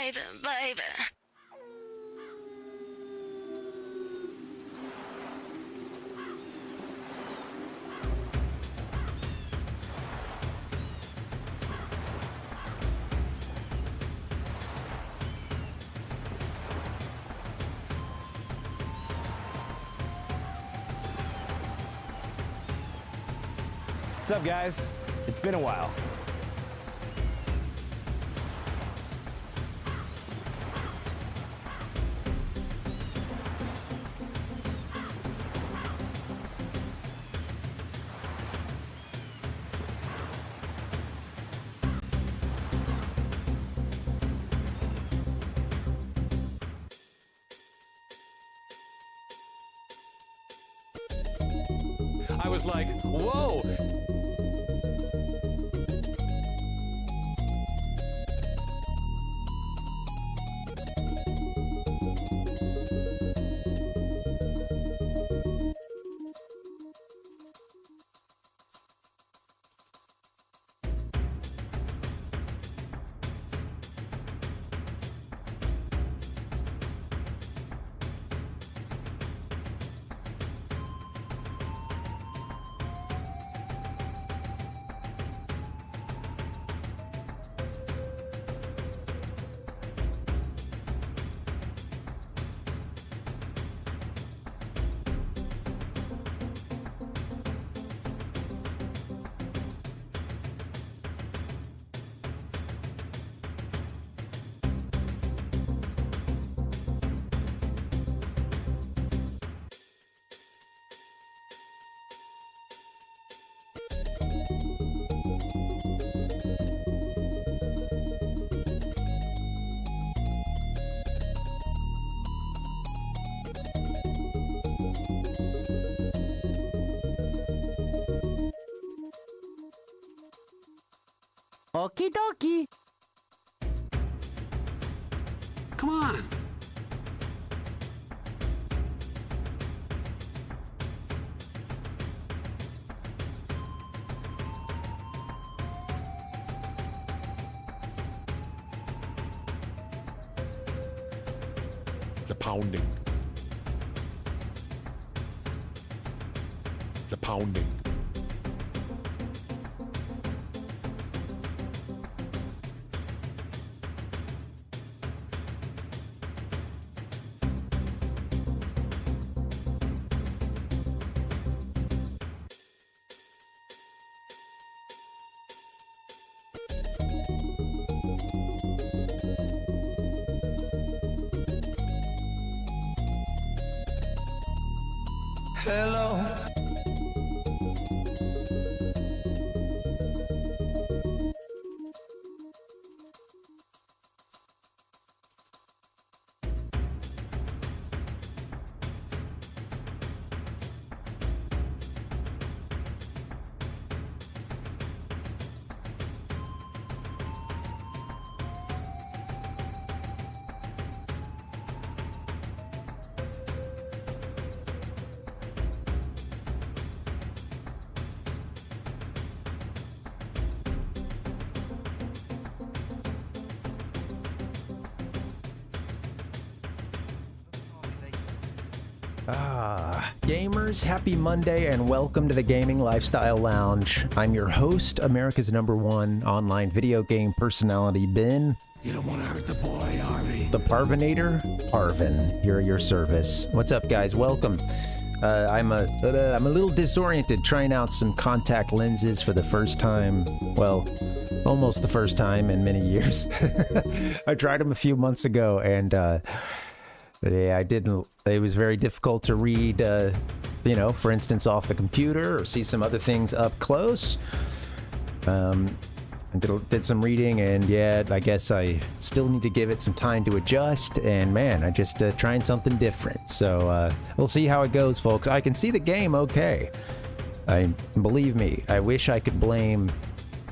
baby, baby. What's up, guys? It's been a while. I was like, whoa! Okie dokie. Come on. The pounding. The pounding. Hello. Gamers, happy Monday and welcome to the Gaming Lifestyle Lounge. I'm your host, America's #1 online video game personality, Ben. You don't want to hurt the boy, Harvey. The Parvinator, Parvin, here at your service. What's up, guys? Welcome. I'm a little disoriented trying out some contact lenses for the first time. Well, almost the first time in many years. I tried them a few months ago and yeah, I didn't. It was very difficult to read, you know, for instance, off the computer or see some other things up close. I did some reading, and yeah, I guess I still need to give it some time to adjust. And man, I just trying something different. So we'll see how it goes, folks. I can see the game okay. Believe me, I wish I could blame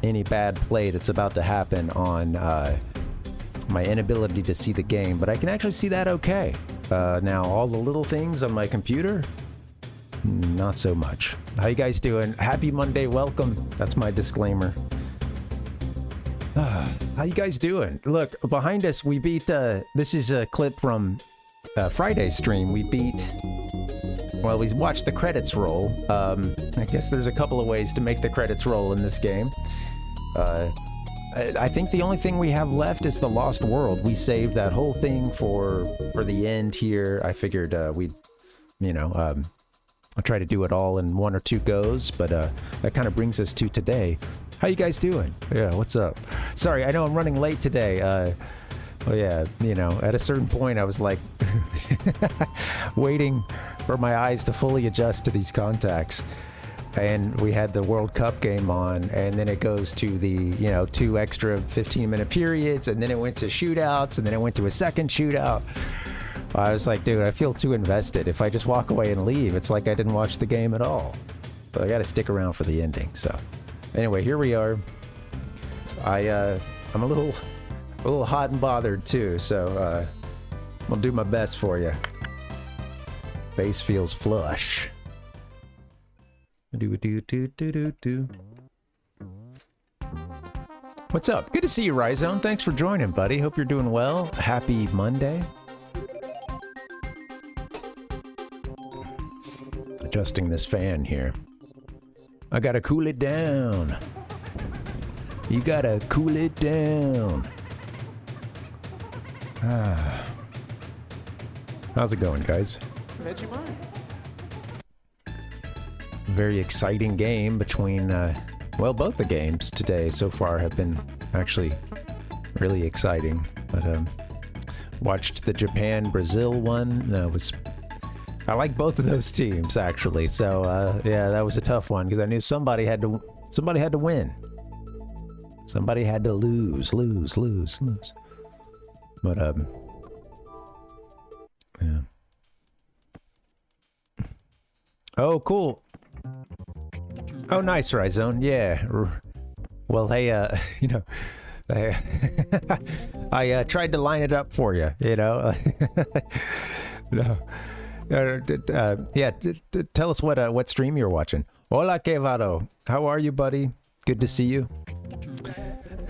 any bad play that's about to happen on my inability to see the game, but I can actually see that okay. Now, all the little things on my computer, not so much. How you guys doing? Happy Monday, welcome. That's my disclaimer. How How you guys doing? Look, behind us, we beat, this is a clip from Friday's stream. We beat, well, we watched the credits roll. I guess there's a couple of ways to make the credits roll in this game. I think the only thing we have left is the Lost World. We saved that whole thing for the end here. I figured we'd, you know, I'll try to do it all in 1 or 2 goes, but that kind of brings us to today. How you guys doing? Yeah, what's up? Sorry, I know I'm running late today. Well, yeah, you know, at a certain point I was like waiting for my eyes to fully adjust to these contacts. And we had the World Cup game on, and then it goes to the, you know, 2 extra 15-minute periods, and then it went to shootouts, and then it went to a second shootout. I was like, dude, I feel too invested. If I just walk away and leave, it's like I didn't watch the game at all. But I got to stick around for the ending, so... Anyway, here we are. I'm a little hot and bothered too, so I'll do my best for you. Face feels flush. Do. What's up? Good to see you, Ryzone. Thanks for joining, buddy. Hope you're doing well. Happy Monday. Adjusting this fan here. I gotta cool it down. You gotta cool it down. Ah. How's it going, guys? Vegemite. Very exciting game between, well, both the games today so far have been actually really exciting. But, watched the Japan-Brazil one. I like both of those teams, actually. So, yeah, that was a tough one because I knew somebody had to win. Somebody had to lose. But, yeah. Oh, cool. Oh, nice, Ryzone. Yeah. Well, hey, you know, I tried to line it up for you, you know. No. Yeah, tell us what stream you're watching. Hola, Kevado. How are you, buddy? Good to see you.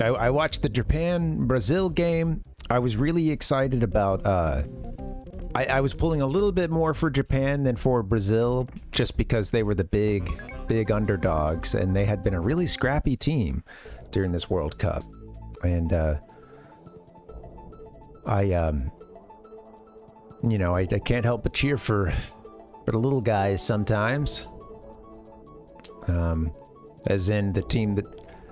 I watched the Japan-Brazil game. I was really excited about... I was pulling a little bit more for Japan than for Brazil, just because they were the big underdogs, and they had been a really scrappy team during this World Cup. And you know, I can't help but cheer for the little guys sometimes. As in the team that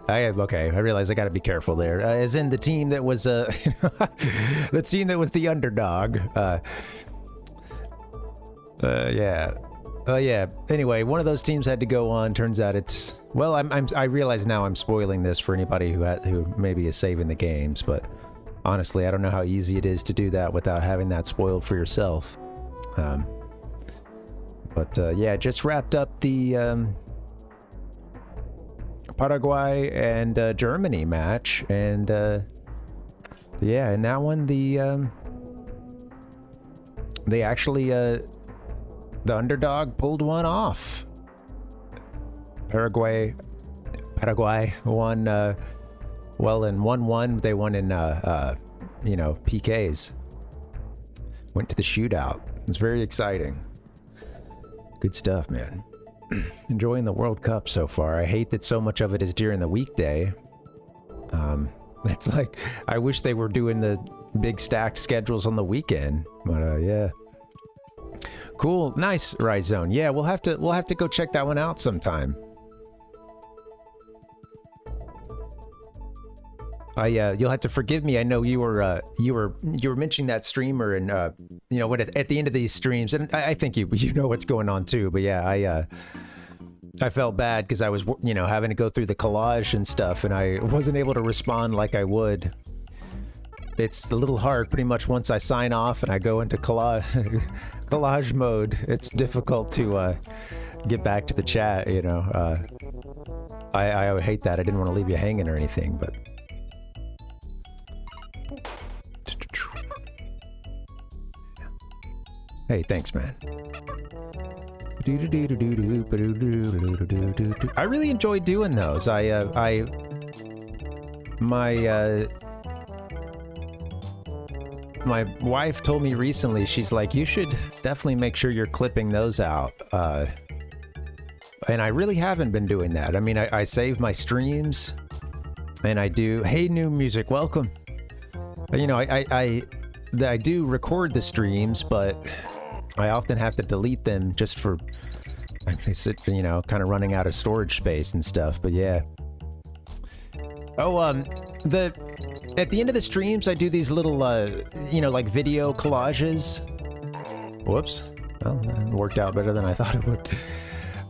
I realize I gotta be careful there. As in the team that was the team that was the underdog. Yeah. Yeah. Anyway, one of those teams had to go on. Turns out it's, well, I realize now I'm spoiling this for anybody who maybe is saving the games, but honestly, I don't know how easy it is to do that without having that spoiled for yourself. But yeah, just wrapped up the Paraguay and Germany match, and yeah, in that one, they actually the underdog pulled one off. Paraguay won. Well, in 1-1, they won in you know, PKs. Went to the shootout. It's very exciting. Good stuff, man. Enjoying the World Cup so far. I hate that so much of it is during the weekday. It's like, I wish they were doing the big stacked schedules on the weekend. But yeah. Cool, nice, Ryzone. Yeah, we'll have to go check that one out sometime. You'll have to forgive me. I know you were mentioning that streamer, and you know, when at the end of these streams, and I think you know what's going on too. But yeah, I felt bad because I was, you know, having to go through the collage and stuff, and I wasn't able to respond like I would. It's a little hard. Pretty much once I sign off and I go into collage mode, it's difficult to get back to the chat. You know, I hate that. I didn't want to leave you hanging or anything, but. Hey, thanks, man. I really enjoy doing those. My my wife told me recently, she's like, you should definitely make sure you're clipping those out. And I really haven't been doing that. I mean, I save my streams and I do, hey, new music, welcome. You know, I do record the streams, but I often have to delete them just for, you know, kind of running out of storage space and stuff. But yeah. Oh, at the end of the streams, I do these little, you know, like video collages. Whoops. Well, that worked out better than I thought it would.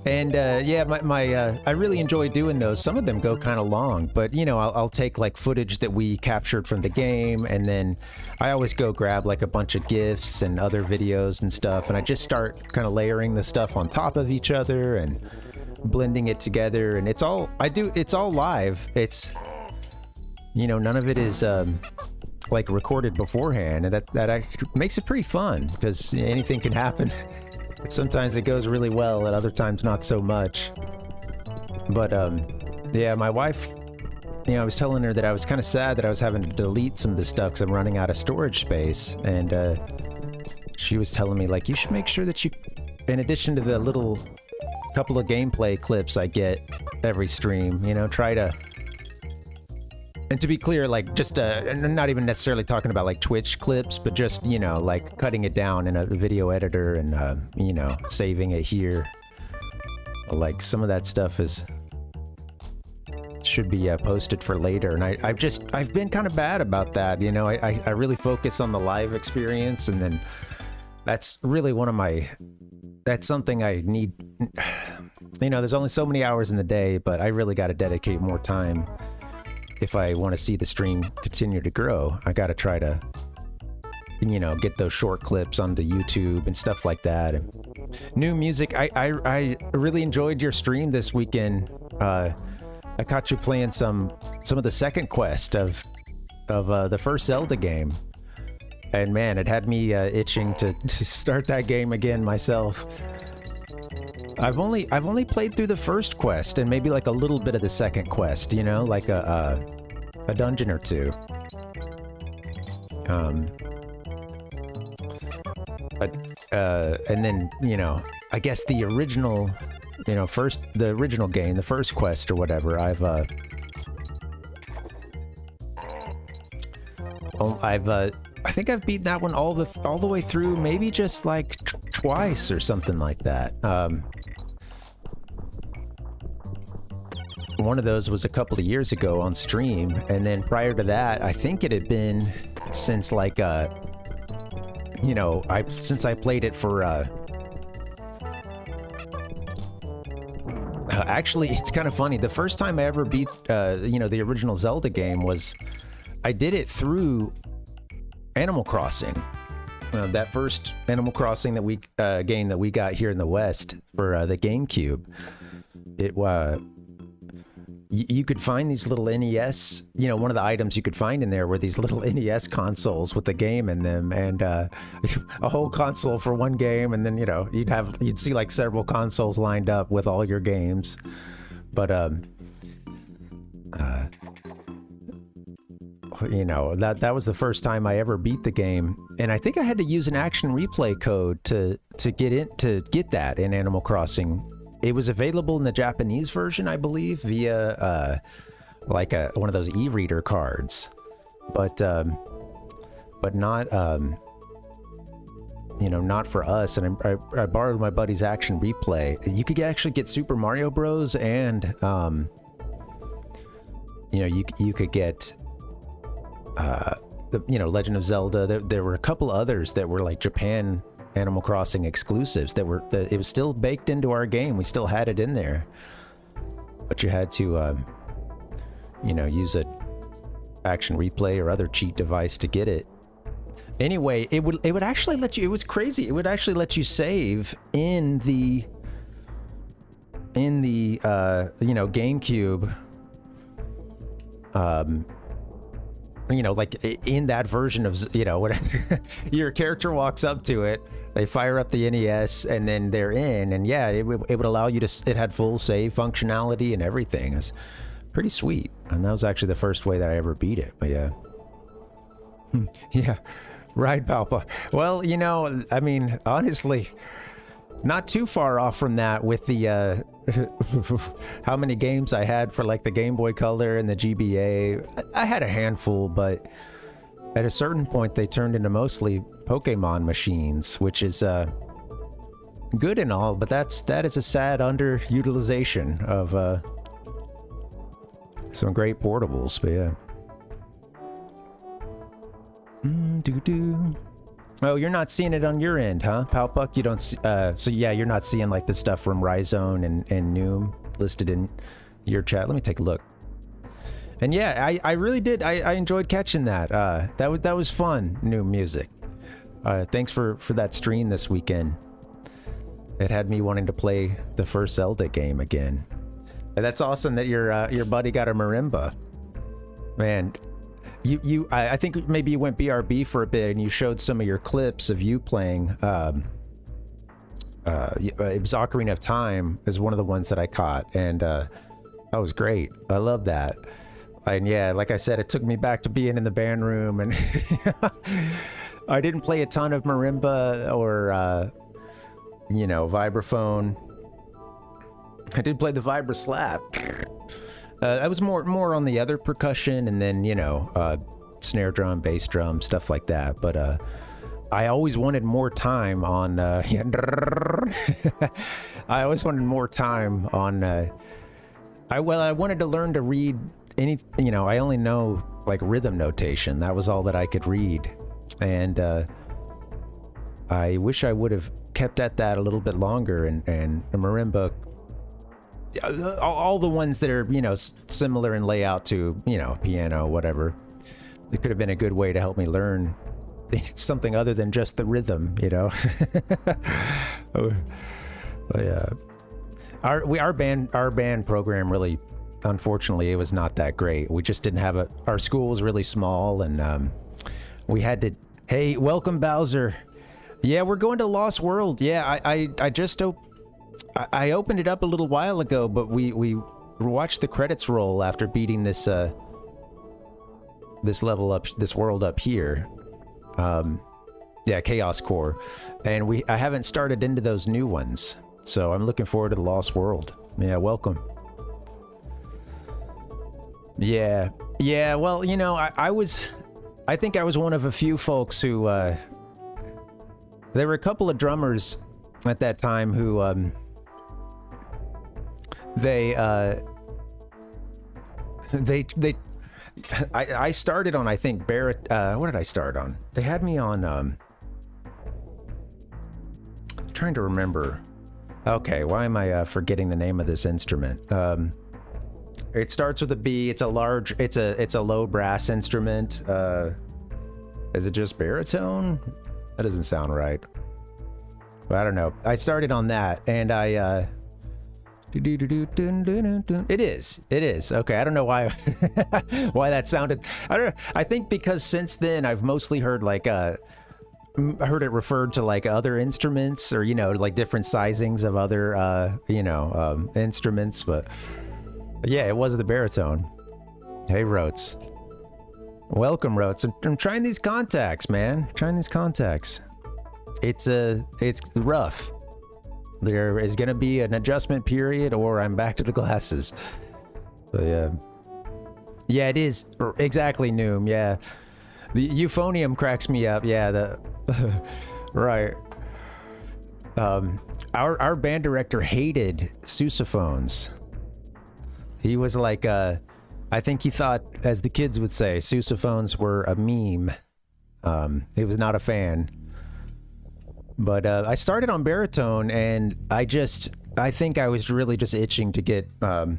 And yeah, I really enjoy doing those. Some of them go kind of long, but you know, I'll take like footage that we captured from the game, and then I always go grab like a bunch of GIFs and other videos and stuff, and I just start kind of layering the stuff on top of each other and blending it together. And it's all live. It's, you know, none of it is like recorded beforehand, and that makes it pretty fun because anything can happen. Sometimes it goes really well, and other times not so much. But yeah, my wife, you know, I was telling her that I was kind of sad that I was having to delete some of the stuff because I'm running out of storage space, and she was telling me like, you should make sure that you, in addition to the little couple of gameplay clips I get every stream, you know, try to. And to be clear, like, just, I'm not even necessarily talking about, like, Twitch clips, but just, you know, like, cutting it down in a video editor and, you know, saving it here. Like, some of that stuff should be posted for later. And I've been kind of bad about that, you know? I really focus on the live experience, and then that's really that's something I need. You know, there's only so many hours in the day, but I really got to dedicate more time. If I want to see the stream continue to grow, I got to try to, you know, get those short clips onto YouTube and stuff like that. And new music. I really enjoyed your stream this weekend. I caught you playing some of the second quest of the first Zelda game, and man, it had me itching to start that game again myself. I've only played through the first quest and maybe like a little bit of the second quest, you know, like a dungeon or two. And then, you know, I guess the original, you know, the original game, the first quest or whatever, I think I've beaten that one all the way through, maybe just like twice or something like that. One of those was a couple of years ago on stream, and then prior to that, I think it had been since like you know, since I played it for actually, it's kind of funny. The first time I ever beat you know, the original Zelda game was I did it through Animal Crossing. That first Animal Crossing game that we got here in the West for the GameCube. It you could find these little NES, you know, one of the items you could find in there were these little NES consoles with the game in them, and a whole console for one game, and then, you know, you'd see like several consoles lined up with all your games. But you know, that was the first time I ever beat the game, and I think I had to use an action replay code to get that in Animal Crossing. It was available in the Japanese version, I believe, via like one of those e-reader cards, but not you know, not for us. And I borrowed my buddy's action replay. You could actually get Super Mario Bros. And you know, you could get you know, Legend of Zelda. There were a couple others that were like Japan Animal Crossing exclusives that it was still baked into our game. We still had it in there, but you had to you know, use a action replay or other cheat device to get it. Anyway, it would actually let you, it was crazy, it would actually let you save in the you know, GameCube, you know, like in that version of, you know, whatever, your character walks up to it, they fire up the NES, and then they're in, and yeah, it would allow you to, it had full save functionality and everything. It's pretty sweet, and that was actually the first way that I ever beat it. But yeah. Yeah. Right, Palpa. Well, you know, I mean, honestly, not too far off from that with the how many games I had for like the Game Boy Color and the GBA. I had a handful, but at a certain point they turned into mostly Pokemon machines, which is good and all, but that is a sad underutilization of some great portables. But yeah. Oh, you're not seeing it on your end, huh, Palpuck? You don't see, so yeah, you're not seeing like the stuff from Rhizone and Noom listed in your chat. Let me take a look. And yeah, I really did. I enjoyed catching that. That was fun. New music. Thanks for that stream this weekend. It had me wanting to play the first Zelda game again. And that's awesome that your buddy got a marimba. Man, I think maybe you went BRB for a bit and you showed some of your clips of you playing. It was Ocarina of Time is one of the ones that I caught, and that was great. I love that. And yeah, like I said, it took me back to being in the band room, and I didn't play a ton of marimba or vibraphone. I did play the vibra slap. I was more on the other percussion, and then snare drum, bass drum, stuff like that. But I always wanted more time on. I always wanted more time on. I wanted to learn to read any. I only know like rhythm notation. That was all that I could read, and I wish I would have kept at that a little bit longer. And a marimba. All the ones that are, similar in layout to, piano, whatever. It could have been a good way to help me learn something other than just the rhythm, Oh, yeah. Our band program really, unfortunately, it was not that great. We just didn't have our school was really small, and we had to. Hey, welcome, Bowser. Yeah, we're going to Lost World. Yeah, I just I opened it up a little while ago, but we watched the credits roll after beating this level up, this world up here. Chaos Core, and I haven't started into those new ones, so I'm looking forward to the Lost World. Yeah, welcome. Yeah. Well, I think I was one of a few folks who there were a couple of drummers at that time who I started on, I think, Barrett. What did I start on? They had me on trying to remember. Okay, why am I forgetting the name of this instrument? It starts with a B. It's a low brass instrument. Is it just baritone? That doesn't sound right. I don't know. I started on that, and I it is okay. I don't know why why that sounded. I don't know. I think because since then I've mostly heard like I heard it referred to like other instruments, or like different sizings of other instruments, but yeah, it was the baritone. Hey, Rotes. Welcome, Rotes. I'm trying these contacts, man. Trying these contacts. It's rough. There is going to be an adjustment period, or I'm back to the glasses. But yeah, it is exactly, Noom. Yeah, the euphonium cracks me up. Yeah, right. Our band director hated sousaphones. He was like, I think he thought, as the kids would say, sousaphones were a meme. He was not a fan. But I started on baritone, and I think I was really just itching to get, to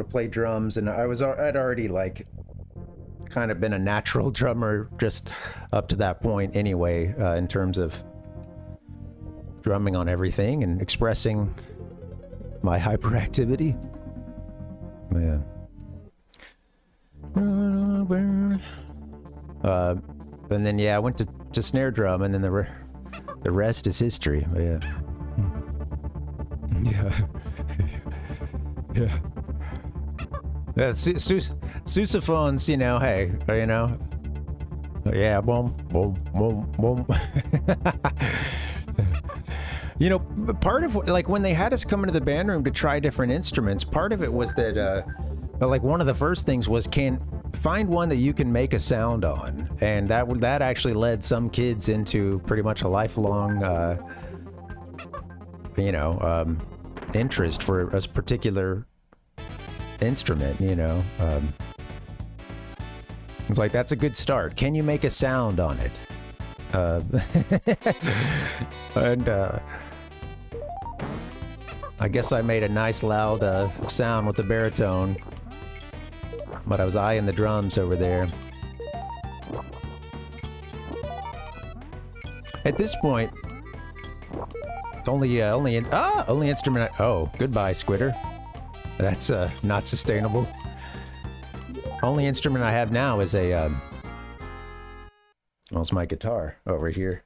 play drums, and I'd already like kind of been a natural drummer just up to that point anyway, in terms of drumming on everything and expressing my hyperactivity. Man. And then I went to snare drum, and then the rest is history. Yeah. Sousaphones, hey, Yeah, boom, boom, boom, boom. You know, part of like when they had us come into the band room to try different instruments, part of it was that like one of the first things was find one that you can make a sound on, and that actually led some kids into pretty much a lifelong interest for a particular instrument, you know. It's like, that's a good start. Can you make a sound on it? And I guess I made a nice loud sound with the baritone, but I was eyeing the drums over there. At this point, only instrument. Oh, goodbye, Squitter. That's not sustainable. Only instrument I have now is a. Well, it's my guitar over here.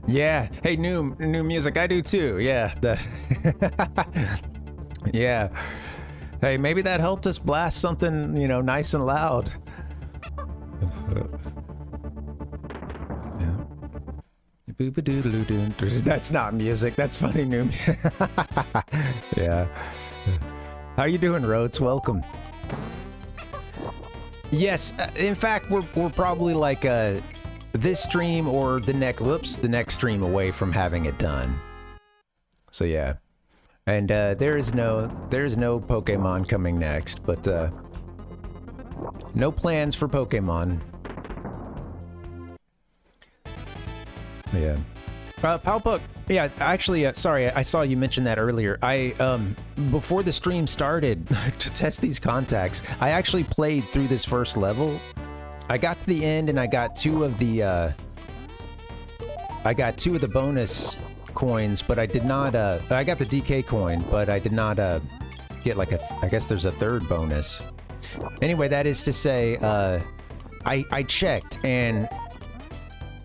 Yeah. Hey, new music. I do too. Yeah. Yeah. Hey, maybe that helped us blast something, you know, nice and loud. That's not music. That's funny new. Yeah. How you doing, Rhodes? Welcome. Yes, in fact, we're probably like this stream or the next stream away from having it done. So yeah, and there is no Pokemon coming next, but no plans for Pokemon. Yeah. Palpuck, yeah, actually, sorry, I saw you mention that earlier. Before the stream started, to test these contacts, I actually played through this first level. I got to the end and I got two of the bonus coins, but I did not, I got the DK coin, but I did not, get like I guess there's a third bonus. Anyway, that is to say, I checked and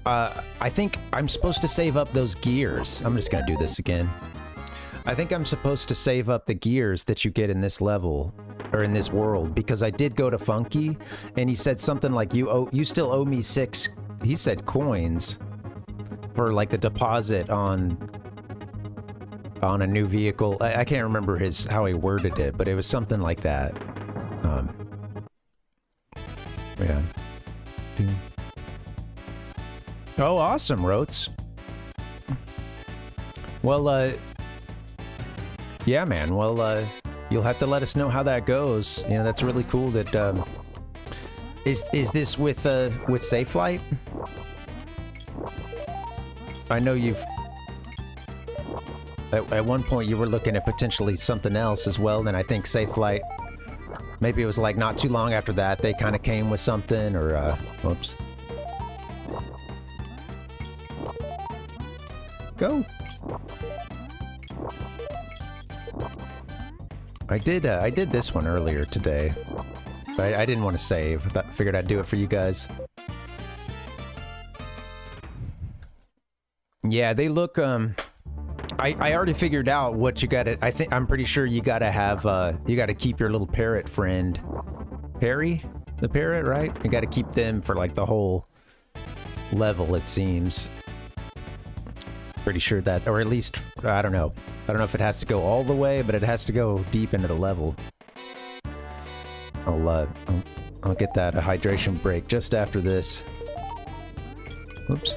I think I'm supposed to save up those gears. I'm just gonna do this again. I think I'm supposed to save up the gears that you get in this level, or in this world, because I did go to Funky, and he said something like, you still owe me 6, he said coins, for like the deposit on a new vehicle. I can't remember how he worded it, but it was something like that. Yeah. Oh, awesome, Rotes. Well, yeah, man. Well, you'll have to let us know how that goes. You know, that's really cool that, is this with Safe Flight? I know you've... At one point you were looking at potentially something else as well, and I think Safe Flight, maybe it was like not too long after that, they kind of came with something, or, whoops. Go. I did this one earlier today, but I didn't want to save. I figured I'd do it for you guys. Yeah, they look, I already figured out what you gotta, I'm pretty sure you gotta have, you gotta keep your little parrot friend. Perry? The parrot, right? You gotta keep them for like the whole level, it seems. Pretty sure that, or at least, I don't know. I don't know if it has to go all the way, but it has to go deep into the level. I'll get that a hydration break just after this. Oops.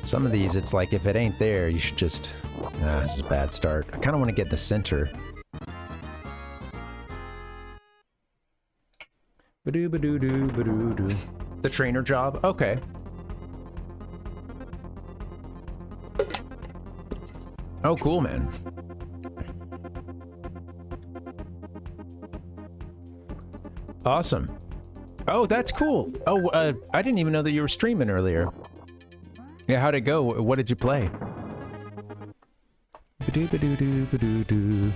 Some of these, it's like, if it ain't there, you should just... this is a bad start. I kind of want to get the center. Ba-doo-ba-doo-doo, ba-doo-doo. The trainer job? Okay. Oh, cool, man. Awesome. Oh, that's cool. Oh, I didn't even know that you were streaming earlier. Yeah, how'd it go? What did you play? Ba-doo-ba-doo-doo, ba-doo-doo.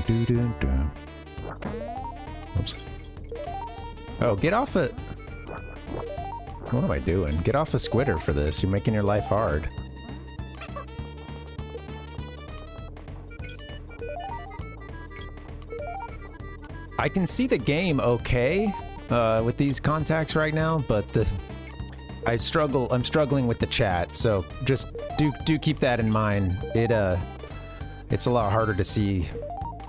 Doo-doo-doo. Oops. Oh, get off it. What am I doing? Get off a Squitter for this. You're making your life hard. I can see the game okay with these contacts right now, but I'm struggling with the chat, so just do keep that in mind. It's a lot harder to see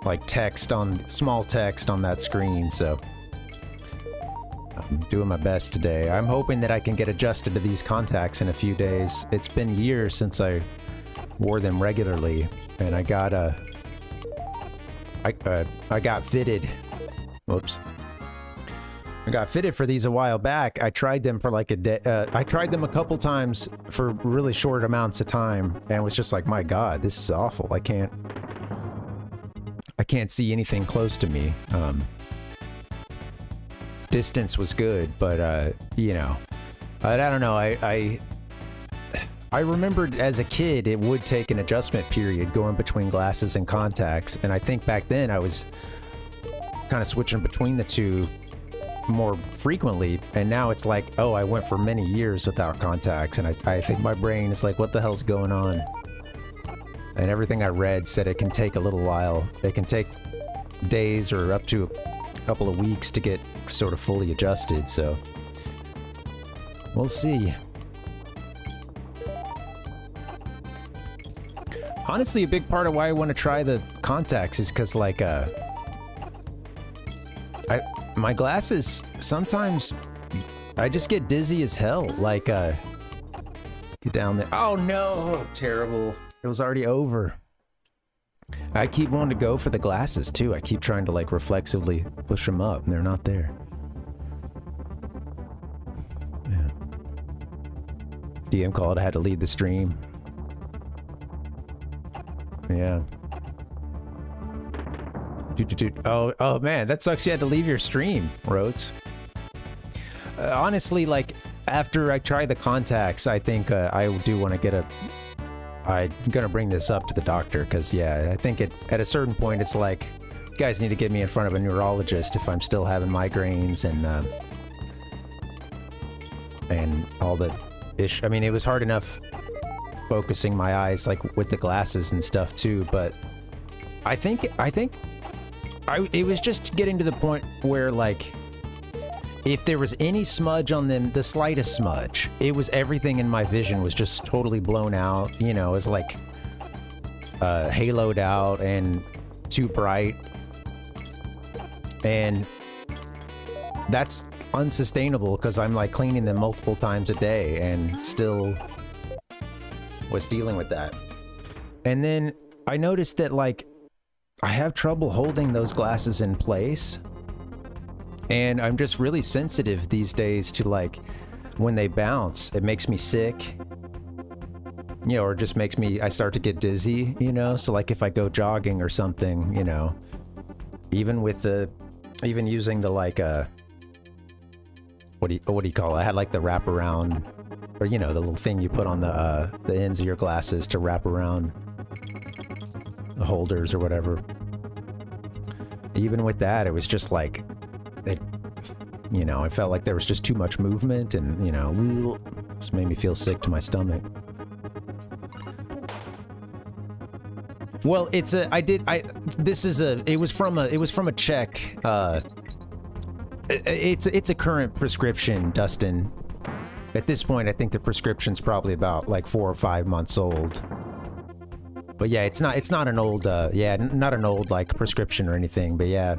like small text on that screen, so I'm doing my best today. I'm hoping that I can get adjusted to these contacts in a few days. It's been years since I wore them regularly, and I got fitted. Whoops. I got fitted for these a while back. I tried them for like a day. I tried them a couple times for really short amounts of time, and was just like, my God, this is awful. I can't see anything close to me. Distance was good, but you know, I don't know. I remembered as a kid it would take an adjustment period going between glasses and contacts, and I think back then I was kind of switching between the two more frequently, and now it's like, oh, I went for many years without contacts, and I think my brain is like, what the hell's going on? And everything I read said it can take a little while. It can take days or up to a couple of weeks to get sort of fully adjusted, so we'll see. Honestly, a big part of why I want to try the contacts is because, like, my glasses, sometimes I just get dizzy as hell. Like, get down there. Oh no, terrible. It was already over. I keep wanting to go for the glasses too. I keep trying to like reflexively push them up and they're not there. Yeah. DM called, I had to lead the stream. Yeah. Oh man, that sucks. You had to leave your stream, Rhodes. Honestly, like after I try the contacts, I think I do want to get I'm gonna bring this up to the doctor because yeah, I think at a certain point it's like, you guys need to get me in front of a neurologist if I'm still having migraines and all the ish. I mean, it was hard enough focusing my eyes like with the glasses and stuff too, but I think it was just getting to the point where, like, if there was any smudge on them, the slightest smudge, it was everything in my vision was just totally blown out. You know, it was like haloed out and too bright. And that's unsustainable because I'm like cleaning them multiple times a day and still was dealing with that. And then I noticed that, like, I have trouble holding those glasses in place, and I'm just really sensitive these days to, like, when they bounce, it makes me sick, you know, or just makes me, I start to get dizzy, you know. So like if I go jogging or something, you know, even using the like what do you call it? I had like the wraparound, or you know, the little thing you put on the ends of your glasses to wrap around the holders or whatever. Even with that, it was just like, it, you know, I felt like there was just too much movement, and you know, just made me feel sick to my stomach. Well, it was from a check. It's a current prescription, Dustin. At this point, I think the prescription's probably about like 4 or 5 months old. But yeah, it's not an old, not an old like prescription or anything, but yeah.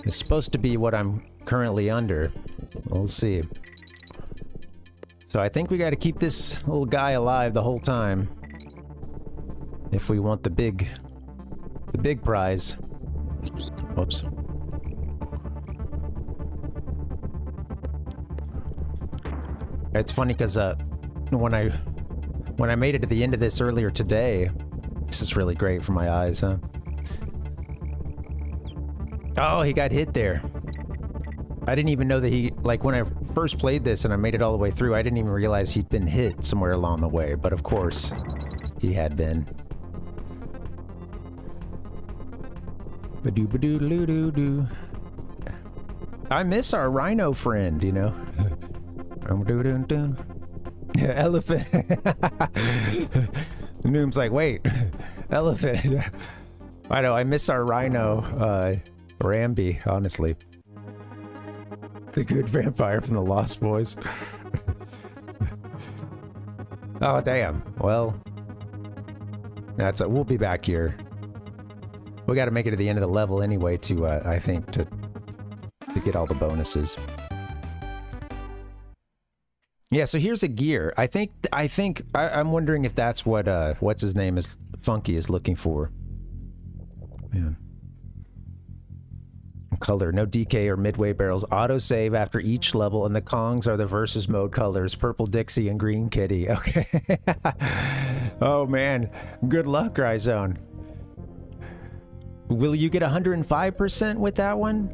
It's supposed to be what I'm currently under. We'll see. So I think we gotta keep this little guy alive the whole time, if we want the big prize. Whoops. It's funny because when I made it to the end of this earlier today, this is really great for my eyes, huh? Oh, he got hit there. I didn't even know that he, like, when I first played this and I made it all the way through, I didn't even realize he'd been hit somewhere along the way, but of course, he had been. Ba-doo-ba-doo-doo-doo-doo. I miss our rhino friend, you know? Yeah, elephant. Noom's like, wait, elephant. I know, I miss our rhino. Ramby, honestly. The good vampire from the Lost Boys. Oh, damn. Well, we'll be back here. We got to make it to the end of the level anyway to, I think, to get all the bonuses. Yeah, so here's a gear. I'm wondering if that's what, what's his name is, Funky is looking for. Man. Color, no DK or midway barrels. Autosave after each level, and the Kongs are the versus mode colors. Purple Dixie and Green Kitty. Okay. Oh, man. Good luck, Rhizone. Will you get 105% with that one?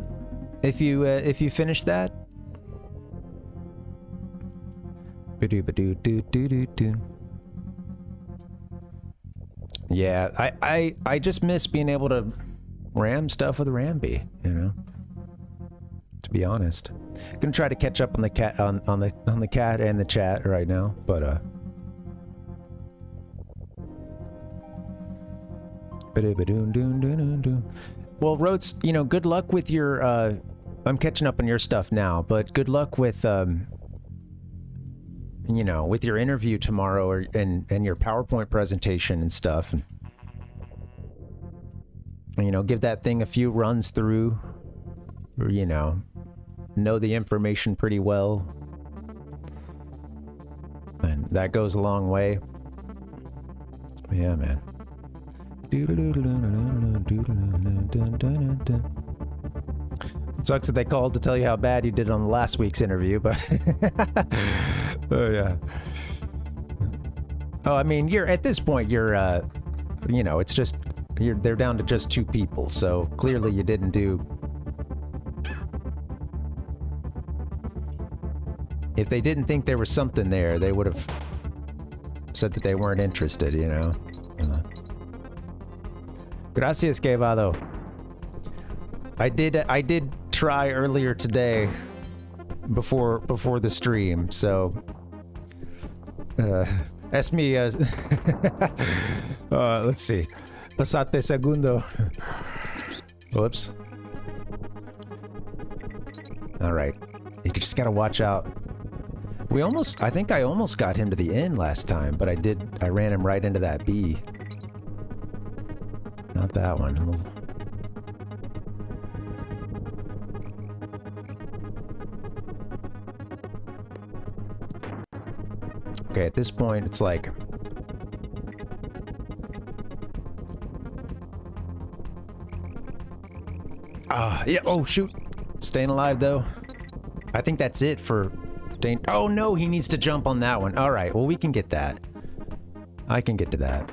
If you finish that? Yeah, I just miss being able to ram stuff with Ramby, you know. To be honest, gonna try to catch up on the cat on the cat and the chat right now, but well, Roats, you know, good luck with your I'm catching up on your stuff now, but good luck with you know, with your interview tomorrow and your PowerPoint presentation and stuff. And, you know, give that thing a few runs through, or, you know the information pretty well. And that goes a long way. Yeah, man. It sucks that they called to tell you how bad you did on last week's interview, but... Oh, yeah. Oh, I mean, at this point, you're, you know, it's just... they're down to just 2 people, so clearly you didn't do... If they didn't think there was something there, they would have said that they weren't interested, you know? Gracias, Quevado. I did try earlier today before the stream, so let's see. Pasate segundo. Whoops. All right. You just gotta watch out. I think I almost got him to the end last time, but I ran him right into that bee. Not that one. Okay, at this point, it's like... yeah, oh, shoot. Staying alive, though. I think that's it for... Oh, no, he needs to jump on that one. All right, well, we can get that. I can get to that.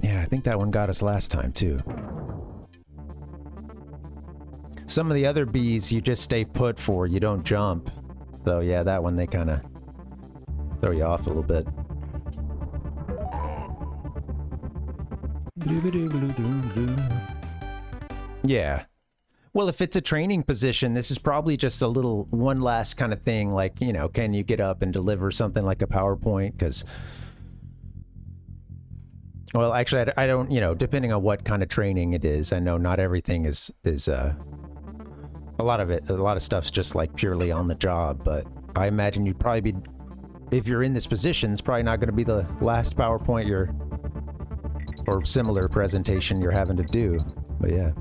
Yeah, I think that one got us last time, too. Some of the other bees you just stay put for, you don't jump. So, yeah, that one, they kind of throw you off a little bit. Yeah. Well, if it's a training position, this is probably just a little one last kind of thing, like, you know, can you get up and deliver something like a PowerPoint? Because, well, actually, I don't, you know, depending on what kind of training it is, I know not everything is a lot of stuff's just like purely on the job, but I imagine you'd probably be, if you're in this position, it's probably not going to be the last PowerPoint or similar presentation you're having to do, but yeah.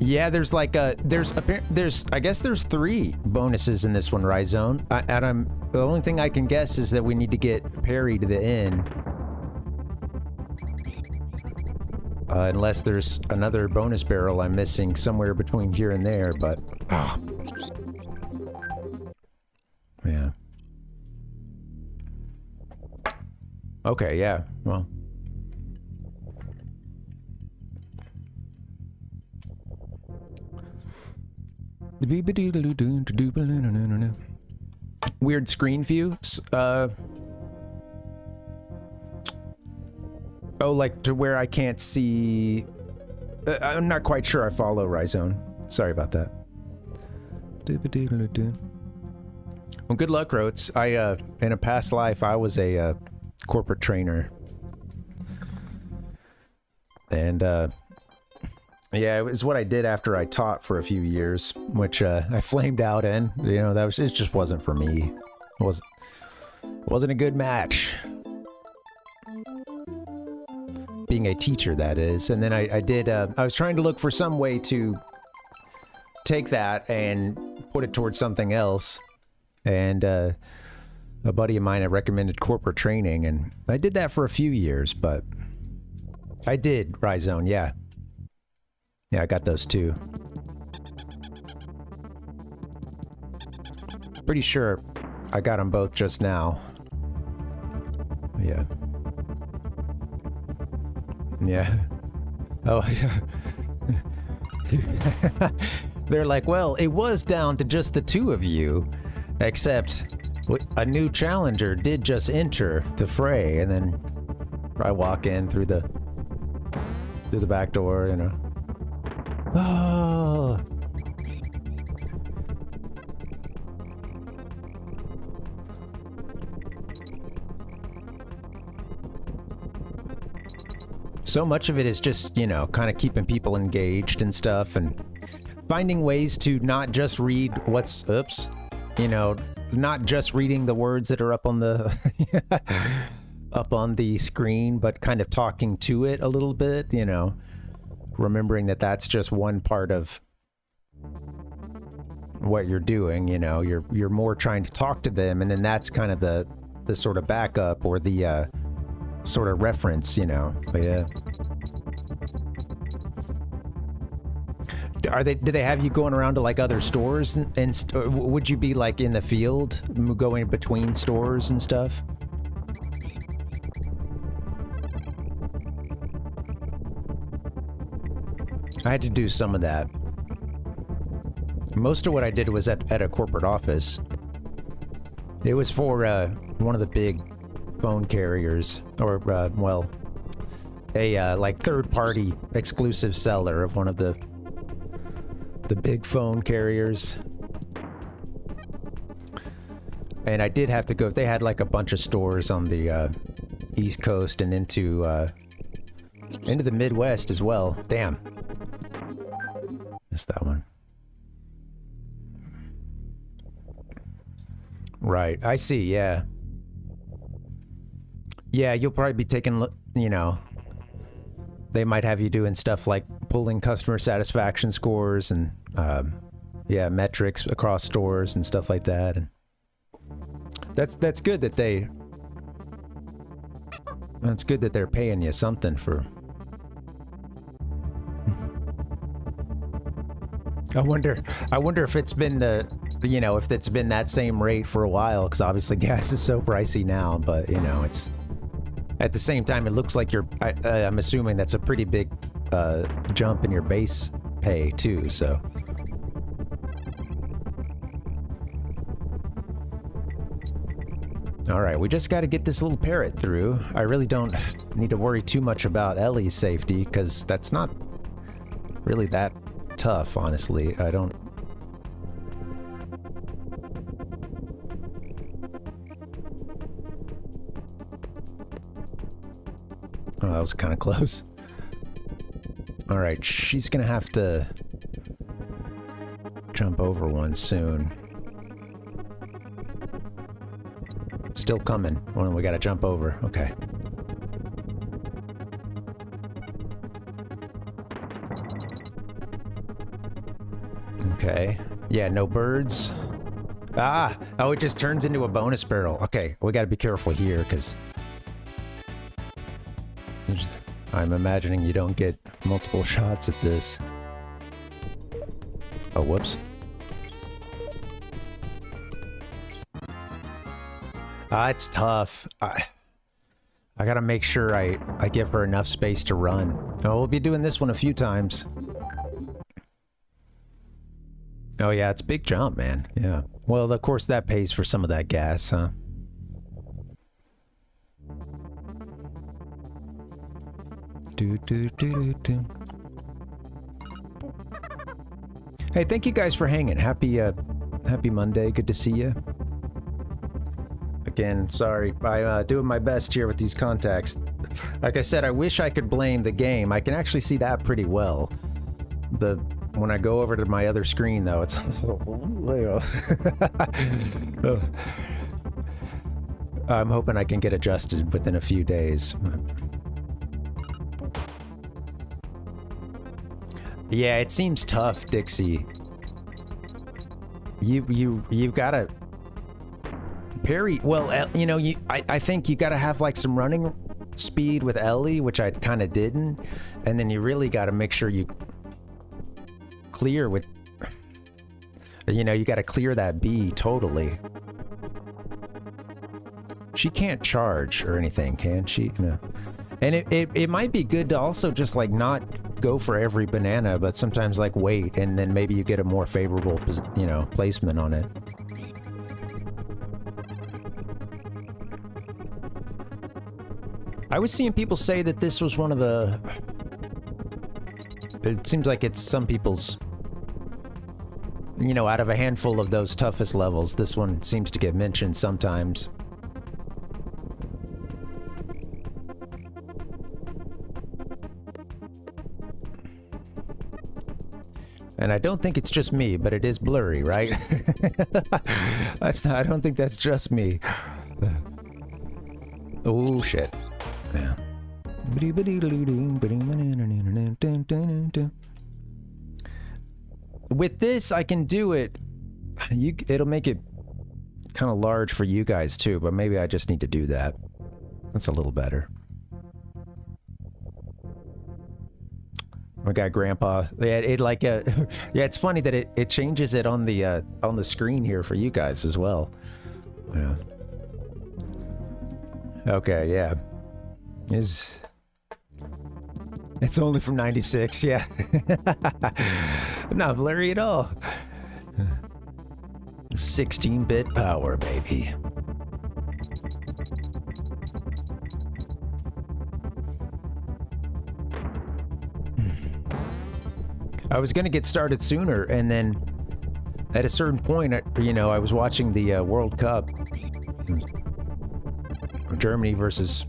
Yeah, there's like I guess there's 3 bonuses in this one, Rhizone. And the only thing I can guess is that we need to get Perry to the end. Unless there's another bonus barrel I'm missing somewhere between here and there, but... Oh. Yeah. Okay, yeah, well... Weird screen view. Oh, like to where I can't see. I'm not quite sure I follow Rhizone. Sorry about that. Well, good luck, Roats. In a past life, I was a corporate trainer. And, yeah, it was what I did after I taught for a few years, which, I flamed out in. You know, it just wasn't for me. It wasn't a good match. Being a teacher, that is. And then I was trying to look for some way to take that and put it towards something else. And a buddy of mine had recommended corporate training, and I did that for a few years, but I did Rhizone, yeah. Yeah, I got those too. Pretty sure I got them both just now. Yeah. Yeah. Oh, yeah. They're like, well, it was down to just the two of you, except a new challenger did just enter the fray, and then I walk in through the back door, you know. Oh. So much of it is just, you know, kind of keeping people engaged and stuff, and finding ways to not just read what's, you know, not just reading the words that are up on the up on the screen, but kind of talking to it a little bit, you know, remembering that that's just one part of what you're doing. You know, you're more trying to talk to them, and then that's kind of the sort of backup or the sort of reference, you know. But yeah. Do they have you going around to like other stores and would you be like in the field going between stores and stuff? I had to do some of that. Most of what I did was at a corporate office. It was for one of the big phone carriers, or well, a like third-party exclusive seller of one of the big phone carriers. And I did have to go. They had like a bunch of stores on the East Coast and into the Midwest as well. Damn. Missed that one. Right. I see. Yeah. Yeah, you'll probably be taking, you know, they might have you doing stuff like pulling customer satisfaction scores and, yeah, metrics across stores and stuff like that. And that's good that they're paying you something for. I wonder if it's been you know, if it's been that same rate for a while, because obviously gas is so pricey now, but you know, it's at the same time, it looks like I'm assuming that's a pretty big jump in your base pay too, so. All right, we just got to get this little parrot through. I really don't need to worry too much about Ellie's safety, because that's not really that tough, honestly. I don't... Oh, that was kind of close. All right, she's gonna have to jump over one soon. Still coming. Well, we gotta jump over. Okay. Okay. Yeah, no birds. Ah! Oh, it just turns into a bonus barrel. Okay, we gotta be careful here, because... I'm imagining you don't get multiple shots at this. Oh, whoops. It's tough. I gotta make sure I give her enough space to run. Oh, we'll be doing this one a few times. Oh yeah, it's a big jump, man. Yeah. Well, of course that pays for some of that gas, huh? Hey, thank you guys for hanging. Happy Monday. Good to see you. again. Sorry. I'm doing my best here with these contacts. Like I said, I wish I could blame the game. I can actually see that pretty well. When I go over to my other screen, though, it's... I'm hoping I can get adjusted within a few days. Yeah, it seems tough, Dixie. You've gotta parry. Well, you know, I think you gotta have like some running speed with Ellie, which I kind of didn't, and then you really gotta make sure you clear with. You know, you gotta clear that B totally. She can't charge or anything, can she? No. And it might be good to also just like not go for every banana, but sometimes like wait, and then maybe you get a more favorable, you know, placement on it. I was seeing people say that this was one of the... It seems like it's some people's... You know, out of a handful of those toughest levels, this one seems to get mentioned sometimes. And I don't think it's just me, but it is blurry, right? I don't think that's just me. Oh, shit. Yeah. With this, I can do it. It'll make it kind of large for you guys, too, but maybe I just need to do that. That's a little better. We got Grandpa. Yeah, yeah, it's funny that it changes it on the screen here for you guys as well. Yeah. Okay, yeah. It's only from '96, yeah. Not blurry at all. 16-bit power, baby. I was gonna get started sooner, and then at a certain point, you know, I was watching the World Cup, Germany versus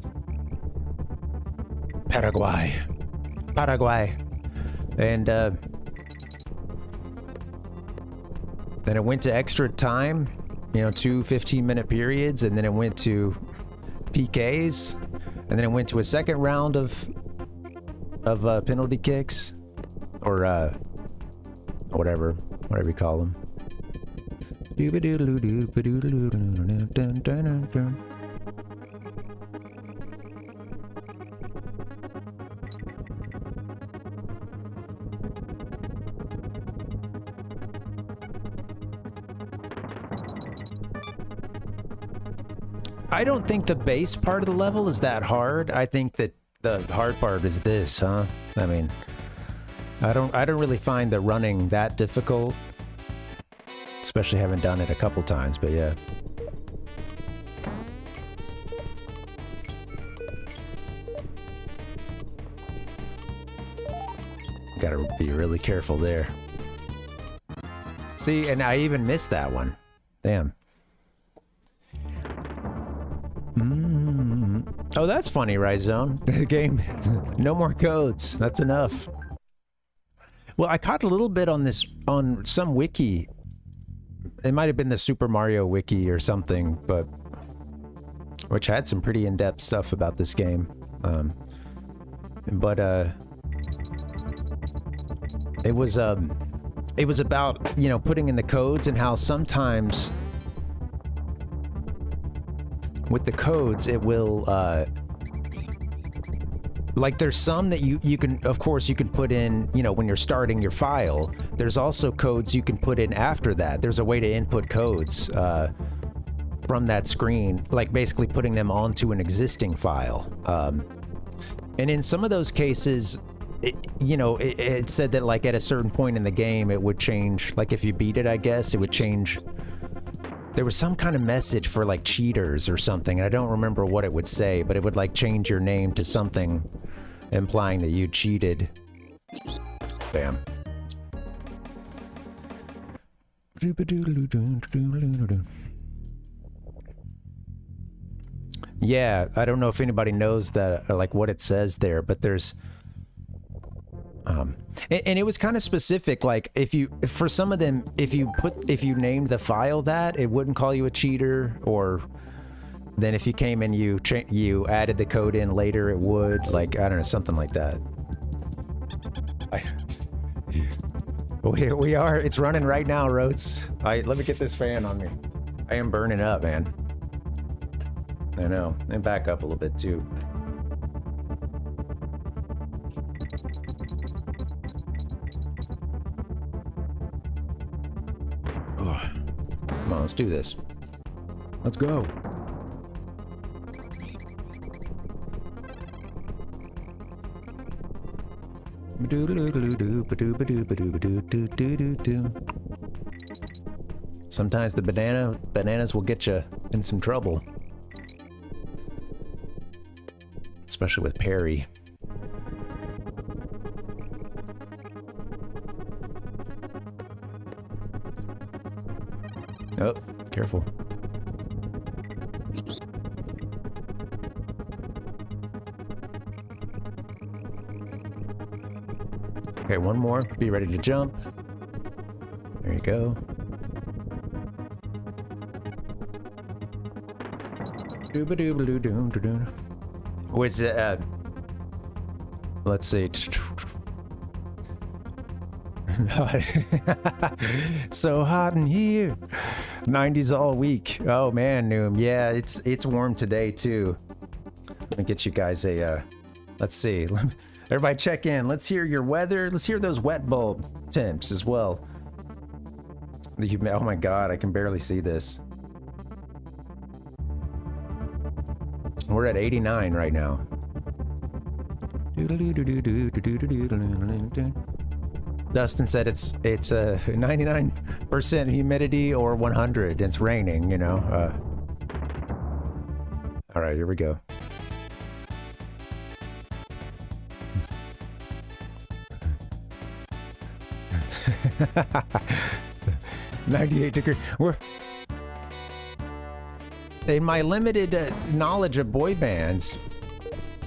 Paraguay, and then it went to extra time, you know, 2 15-minute periods, and then it went to PKs, and then it went to a second round of penalty kicks. Or, whatever you call them. I don't think the base part of the level is that hard. I think that the hard part is this, huh? I mean... I don't really find the running that difficult, especially having done it a couple times, but yeah. Gotta be really careful there. See, and I even missed that one. Damn. Oh, that's funny, right, Zone? The game, no more codes. That's enough. Well, I caught a little bit on this, on some wiki. It might have been the Super Mario wiki or something, but... Which had some pretty in-depth stuff about this game. It was about, you know, putting in the codes and how sometimes... With the codes, it will, like, there's some that you can, of course, you can put in, you know, when you're starting your file. There's also codes you can put in after that. There's a way to input codes from that screen, like basically putting them onto an existing file. And in some of those cases, it said that, like, at a certain point in the game, it would change. Like, if you beat it, I guess, it would change. There was some kind of message for, like, cheaters or something, and I don't remember what it would say, but it would, like, change your name to something implying that you cheated. Bam. Yeah, I don't know if anybody knows that, like what it says there, but there's and it was kind of specific, like for some of them, if you named the file that, it wouldn't call you a cheater, or then if you came and you added the code in later, it would, like, I don't know, something like that. We are, it's running right now, Roats. Let me get this fan on me. I am burning up, man. I know, and back up a little bit too. Oh. Come on, let's do this. Let's go. Sometimes the bananas will get you in some trouble. Especially with Perry. Oh, careful. Okay, one more. Be ready to jump. There you go. Was it, let's see. So hot in here. 90s all week. Oh man, Noom. Yeah, it's warm today too. Let me get you guys a let's see. Everybody check in. Let's hear your weather. Let's hear those wet bulb temps as well. Oh my god, I can barely see this. We're at 89 right now. Dustin said it's 99% humidity or 100. It's raining, you know. All right, here we go. $98 degrees. We're in my limited knowledge of boy bands.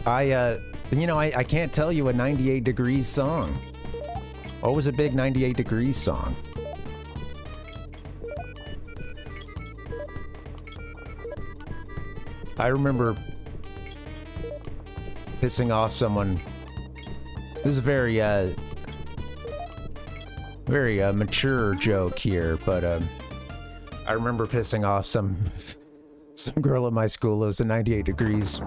I can't tell you a 98 degrees song. What was a big 98 degrees song? I remember pissing off someone. This is a very mature joke here, but I remember pissing off some girl at my school who was a 98 degrees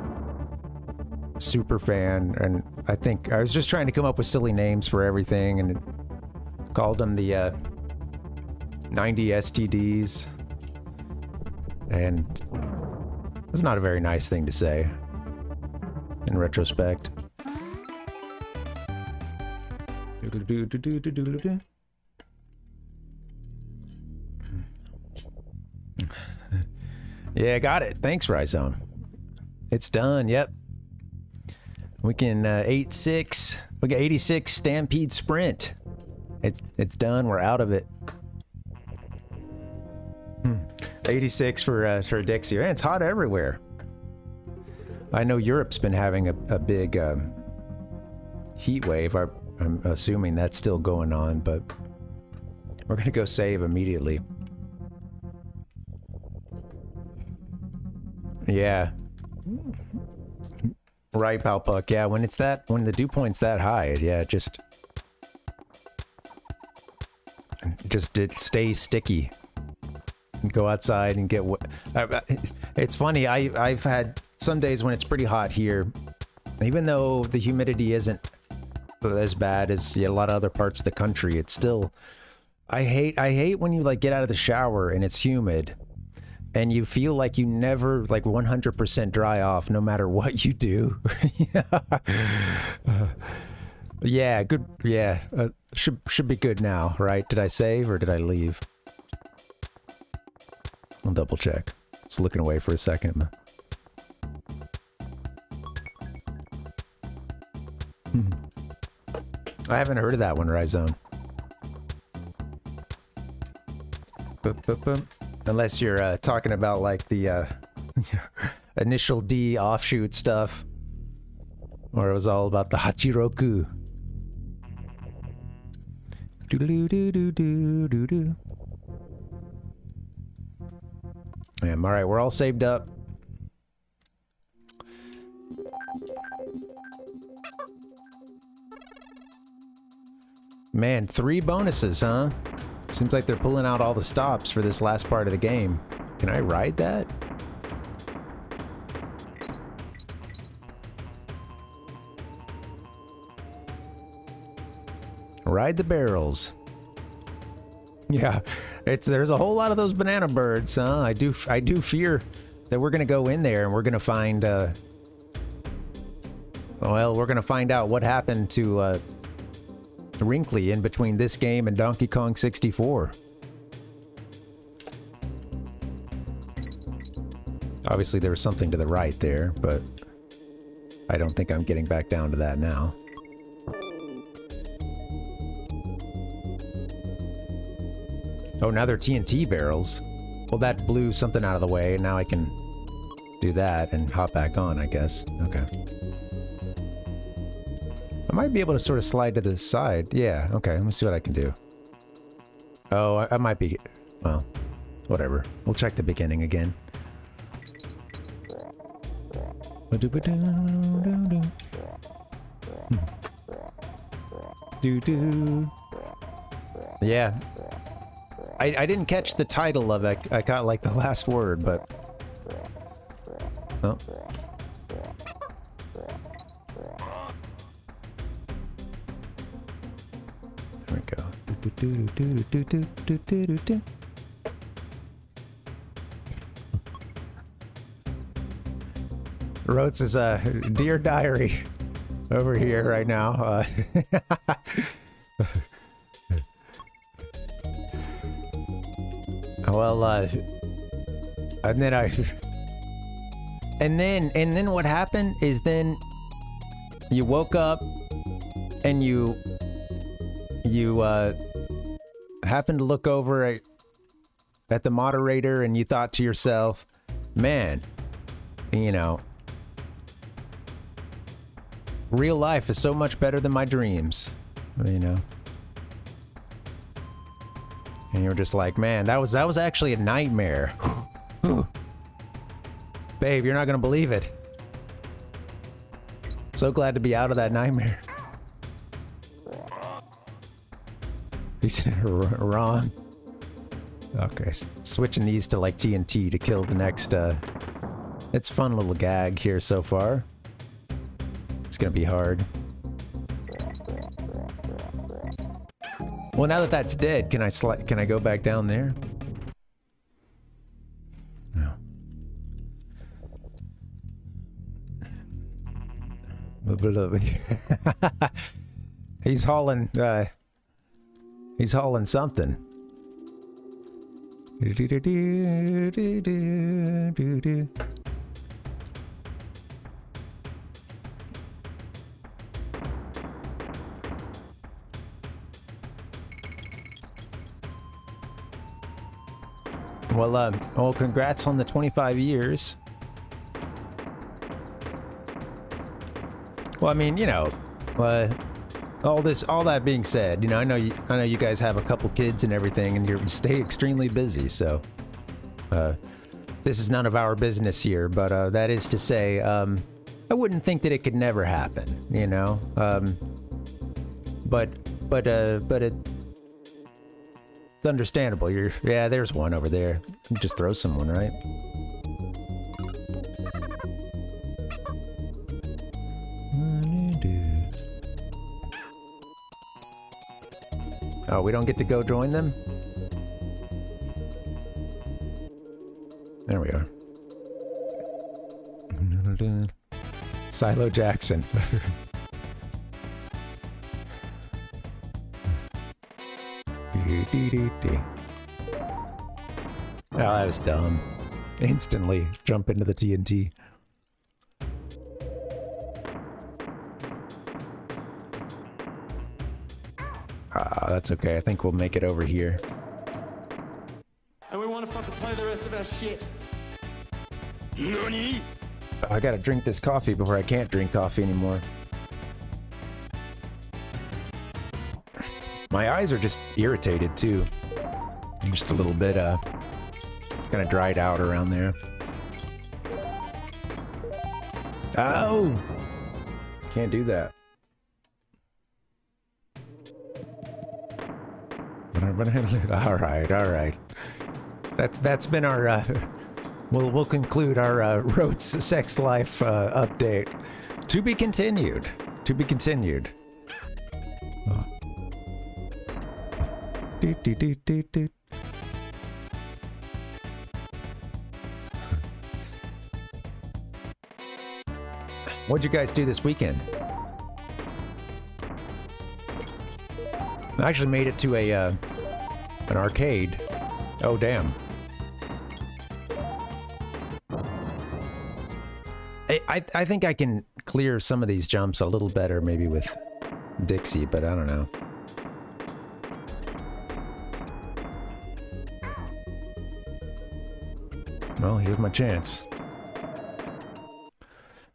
super fan, and I think I was just trying to come up with silly names for everything, and called them the 90 STDs, and it's not a very nice thing to say in retrospect. Yeah, got it. Thanks, Rhizome. It's done. Yep. We can 8-6. We got 86 Stampede Sprint. It's done. We're out of it. 86 for Dixie. Man, it's hot everywhere. I know Europe's been having a big heat wave. I'm assuming that's still going on, but we're gonna go save immediately. Yeah. Right, Palpuck. Yeah, when the dew point's that high, yeah, it stays sticky. Go outside and get it's funny, I've had some days when it's pretty hot here, even though the humidity isn't as bad as a lot of other parts of the country. It's still, I hate when you like get out of the shower and it's humid and you feel like you never like 100% dry off no matter what you do. Yeah, good. Yeah, should be good now, right? Did I save or did I leave? I'll double check. It's looking away for a second. I haven't heard of that one, Rhizome. Unless you're talking about like the Initial D offshoot stuff. Or it was all about the Hachiroku. Doo-doo-doo-doo-doo-doo-doo. Alright, we're all saved up. Man, 3 bonuses, huh? Seems like they're pulling out all the stops for this last part of the game. Can I ride that? Ride the barrels. Yeah, there's a whole lot of those banana birds, huh? I do fear that we're gonna go in there and we're gonna find well, we're gonna find out what happened to Wrinkly in between this game and Donkey Kong 64. Obviously there was something to the right there, but I don't think I'm getting back down to that now. Oh, now they're TNT barrels. Well, that blew something out of the way, and now I can do that and hop back on, I guess. Okay. I might be able to sort of slide to the side. Yeah, okay, let me see what I can do. Oh, I might be... Well, whatever. We'll check the beginning again. Yeah. I didn't catch the title of it. I got like the last word, but... Oh. There we go. Rotes is a Dear Diary over here right now. Well, and then what happened is then you woke up and you happened to look over at the moderator and you thought to yourself, man, you know, real life is so much better than my dreams, you know. And you're just like, man, that was actually a nightmare. Babe, you're not gonna believe it. So glad to be out of that nightmare. He said wrong. Okay, switching these to like TNT to kill the next, it's a fun little gag here so far. It's gonna be hard. Well, now that that's dead, can I go back down there? No. He's hauling something. Well, congrats on the 25 years. Well, I mean, you know, all that being said, you know, I know you guys have a couple kids and everything, and you stay extremely busy. So, this is none of our business here, but that is to say, I wouldn't think that it could never happen, you know. But it's understandable. Yeah, there's one over there. Just throw someone, right? Oh, we don't get to go join them? There we are. Silo Jackson. Oh, that was dumb. Instantly jump into the TNT. That's okay. I think we'll make it over here. And we want to fucking play the rest of our shit. NANI? I gotta drink this coffee before I can't drink coffee anymore. My eyes are just irritated too. I'm just a little bit kind of dried out around there. Oh! Can't do that. All right. That's been our we'll conclude our Rhodes sex life update. To be continued. To be continued. Oh. Do. What'd you guys do this weekend? I actually made it to a an arcade. Oh damn. I think I can clear some of these jumps a little better maybe with Dixie, but I don't know. Well, here's my chance.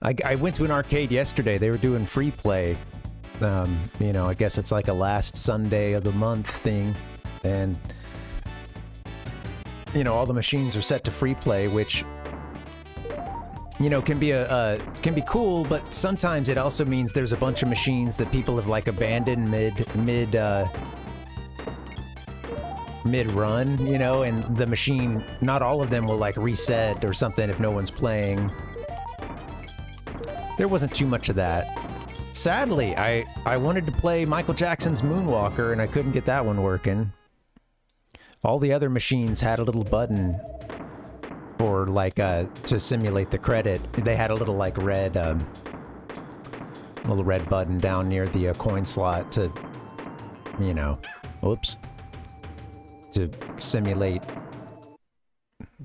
I went to an arcade yesterday. They were doing free play. You know, I guess it's like a last Sunday of the month thing. And, you know, all the machines are set to free play, which, you know, can be cool, but sometimes it also means there's a bunch of machines that people have like abandoned mid-run, you know, and the machine, not all of them will like reset or something if no one's playing. There wasn't too much of that. Sadly, I wanted to play Michael Jackson's Moonwalker and I couldn't get that one working. All the other machines had a little button for like to simulate the credit. They had a little like red button down near the coin slot to, you know, whoops, to simulate,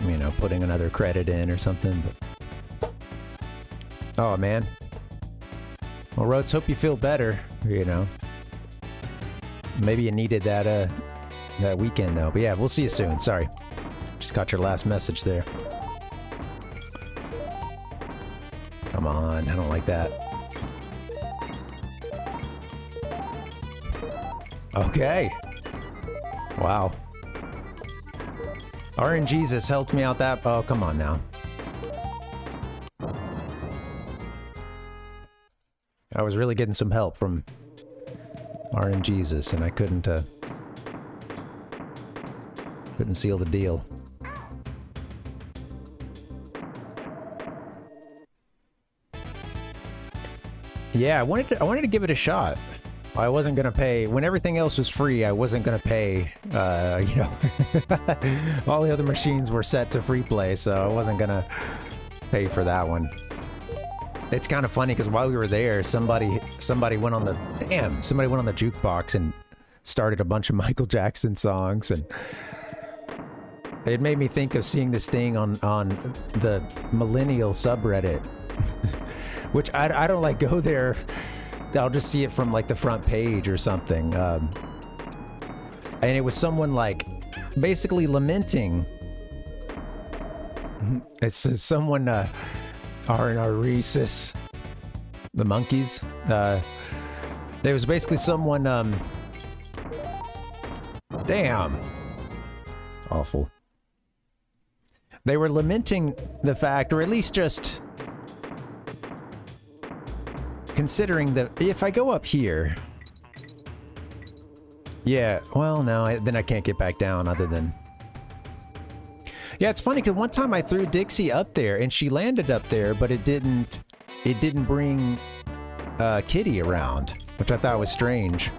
you know, putting another credit in or something. But oh man. Well, Rhodes, hope you feel better, you know. Maybe you needed that that weekend though. But yeah, we'll see you soon. Sorry. Just got your last message there. Come on, I don't like that. Okay. Wow. RNGesus helped me out that. Oh, come on now. I was really getting some help from RNGesus and I couldn't seal the deal. Yeah, I wanted to give it a shot. I wasn't gonna pay when everything else was free. I wasn't gonna pay. You know, all the other machines were set to free play, so I wasn't gonna pay for that one. It's kind of funny because while we were there, somebody went on the jukebox and started a bunch of Michael Jackson songs, and it made me think of seeing this thing on the millennial subreddit, which I don't like go there. I'll just see it from like the front page or something, and it was someone like basically lamenting. It's someone R&R Rhesus, the monkeys. There was basically someone damn awful. They were lamenting the fact, or at least just considering that if I go up here, yeah, well, no, then I can't get back down other than... Yeah, it's funny because one time I threw Dixie up there and she landed up there, but it didn't bring Kitty around, which I thought was strange.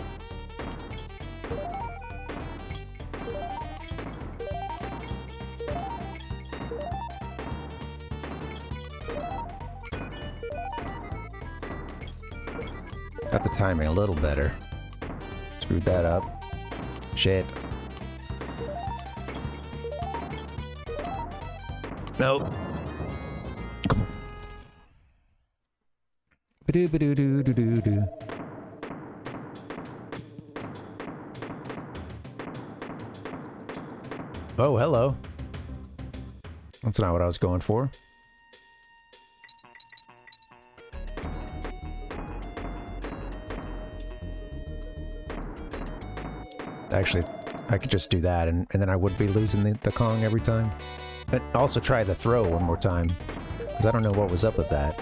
Got the timing a little better. Screwed that up. Shit. Nope. Come on. Ba-do-ba-do-do-do-do-do. Oh, hello. That's not what I was going for. Actually, I could just do that, and then I would be losing the Kong every time. But also try the throw one more time, because I don't know what was up with that.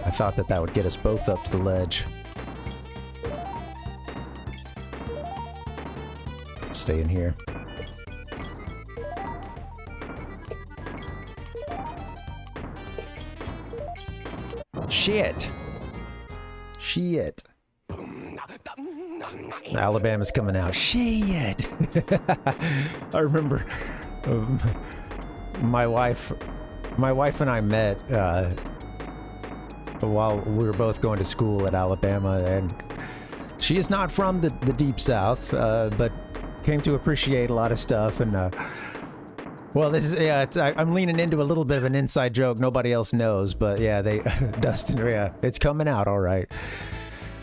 I thought that would get us both up to the ledge. Stay in here. Shit. Shit. Alabama's coming out. Shit. I remember my wife and I met while we were both going to school at Alabama, and she is not from the deep south, but came to appreciate a lot of stuff. And well, this is, yeah, I'm leaning into a little bit of an inside joke nobody else knows, but yeah, Dustin, yeah, it's coming out all right.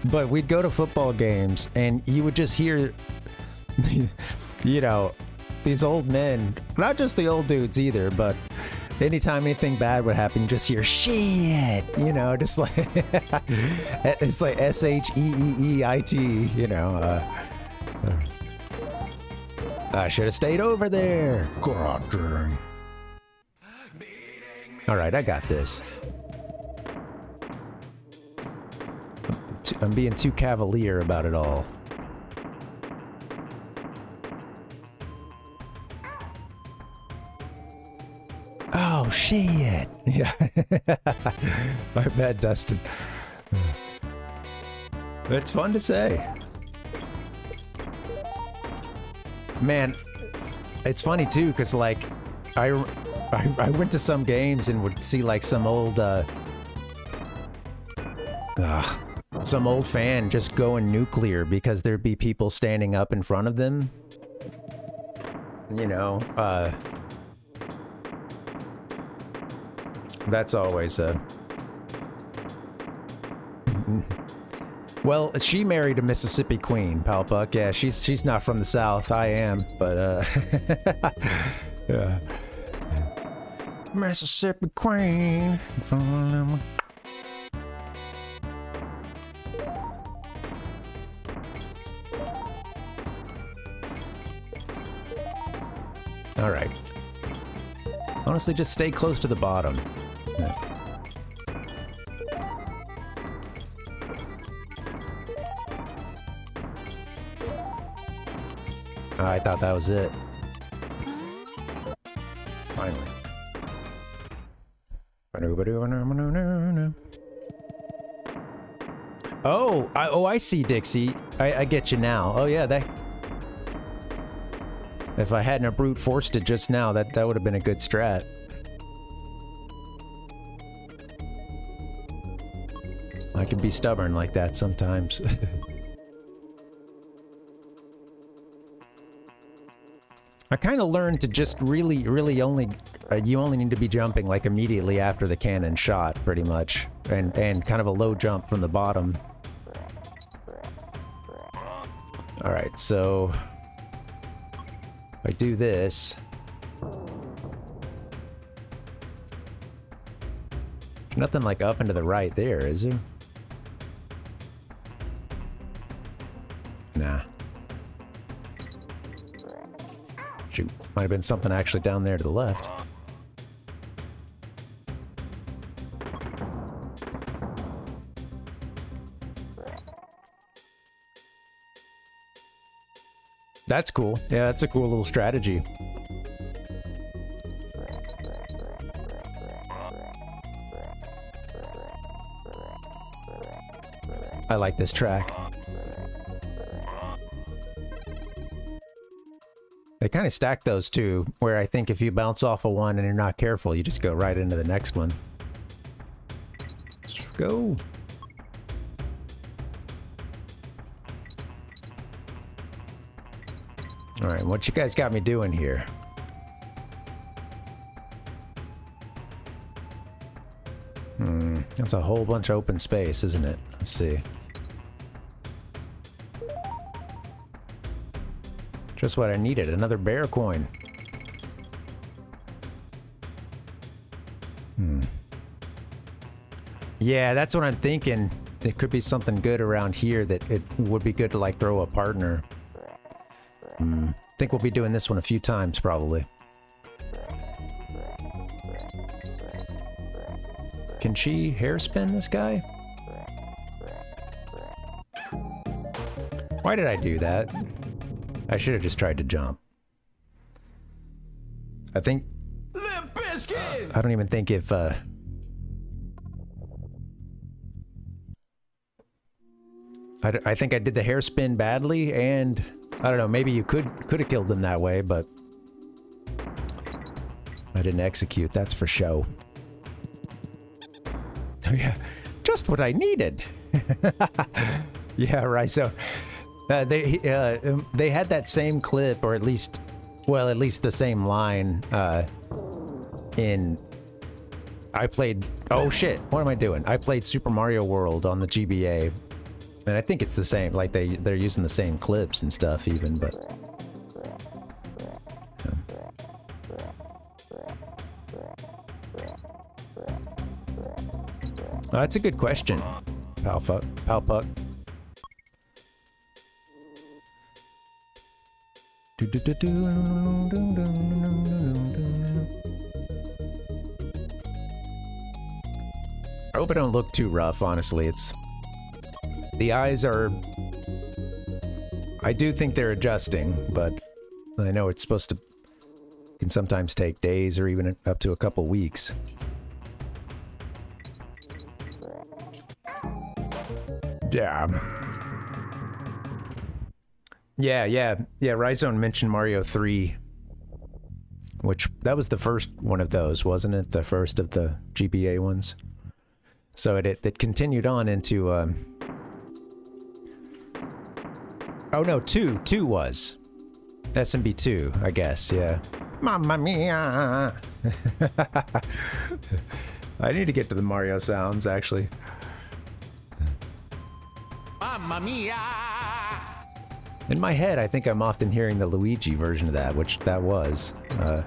But we'd go to football games, and you would just hear, you know, these old men, not just the old dudes either, but anytime anything bad would happen, you just hear shit, you know, just like, it's like SHEEEIT, you know. I should have stayed over there. God dang. All right, I got this. I'm being too cavalier about it all. Oh, shit. Yeah. My bad, Dustin. It's fun to say. Man, it's funny too, because like, I went to some games and would see like some old fan just going nuclear because there'd be people standing up in front of them. You know, that's always a... Well, she married a Mississippi queen, Palpuck. Yeah, she's not from the South. I am, but yeah. Mississippi queen. All right. Honestly, just stay close to the bottom. Yeah. I thought that was it. Finally. Oh, I see, Dixie. I get you now. Oh yeah, that... If I hadn't brute forced it just now, that would have been a good strat. I can be stubborn like that sometimes. I kind of learned to just really only... you only need to be jumping like immediately after the cannon shot, pretty much. And kind of a low jump from the bottom. Alright, so... if I do this... nothing like up and to the right there, is there? Nah. Shoot, might have been something actually down there to the left. That's cool. Yeah, that's a cool little strategy. I like this track. They kind of stack those two, where I think if you bounce off of one and you're not careful, you just go right into the next one. Let's go. Alright, what you guys got me doing here? That's a whole bunch of open space, isn't it? Let's see. Just what I needed, another bear coin. Yeah, that's what I'm thinking. It could be something good around here that it would be good to like throw a partner. Think we'll be doing this one a few times, probably. Can she hairspin this guy? Why did I do that? I should have just tried to jump. I think... Limp Bizkit! I don't even think if, I think I did the hairspin badly, and... I don't know, maybe you could have killed them that way, but... I didn't execute, that's for show. Oh yeah, just what I needed! Yeah, right, so... they had that same clip, or at least... Well, at least the same line, in... I played... Oh shit, what am I doing? I played Super Mario World on the GBA. And I think it's the same, like they're using the same clips and stuff even, but... Yeah. That's a good question, Palpuck. I hope I don't look too rough, honestly. It's... The eyes are... I do think they're adjusting, but I know it's supposed to... Can sometimes take days or even up to a couple weeks. Yeah. Yeah, Rhizone mentioned Mario 3. Which, that was the first one of those, wasn't it? The first of the GBA ones. So it continued on into... Oh no, 2 was. SMB 2, I guess, yeah. Mamma mia! I need to get to the Mario sounds, actually. Mamma mia! In my head, I think I'm often hearing the Luigi version of that, which that was. I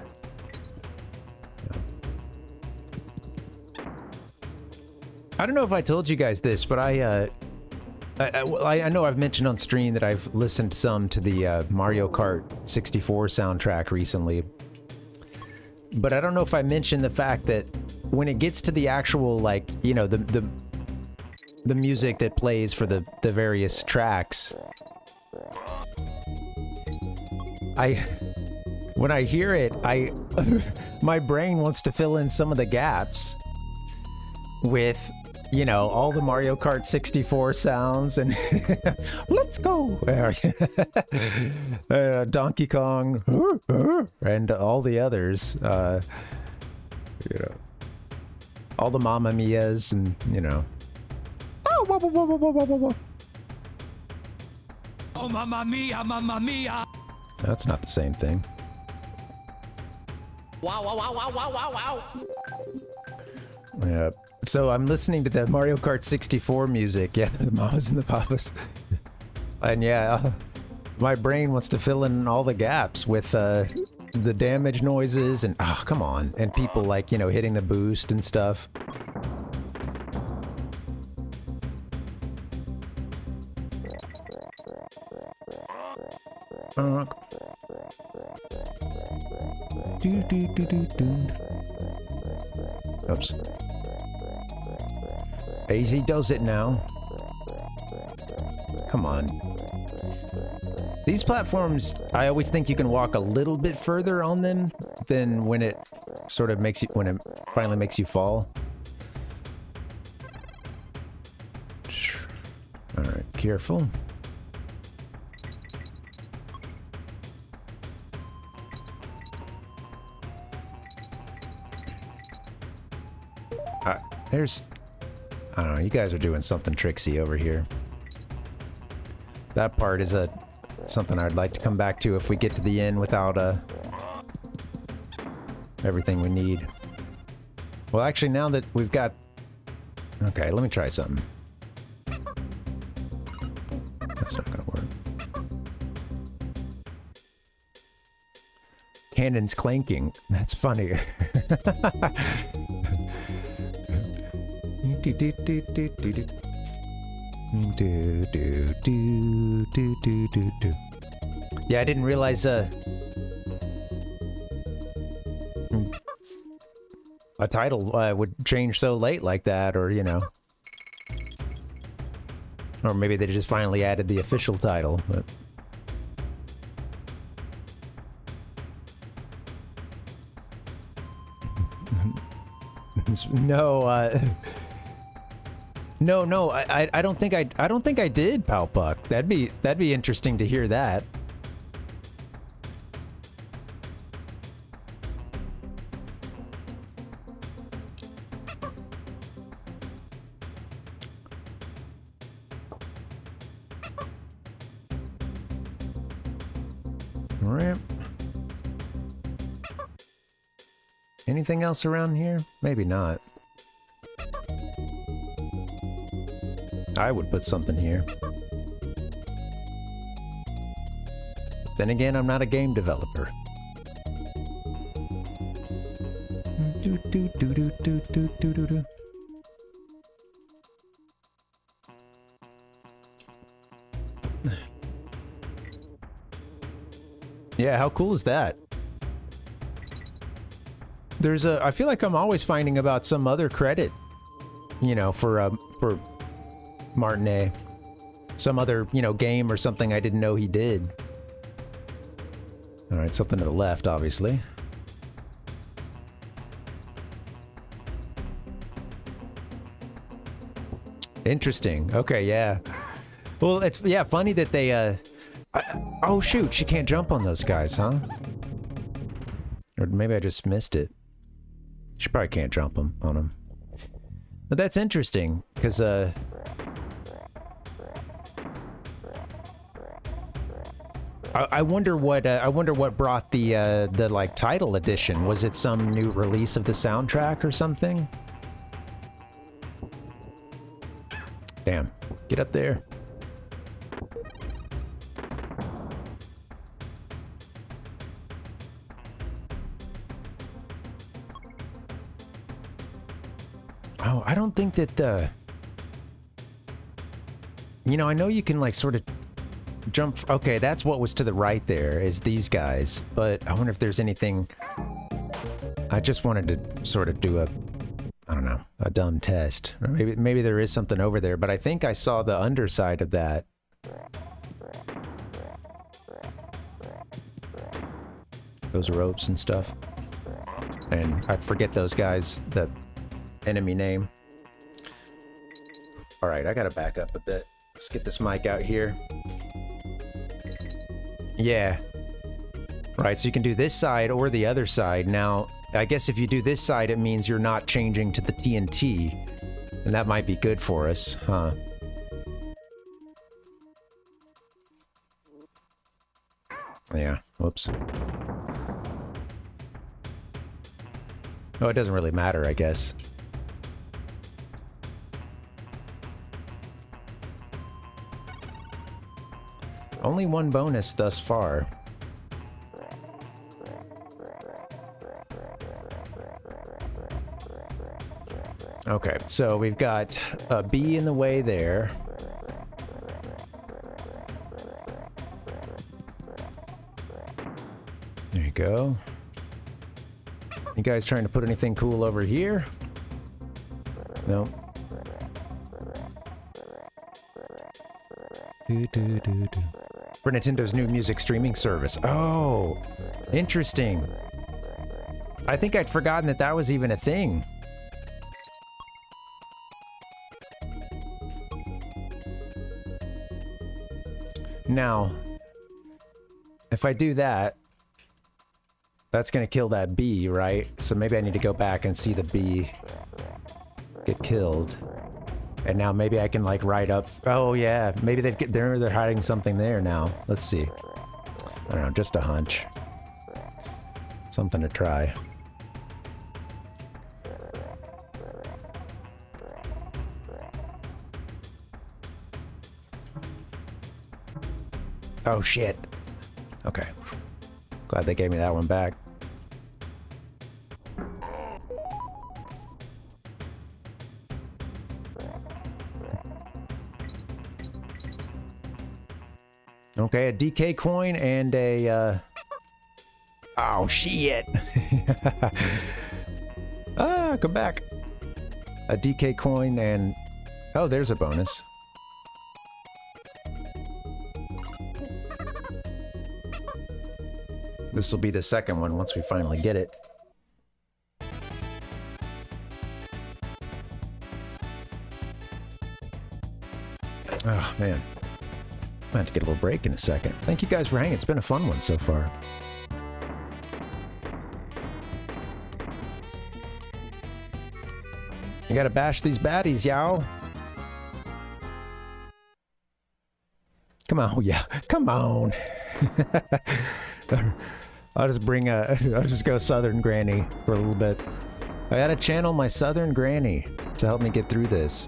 don't know if I told you guys this, but I know I've mentioned on stream that I've listened some to the Mario Kart 64 soundtrack recently. But I don't know if I mentioned the fact that when it gets to the actual, like, you know, the music that plays for the various tracks, when I hear it, my brain wants to fill in some of the gaps with, you know, all the Mario Kart 64 sounds and let's go! Donkey Kong and all the others, you know, all the Mamma Mias and, you know. Oh, whoa, whoa, whoa, whoa, whoa, whoa, whoa. Oh, mamma mia, mamma mia! That's not the same thing. Wow, wow, wow, wow, wow, wow, wow! Yeah. So I'm listening to the Mario Kart 64 music, yeah, the mamas and the papas. And yeah, my brain wants to fill in all the gaps with the damage noises and, oh, come on, and people, like, you know, hitting the boost and stuff. Oops. Easy does it now. Come on. These platforms, I always think you can walk a little bit further on them than when it sort of makes you, when it finally makes you fall. Alright, careful. There's... I don't know, you guys are doing something tricksy over here. That part is something I'd like to come back to if we get to the end without everything we need. Well, actually, now that we've got... Okay, let me try something. That's not gonna work. Cannons clanking. That's funny. Yeah, I didn't realize a title would change so late like that, or, you know. Or maybe they just finally added the official title, but... No, no, I don't think I don't think I did, Palpuck. That'd be interesting to hear that. All right. Anything else around here? Maybe not. I would put something here. Then again, I'm not a game developer. Do do do do do do do do do. Yeah, how cool is that? There's a... I feel like I'm always finding about some other credit, you know, for Martinet. Some other, you know, game or something I didn't know he did. Alright, something to the left, obviously. Interesting. Okay, yeah. Well, it's, yeah, funny that they, oh, shoot, she can't jump on those guys, huh? Or maybe I just missed it. She probably can't jump on them. But that's interesting, because, I wonder what brought the like title edition. Was it some new release of the soundtrack or something? Damn. Get up there. Oh, I don't think that you know, I know you can like sort of jump... Okay, that's what was to the right there, is these guys. But I wonder if there's anything... I just wanted to sort of do a... I don't know, a dumb test. Or maybe there is something over there, but I think I saw the underside of that. Those ropes and stuff. And I forget those guys, the enemy name. Alright, I gotta back up a bit. Let's get this mic out here. Yeah. Right, so you can do this side or the other side. Now, I guess if you do this side, it means you're not changing to the TNT. And that might be good for us, huh? Yeah, whoops. Oh, it doesn't really matter, I guess. Only one bonus thus far. Okay, so we've got a bee in the way there. There you go. You guys trying to put anything cool over here? No. For Nintendo's new music streaming service. Oh, interesting. I think I'd forgotten that that was even a thing. Now, if I do that, that's gonna kill that bee, right? So maybe I need to go back and see the bee get killed. And now maybe I can like ride up. Oh yeah, maybe they're hiding something there now. Let's see. I don't know, just a hunch. Something to try. Oh shit. Okay. Glad they gave me that one back. Okay, a DK coin and a, oh, shit! Ah, come back! A DK coin and... Oh, there's a bonus. This will be the second one once we finally get it. Oh, man. I have to get a little break in a second. Thank you guys for hanging. It's been a fun one so far. You gotta bash these baddies, y'all. Come on, yeah. Come on. I'll just bring a... I'll just go Southern Granny for a little bit. I gotta channel my Southern Granny to help me get through this.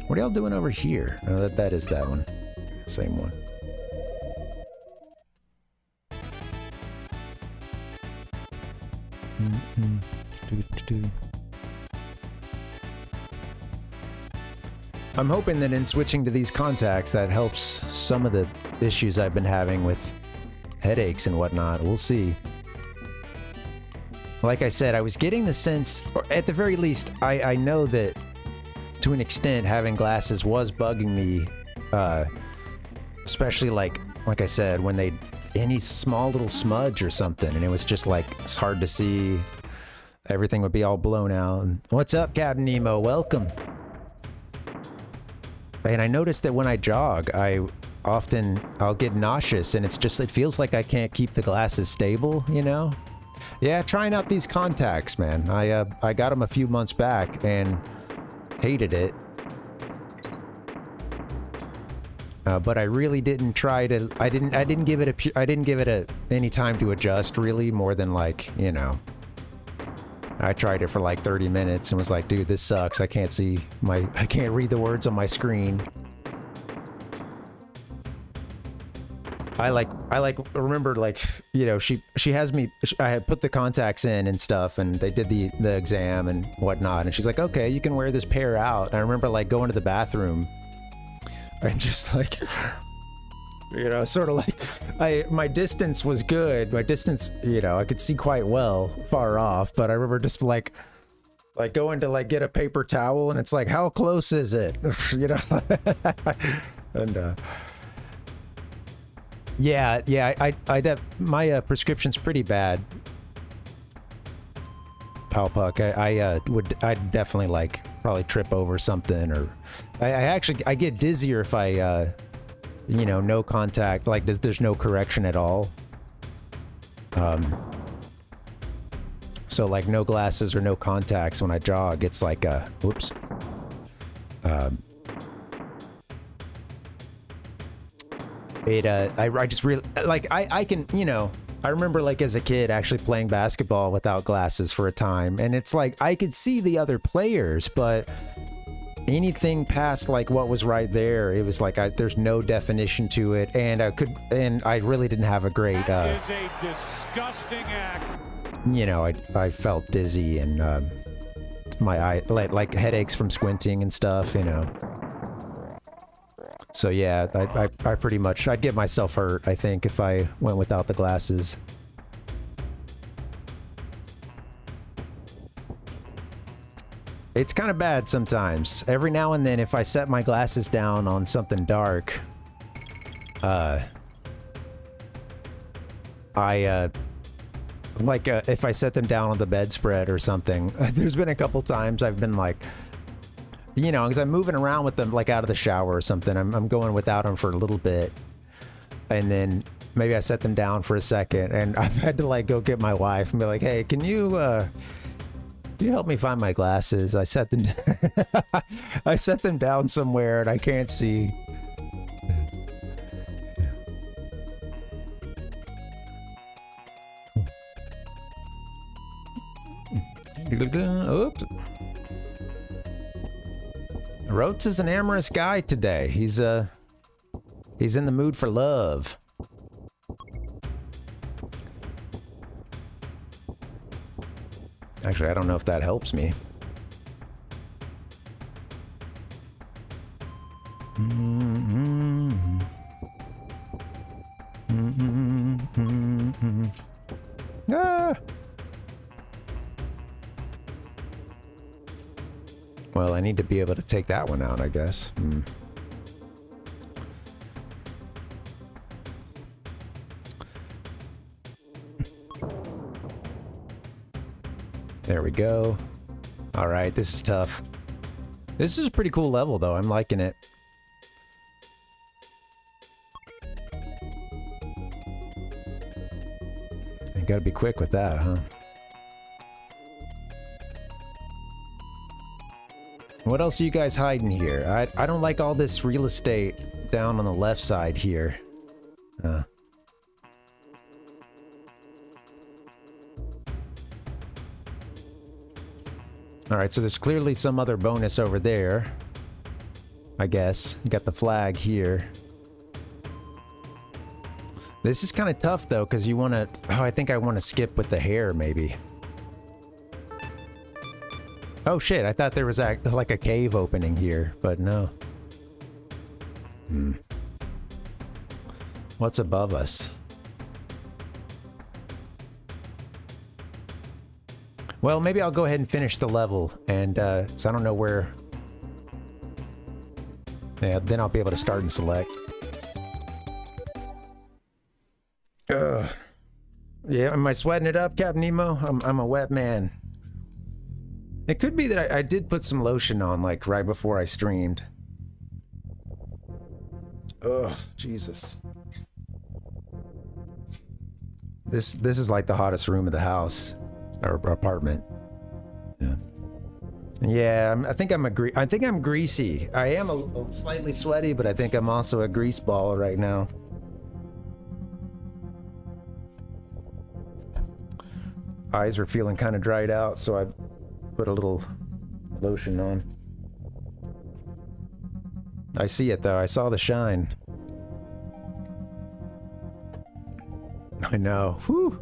What are y'all doing over here? Oh, that is that one. Same one. I'm hoping that in switching to these contacts that helps some of the issues I've been having with headaches and whatnot. We'll see. Like I said, I was getting the sense, or at the very least, I know that to an extent having glasses was bugging me, especially like I said, when they any small little smudge or something, and it was just like, it's hard to see. Everything would be all blown out. And, what's up, Captain Nemo? Welcome. And I noticed that when I jog, I'll get nauseous, and it feels like I can't keep the glasses stable, you know? Yeah, trying out these contacts, man. I got them a few months back and hated it. But I really didn't try to. I didn't give it any time to adjust, really, more than like, you know. I tried it for like 30 minutes and was like, dude, this sucks. I can't read the words on my screen. I remember, like, you know, she has me, I had put the contacts in and stuff, and they did the exam and whatnot, and she's like, okay, you can wear this pair out. And I remember like going to the bathroom and just like, you know, sort of like, my distance was good. My distance, you know, I could see quite well far off, but I remember just like going to like get a paper towel, and it's like, how close is it? You know? And yeah, my prescription's pretty bad. Palpuck, I'd definitely like probably trip over something, or I get dizzier if I you know, no contact, like there's no correction at all. So like no glasses or no contacts when I jog, it's like whoops. I just really like I can, you know, I remember like as a kid actually playing basketball without glasses for a time, and it's like I could see the other players, but anything past like what was right there, it was like there's no definition to it, and I really didn't have a great That is a disgusting act. You know, I felt dizzy, and my eye like headaches from squinting and stuff, you know. So yeah, I pretty much, I'd get myself hurt, I think, if I went without the glasses. It's kind of bad sometimes. Every now and then, if I set my glasses down on something dark, if I set them down on the bedspread or something, there's been a couple times I've been like, you know, because I'm moving around with them, like out of the shower or something. I'm going without them for a little bit, and then maybe I set them down for a second, and I've had to like go get my wife and be like, hey, can you help me find my glasses? I set them I set them down somewhere and I can't see. Oops. Rotes is an amorous guy today. He's in the mood for love. Actually, I don't know if that helps me. Ah! Well, I need to be able to take that one out, I guess. There we go. Alright, this is tough. This is a pretty cool level, though. I'm liking it. You gotta be quick with that, huh? What else are you guys hiding here? I don't like all this real estate down on the left side here. Alright, so there's clearly some other bonus over there. I guess. You got the flag here. This is kind of tough, though, because you want to... Oh, I think I want to skip with the hair, maybe. Oh, shit. I thought there was like a cave opening here, but no. What's above us? Well, maybe I'll go ahead and finish the level, and so I don't know where... Yeah, then I'll be able to start and select. Yeah, am I sweating it up, Captain Nemo? I'm a wet man. It could be that I did put some lotion on, like, right before I streamed. Ugh, Jesus. This is like the hottest room of the house. Or apartment. Yeah. Yeah, I think I'm greasy. I am a slightly sweaty, but I think I'm also a grease ball right now. Eyes are feeling kind of dried out, so I put a little lotion on. I see it, though. I saw the shine. I know. Whew.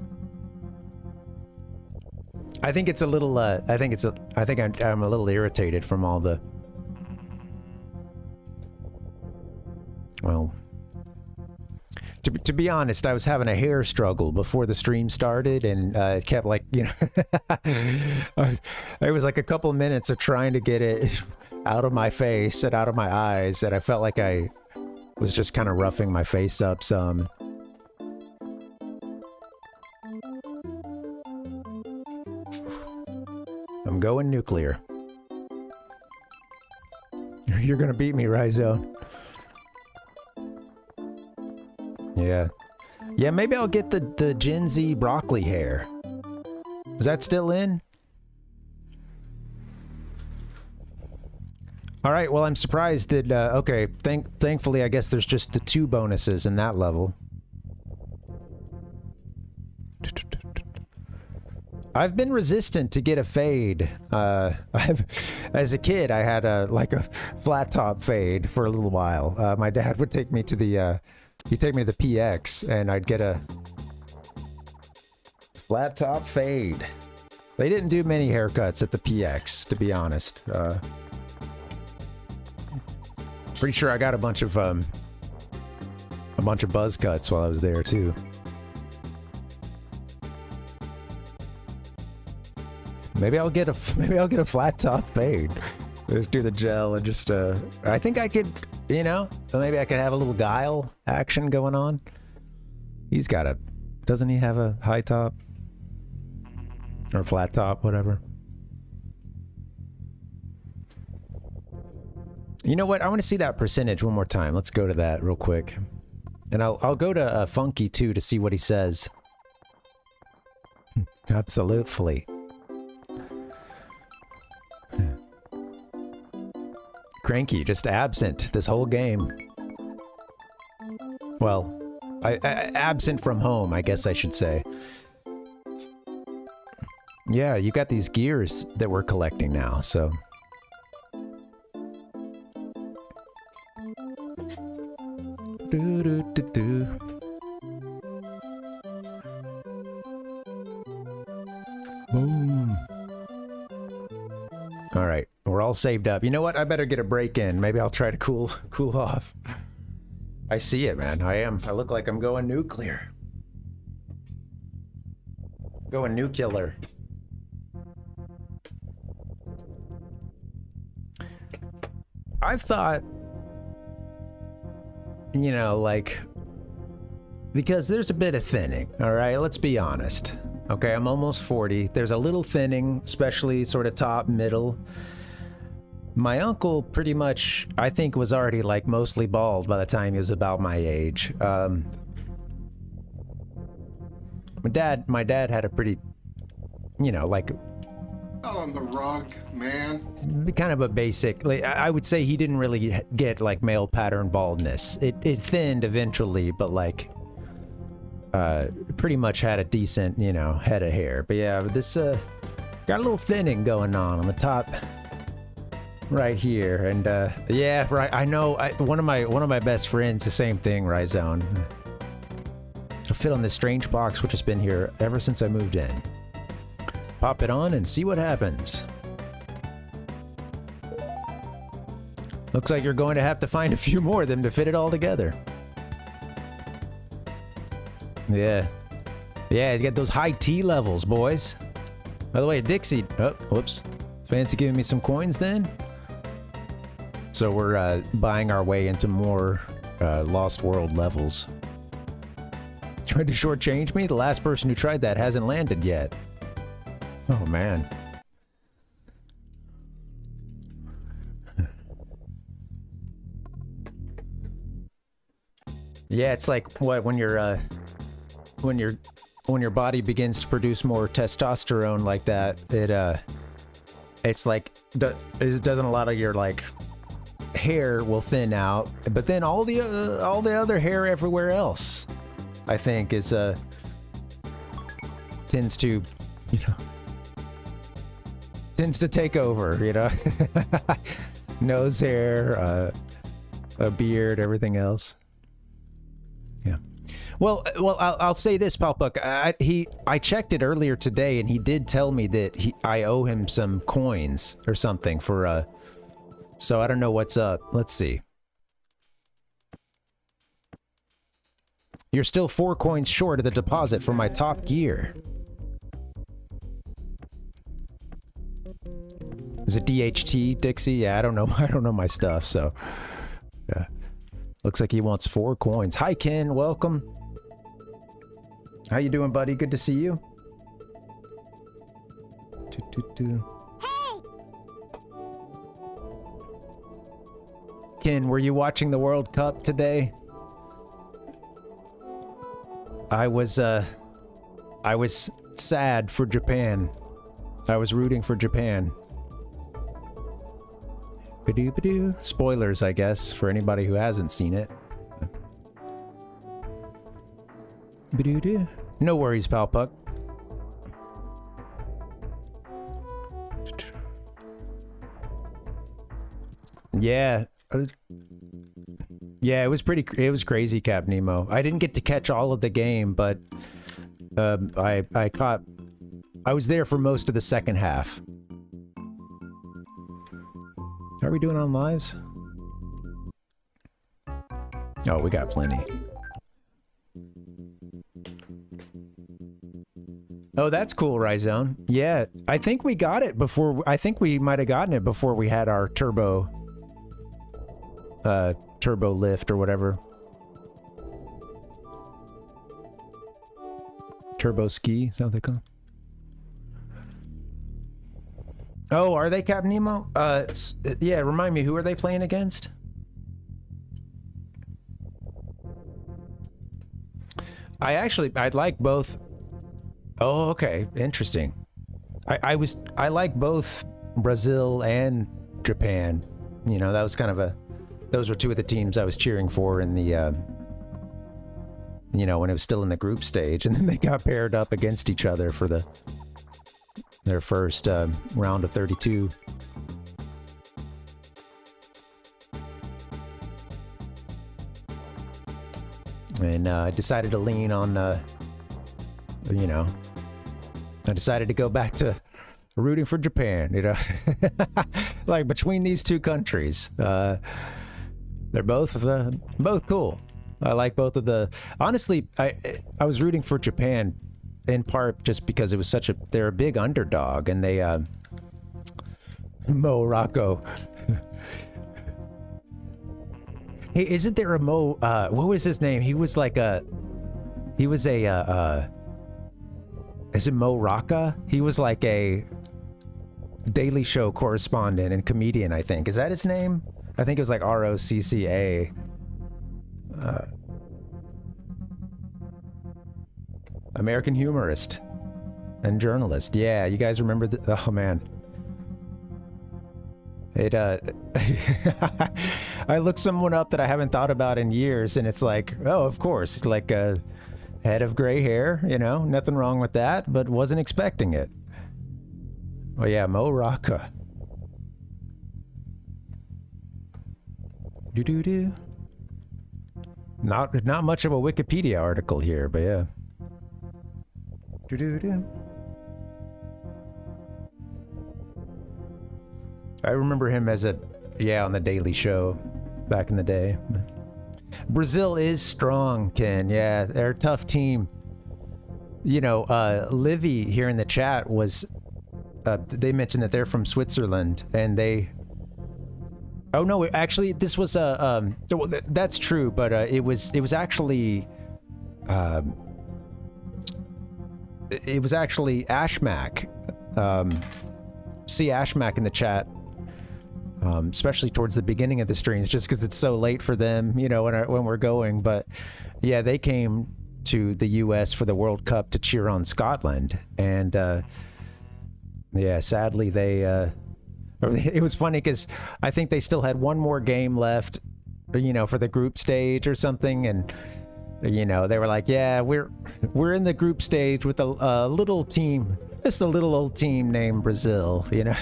I think it's a little, I think I'm a little irritated from all the... Well... To be honest, I was having a hair struggle before the stream started, and it kept, like, you know... It was like a couple of minutes of trying to get it out of my face and out of my eyes, and I felt like I was just kind of roughing my face up some. I'm going nuclear. You're gonna beat me, Rhizone. Yeah. Yeah, maybe I'll get the Gen Z broccoli hair. Is that still in? Alright, well, I'm surprised that, okay, thankfully, I guess there's just the 2 bonuses in that level. I've been resistant to get a fade. As a kid, I had like a flat top fade for a little while. My dad would take me to the, he'd take me to the PX, and I'd get a flat top fade. They didn't do many haircuts at the PX, to be honest. Pretty sure I got a bunch of buzz cuts while I was there too. Maybe I'll get a flat top fade. Just do the gel and just I think I could, you know, maybe I could have a little Guile action going on. He's got a, doesn't he have a high top or flat top, whatever? You know what? I want to see that percentage one more time. Let's go to that real quick, and I'll go to Funky too to see what he says. Absolutely. Cranky, just absent this whole game. Well, absent from home, I guess I should say. Yeah, you got these gears that we're collecting now, so... Do-do-do-do. Boom. All right, we're all saved up. You know what? I better get a break in. Maybe I'll try to cool off. I see it, man. I look like I'm going nuclear. Going nuclear. I've thought, you know, like, because there's a bit of thinning, all right? Let's be honest. Okay, I'm almost 40. There's a little thinning, especially sort of top, middle. My uncle pretty much, I think, was already like mostly bald by the time he was about my age. My dad had a pretty, you know, like, Out on the rug, man. kind of a basic, like, I would say he didn't really get like male pattern baldness. It thinned eventually, but like pretty much had a decent, you know, head of hair. But yeah, this got a little thinning going on the top right here. And yeah, right, I know, one of my best friends, the same thing, Rhizone. It'll fit on this strange box which has been here ever since I moved in. Pop it on and see what happens. Looks like you're going to have to find a few more of them to fit it all together. Yeah. Yeah, you got those high T levels, boys. By the way, Dixie... Oh, whoops. Fancy giving me some coins then? So we're buying our way into more Lost World levels. Tried to shortchange me? The last person who tried that hasn't landed yet. Oh, man. Yeah, it's like what when your body begins to produce more testosterone like that, it's like it doesn't a lot of your like hair will thin out, but then all the other hair everywhere else, I think, is tends to, you know, tends to take over, you know. Nose hair, a beard, everything else. Yeah. Well, I'll say this, Palpuck. I checked it earlier today, and he did tell me that I owe him some coins or something for so I don't know what's up. Let's see. You're still 4 coins short of the deposit for my top gear. Is it DHT, Dixie? Yeah, I don't know. I don't know my stuff, so yeah. Looks like he wants 4 coins. Hi, Ken. Welcome. How you doing, buddy? Good to see you. Hey. Ken, were you watching the World Cup today? I was sad for Japan. I was rooting for Japan. Ba-doo-ba-doo. Spoilers, I guess, for anybody who hasn't seen it. Ba-doo-doo. No worries, Palpuck. Yeah. Yeah, it was crazy, Cap Nemo. I didn't get to catch all of the game, but I was there for most of the second half. How are we doing on lives? Oh, we got plenty. Oh, that's cool, Rhizone. Yeah, I think we got it before. I think we might have gotten it before we had our turbo lift or whatever. Turbo ski, is that what they call it? Oh, are they, Cap Nemo? Yeah, remind me, who are they playing against? I'd like both. Oh, okay, interesting. I like both Brazil and Japan. You know, that was kind of those were 2 of the teams I was cheering for in the, you know, when it was still in the group stage, and then they got paired up against each other for their first round of 32. And I decided to lean on, you know, I decided to go back to rooting for Japan, you know. Like, between these 2 countries, they're both cool. I like both of the... Honestly, I was rooting for Japan in part just because it was they're a big underdog, and they Mo Rocco. Hey, isn't there a Mo? What was his name? He was a. Is it Mo Rocca? He was like a Daily Show correspondent and comedian, I think. Is that his name? I think it was like ROCCA. American humorist and journalist. Yeah, you guys remember oh man. It I looked someone up that I haven't thought about in years, and it's like, oh, of course, like a head of gray hair, you know, nothing wrong with that, but wasn't expecting it. Oh yeah, Mo Rocca. Do. Not much of a Wikipedia article here, but yeah. Do. I remember him as on the Daily Show back in the day. Brazil is strong, Ken. Yeah, they're a tough team. You know, Livy here in the chat was, they mentioned that they're from Switzerland, and they... Oh no, actually, this was that's true, but it was actually Ashmack. See Ashmack in the chat, especially towards the beginning of the streams, just because it's so late for them, you know, when we're going. But yeah, they came to the U.S. for the World Cup to cheer on Scotland, and yeah, sadly they. It was funny because I think they still had one more game left, you know, for the group stage or something, and you know they were like, "Yeah, we're in the group stage with a little team, just a little old team named Brazil." You know,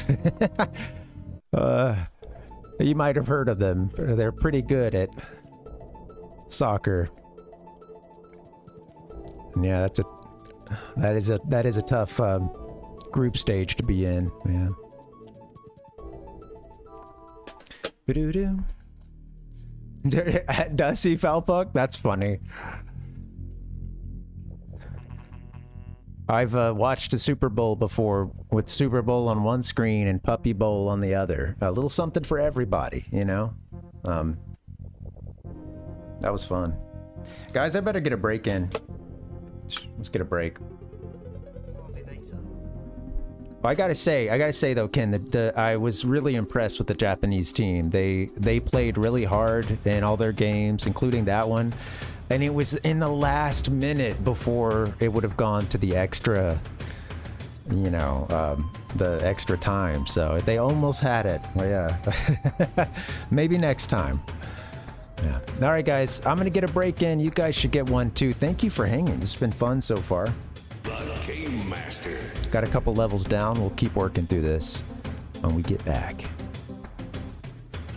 you might have heard of them. They're pretty good at soccer. And yeah, that is a tough group stage to be in. Yeah. Does he, Falpuck? That's funny. I've watched a Super Bowl before with Super Bowl on one screen and Puppy Bowl on the other. A little something for everybody, you know? That was fun. Guys, I better get a break in. Let's get a break. I gotta say though, Ken, that I was really impressed with the Japanese team. They played really hard in all their games, including that one, and it was in the last minute before it would have gone to the extra, you know, the extra time. So they almost had it. Well, yeah, maybe next time. Yeah. All right, guys, I'm gonna get a break in. You guys should get one too. Thank you for hanging. This has been fun so far. The Game Master. Got a couple levels down. We'll keep working through this when we get back.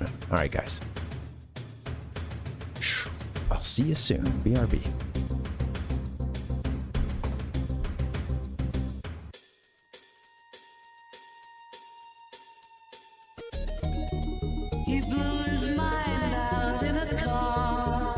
All right, guys. I'll see you soon. BRB. He blew his mind out in a car.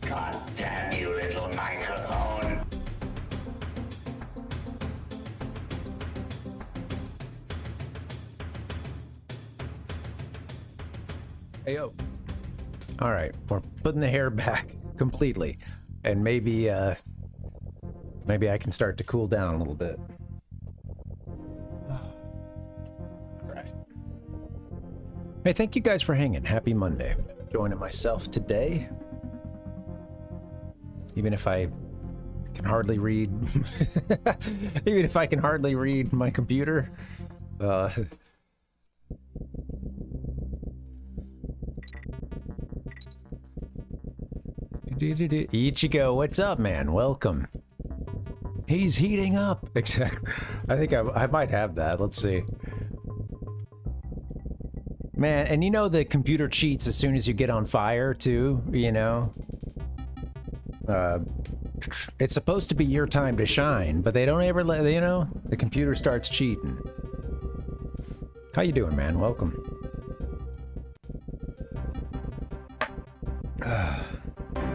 God damn you, little microphone. Hey, yo. All right, we're putting the hair back completely, and maybe maybe I can start to cool down a little bit. All right. Hey, thank you guys for hanging. Happy Monday. Joining myself today, even if I can hardly read, even if I can hardly read my computer. Ichigo, what's up, man? Welcome. He's heating up. Exactly. I think I might have that. Let's see. Man, and you know the computer cheats as soon as you get on fire, too, you know? It's supposed to be your time to shine, but they don't ever let, you know? The computer starts cheating. How you doing, man? Welcome.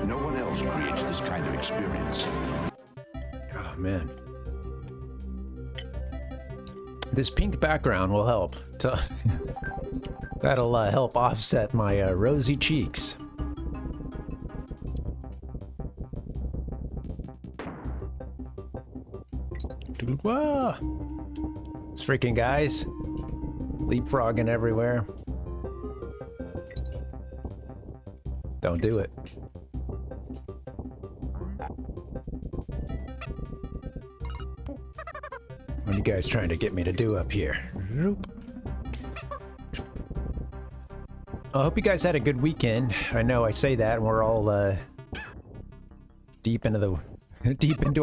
No one else creates this kind of experience. Oh, man. This pink background will help. That'll help offset my rosy cheeks. Whoa! It's freaking guys. Leapfrogging everywhere. Don't do it. What are you guys trying to get me to do up here? I hope you guys had a good weekend. I know I say that and we're all deep into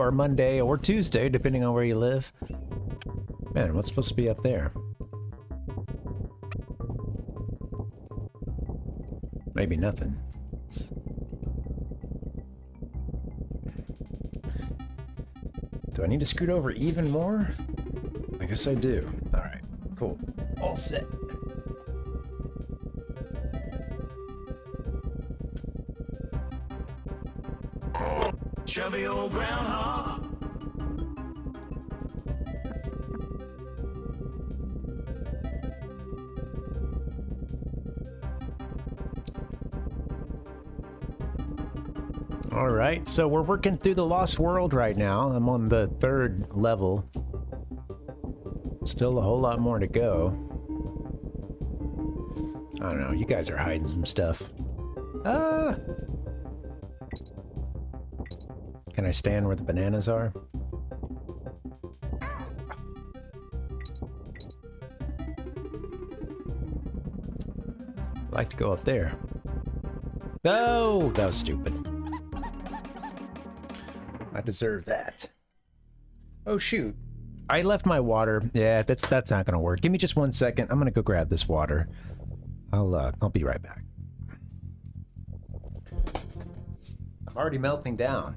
our Monday or Tuesday, depending on where you live. Man, what's supposed to be up there? Maybe nothing. Do I need to scoot over even more? I guess I do. All right, cool. All set. Chubby old groundhog. All right, so we're working through the Lost World right now. I'm on the 3rd level. Still a whole lot more to go. I don't know, you guys are hiding some stuff. Ah! Can I stand where the bananas are? I'd like to go up there. Oh, that was stupid. I deserve that. Oh shoot. I left my water. Yeah, that's not gonna work. Give me just 1 second. I'm gonna go grab this water. I'll be right back. I'm already melting down.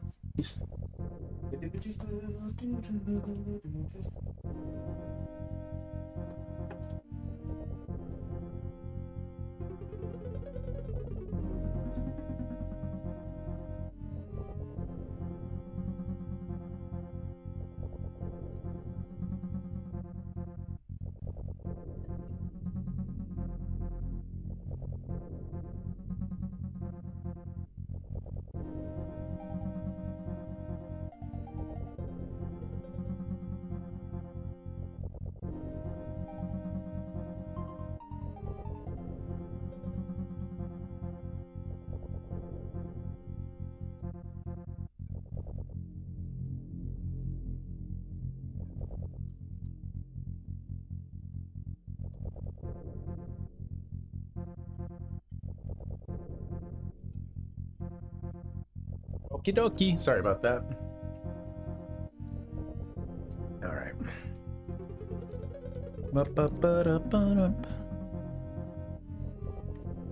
Okie dokie. Sorry about that. All right.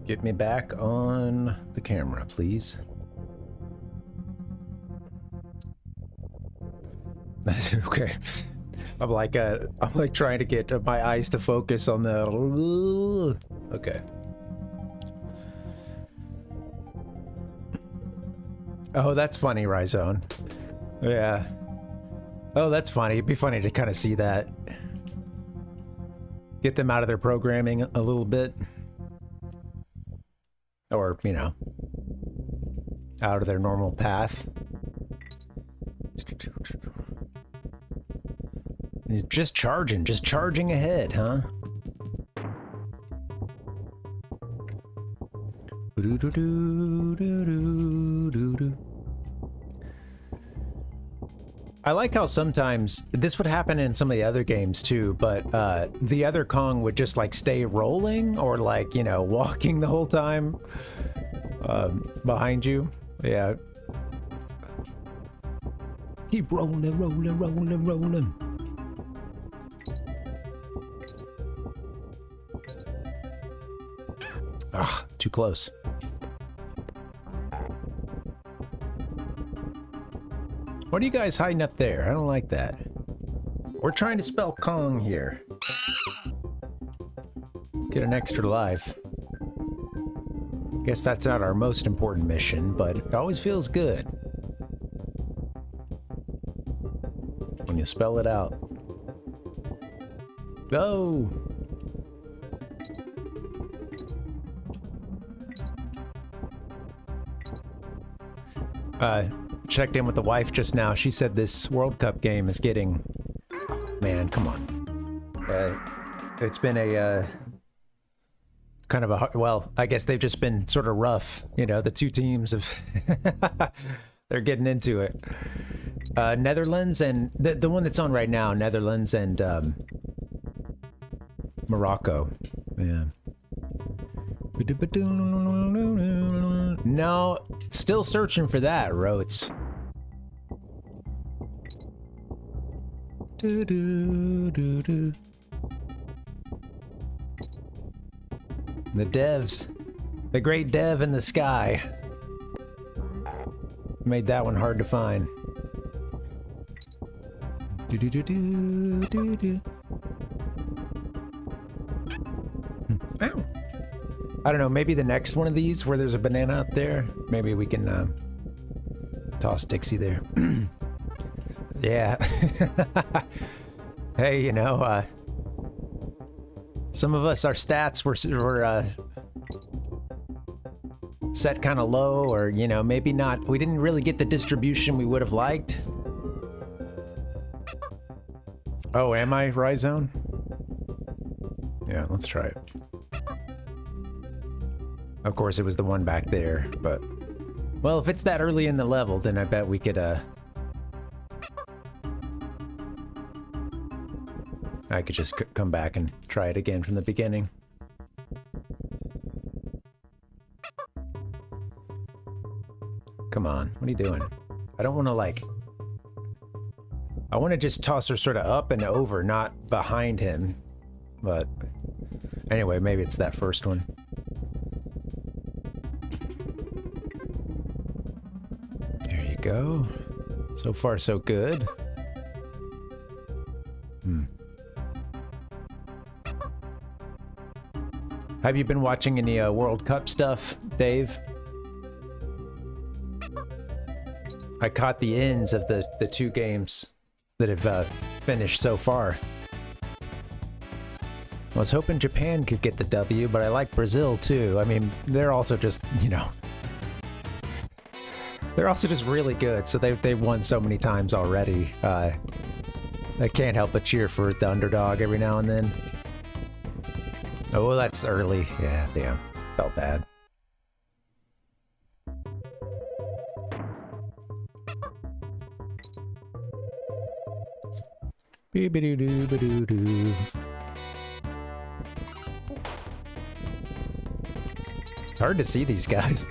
Get me back on the camera, please. Okay. I'm like trying to get my eyes to focus on the. Okay. Oh, that's funny, Rhizone. Yeah. Oh, that's funny. It'd be funny to kind of see that. Get them out of their programming a little bit. Or, you know, out of their normal path. Just charging ahead, huh? I like how sometimes this would happen in some of the other games too, but the other Kong would just like stay rolling or like, you know, walking the whole time behind you. Yeah. Keep rolling, rolling, rolling, rolling. Ah, too close. What are you guys hiding up there? I don't like that. We're trying to spell Kong here. Get an extra life. Guess that's not our most important mission, but it always feels good when you spell it out. Go! Checked in with the wife just now. She said this World Cup game is getting... Oh, man, come on. It's been a kind of a... Well, I guess they've just been sort of rough. You know, the two teams have... They're getting into it. Netherlands and... The one that's on right now, Netherlands and Morocco. Yeah. No, still searching for that, Rotes. The devs. The great dev in the sky. Made that one hard to find. Ow. I don't know, maybe the next one of these where there's a banana up there, maybe we can toss Dixie there. Yeah. Hey, you know, some of us, our stats were set kind of low, or, you know, maybe not. We didn't really get the distribution we would have liked. Oh, am I, Rhizone? Yeah, let's try it. Of course, it was the one back there, but... Well, if it's that early in the level, then I bet we could, I could just come back and try it again from the beginning. Come on, what are you doing? I don't want to, like... I want to just toss her sort of up and over, not behind him. But... Anyway, maybe it's that first one. Go. So far, so good. Have you been watching any World Cup stuff, Dave? I caught the ends of the two games that have finished so far. I was hoping Japan could get the W, but I like Brazil too. I mean, they're also just, you know... They're also just really good, so they've won so many times already. I can't help but cheer for the underdog every now and then. Oh, well, that's early. Yeah, damn. Felt bad. Beep-a-doo-doo-ba-doo-doo. Hard to see these guys.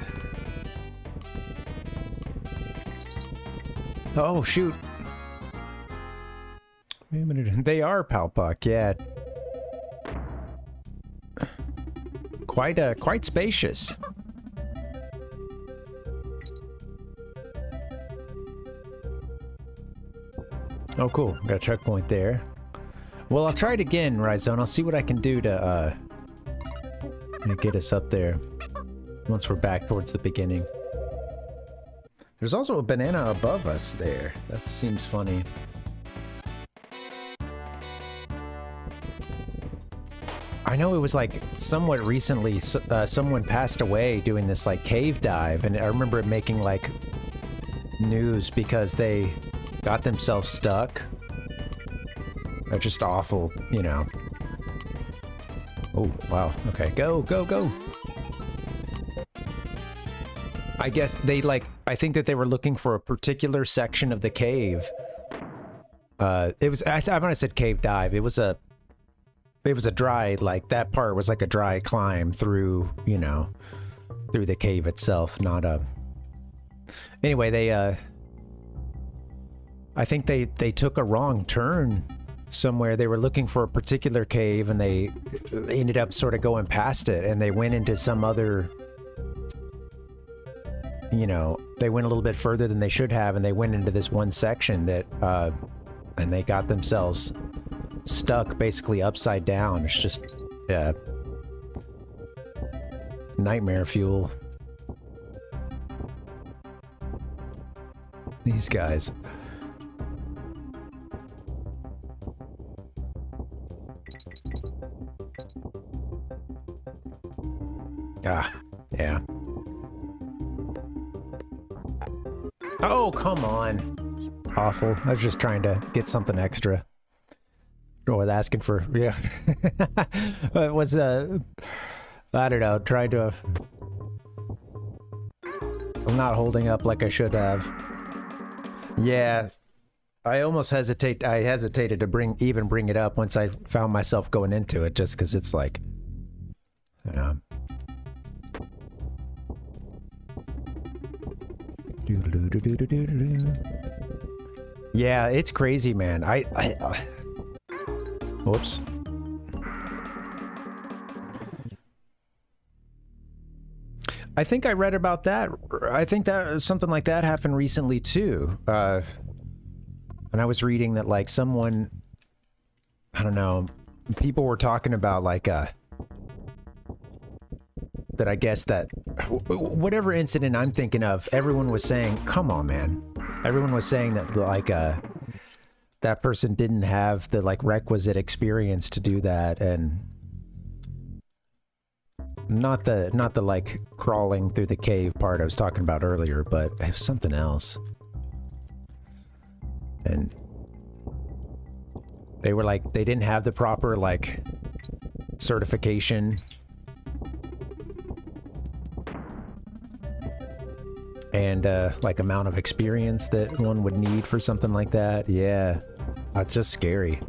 Oh, shoot. They are Palpuck, yeah. Quite spacious. Oh, cool. Got a checkpoint there. Well, I'll try it again, Rhizone. I'll see what I can do to get us up there once we're back towards the beginning. There's also a banana above us there. That seems funny. I know it was like somewhat recently, someone passed away doing this like cave dive, and I remember it making like news because they got themselves stuck. They're just awful, you know. Oh, wow. Okay, go, go, go. I guess they like, I think that they were looking for a particular section of the cave. It was, I when I said cave dive, it was a dry, like that part was like a dry climb through, you know, through the cave itself, not a... Anyway, they, I think they took a wrong turn somewhere. They were looking for a particular cave and they ended up sort of going past it, and they went into some other... You know, they went a little bit further than they should have, and they went into this one section that, and they got themselves stuck basically upside down. It's just, yeah, nightmare fuel. These guys. Ah, yeah. Oh, come on. It's awful. I was just trying to get something extra. I was asking for, yeah. It was, I don't know, trying to... I'm not holding up like I should have. Yeah. I almost hesitated to even bring it up once I found myself going into it, just because it's like... Yeah, it's crazy, man. Whoops. I think I read about that. I think that something like that happened recently too. And I was reading that like someone, I don't know, people were talking about like that I guess that whatever incident I'm thinking of, everyone was saying, come on, man. Everyone was saying that like that person didn't have the like requisite experience to do that, and not the like crawling through the cave part I was talking about earlier, but it was something else. And they were like, they didn't have the proper like certification and like amount of experience that one would need for something like that. Yeah, that's just scary.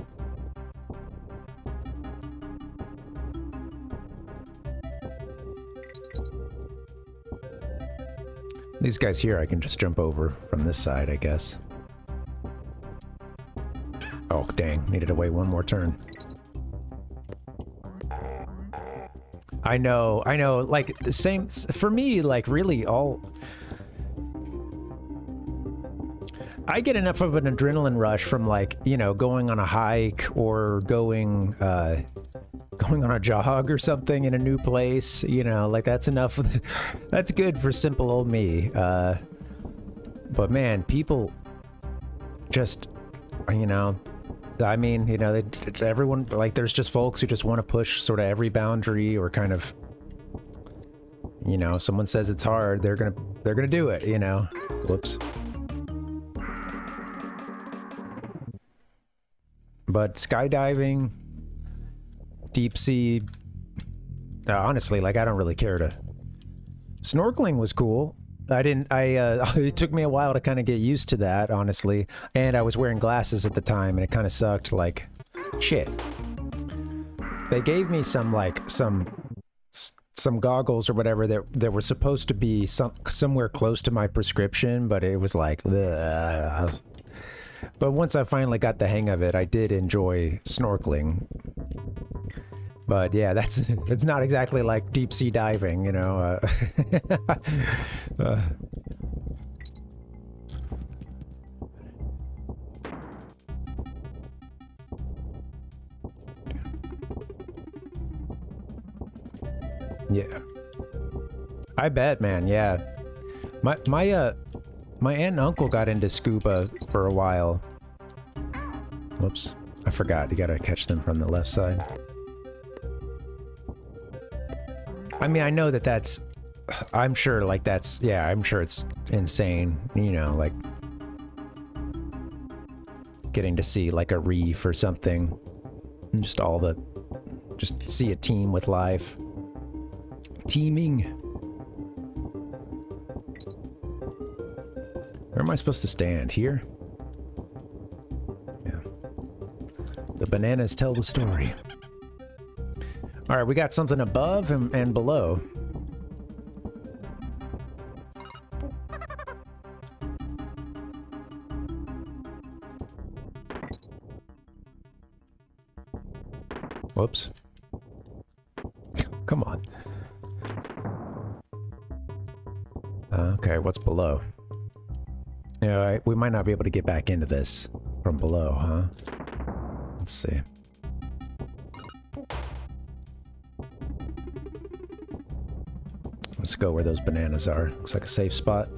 These guys here I can just jump over from this side, I guess. Oh, dang, needed to wait one more turn. I know, like, the same, for me, like, really, I get enough of an adrenaline rush from, like, you know, going on a hike or going on a jog or something in a new place, you know, like, that's enough, that's good for simple old me, but man, people just, you know, I mean, you know, everyone, like, there's just folks who just want to push sort of every boundary, or kind of, you know, someone says it's hard, they're gonna do it, you know. Whoops. But skydiving, deep sea, honestly, like, I don't really care to. Snorkeling was cool. It took me a while to kind of get used to that, honestly. And I was wearing glasses at the time, and it kind of sucked, like, shit. They gave me some, like, some goggles or whatever that were supposed to be somewhere close to my prescription, but it was like, ugh. But once I finally got the hang of it, I did enjoy snorkeling. But yeah, it's not exactly like deep sea diving, you know. Yeah. I bet, man. Yeah. My aunt and uncle got into scuba for a while. Whoops. I forgot. You gotta catch them from the left side. I mean, I know that that's... I'm sure, like, that's... Yeah, I'm sure it's insane. You know, like... Getting to see, like, a reef or something. And just all the... Just see a team with life. Teaming. Where am I supposed to stand? Here? Yeah. The bananas tell the story. Alright, we got something above and below. Whoops. Come on. Okay, what's below? Yeah, we might not be able to get back into this from below, huh? Let's see. Let's go where those bananas are. Looks like a safe spot.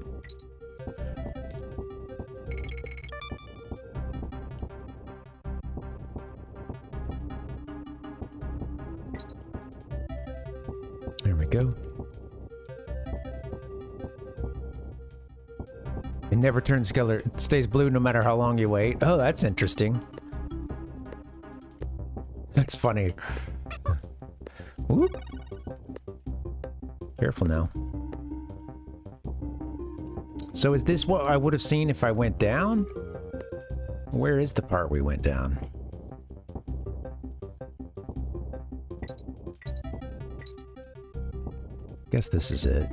There we go. It never turns color. It stays blue no matter how long you wait. Oh, that's interesting. That's funny. Whoop. Careful now. So is this what I would have seen if I went down? Where is the part we went down? Guess this is it.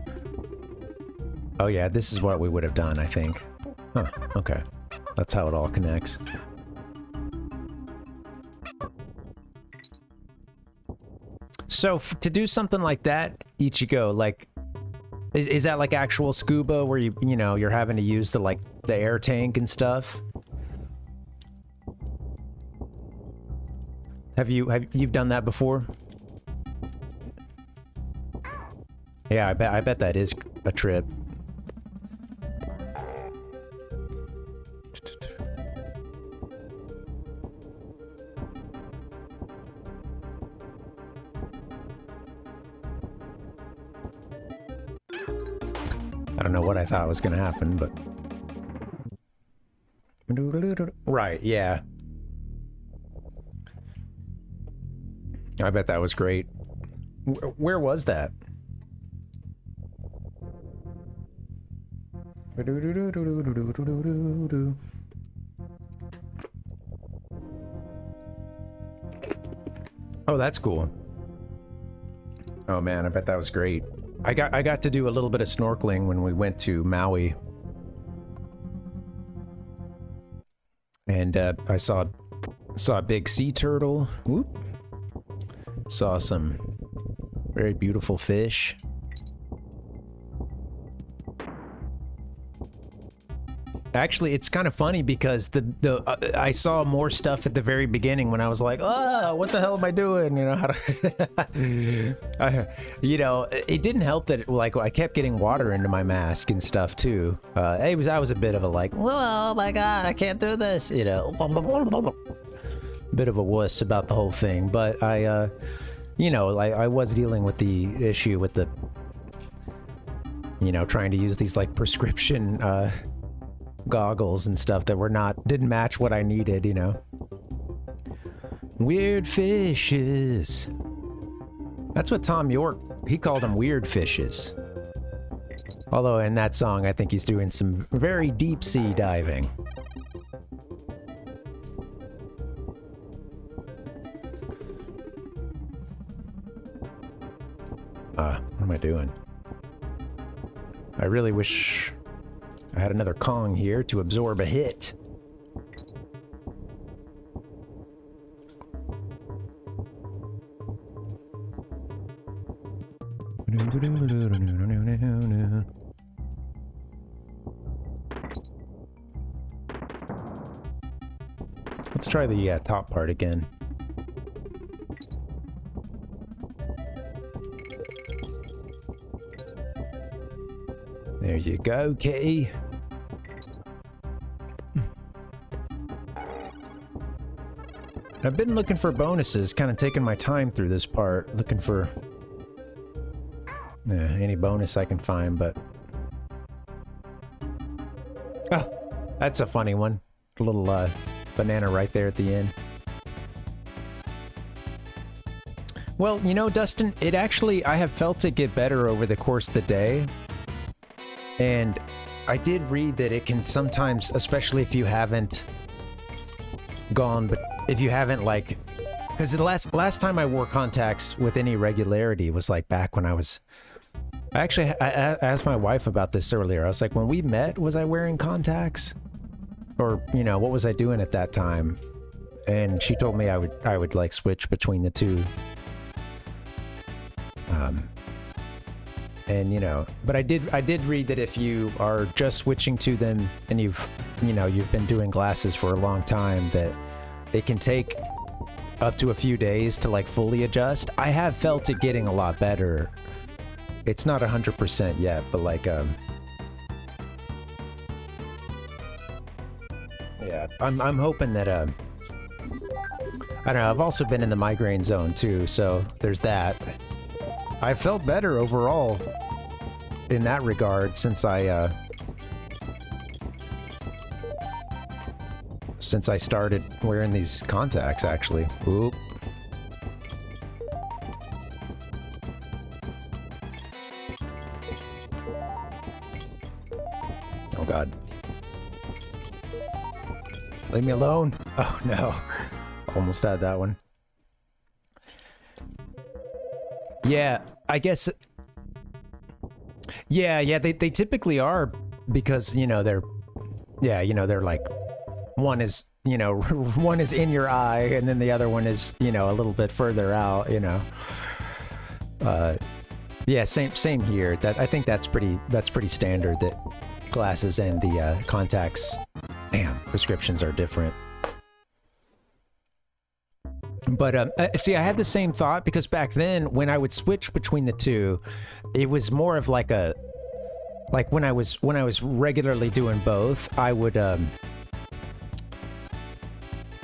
Oh yeah, this is what we would have done, I think. Huh, okay. That's how it all connects. So, to do something like that, Ichigo, like... Is that like actual scuba where you know, you're having to use the, like, the air tank and stuff? You've done that before? Yeah, I bet that is a trip. I don't know what I thought was gonna happen, but... Right, yeah. I bet that was great. Where was that? Oh, that's cool. Oh man, I bet that was great. I got to do a little bit of snorkeling when we went to Maui. And I saw a big sea turtle. Whoop. Saw some very beautiful fish. Actually, it's kind of funny because I saw more stuff at the very beginning when I was like, "Oh, what the hell am I doing?" You know, how to, you know, it didn't help that like I kept getting water into my mask and stuff too. I was a bit of a like, "Oh my god, I can't do this," you know, bit of a wuss about the whole thing. But you know, I was dealing with the issue with the, you know, trying to use these like prescription goggles and stuff that didn't match what I needed, you know. Weird fishes. That's what Tom York, he called them weird fishes. Although in that song, I think he's doing some very deep sea diving. What am I doing? I really wish I had another Kong here to absorb a hit. Let's try the top part again. There you go, kitty. I've been looking for bonuses, kind of taking my time through this part, looking for any bonus I can find, but... Oh, that's a funny one. A little banana right there at the end. Well, you know, Dustin, it actually, I have felt it get better over the course of the day. And I did read that it can sometimes, especially if you haven't gone, but if you haven't, like, because the last time I wore contacts with any regularity was like back when I was, I asked my wife about this earlier. I was like, when we met, was I wearing contacts? Or, you know, what was I doing at that time? And she told me I would like switch between the two. And, you know, but I did read that if you are just switching to them and you've been doing glasses for a long time, that it can take up to a few days to like fully adjust. I have felt it getting a lot better. It's not 100% yet, but like, yeah, I'm hoping that, I don't know, I've also been in the migraine zone too, so there's that. I felt better overall in that regard since I started wearing these contacts, actually. Oop. Oh god. Leave me alone. Oh no. Almost had that one. Yeah, I guess. Yeah, they typically are, because, you know, they're like, one is in your eye and then the other one is, you know, a little bit further out, you know. Yeah, same here. I think that's pretty standard, that glasses and the contacts, prescriptions are different. But see, I had the same thought, because back then when I would switch between the two, it was more of like when I was regularly doing both, I would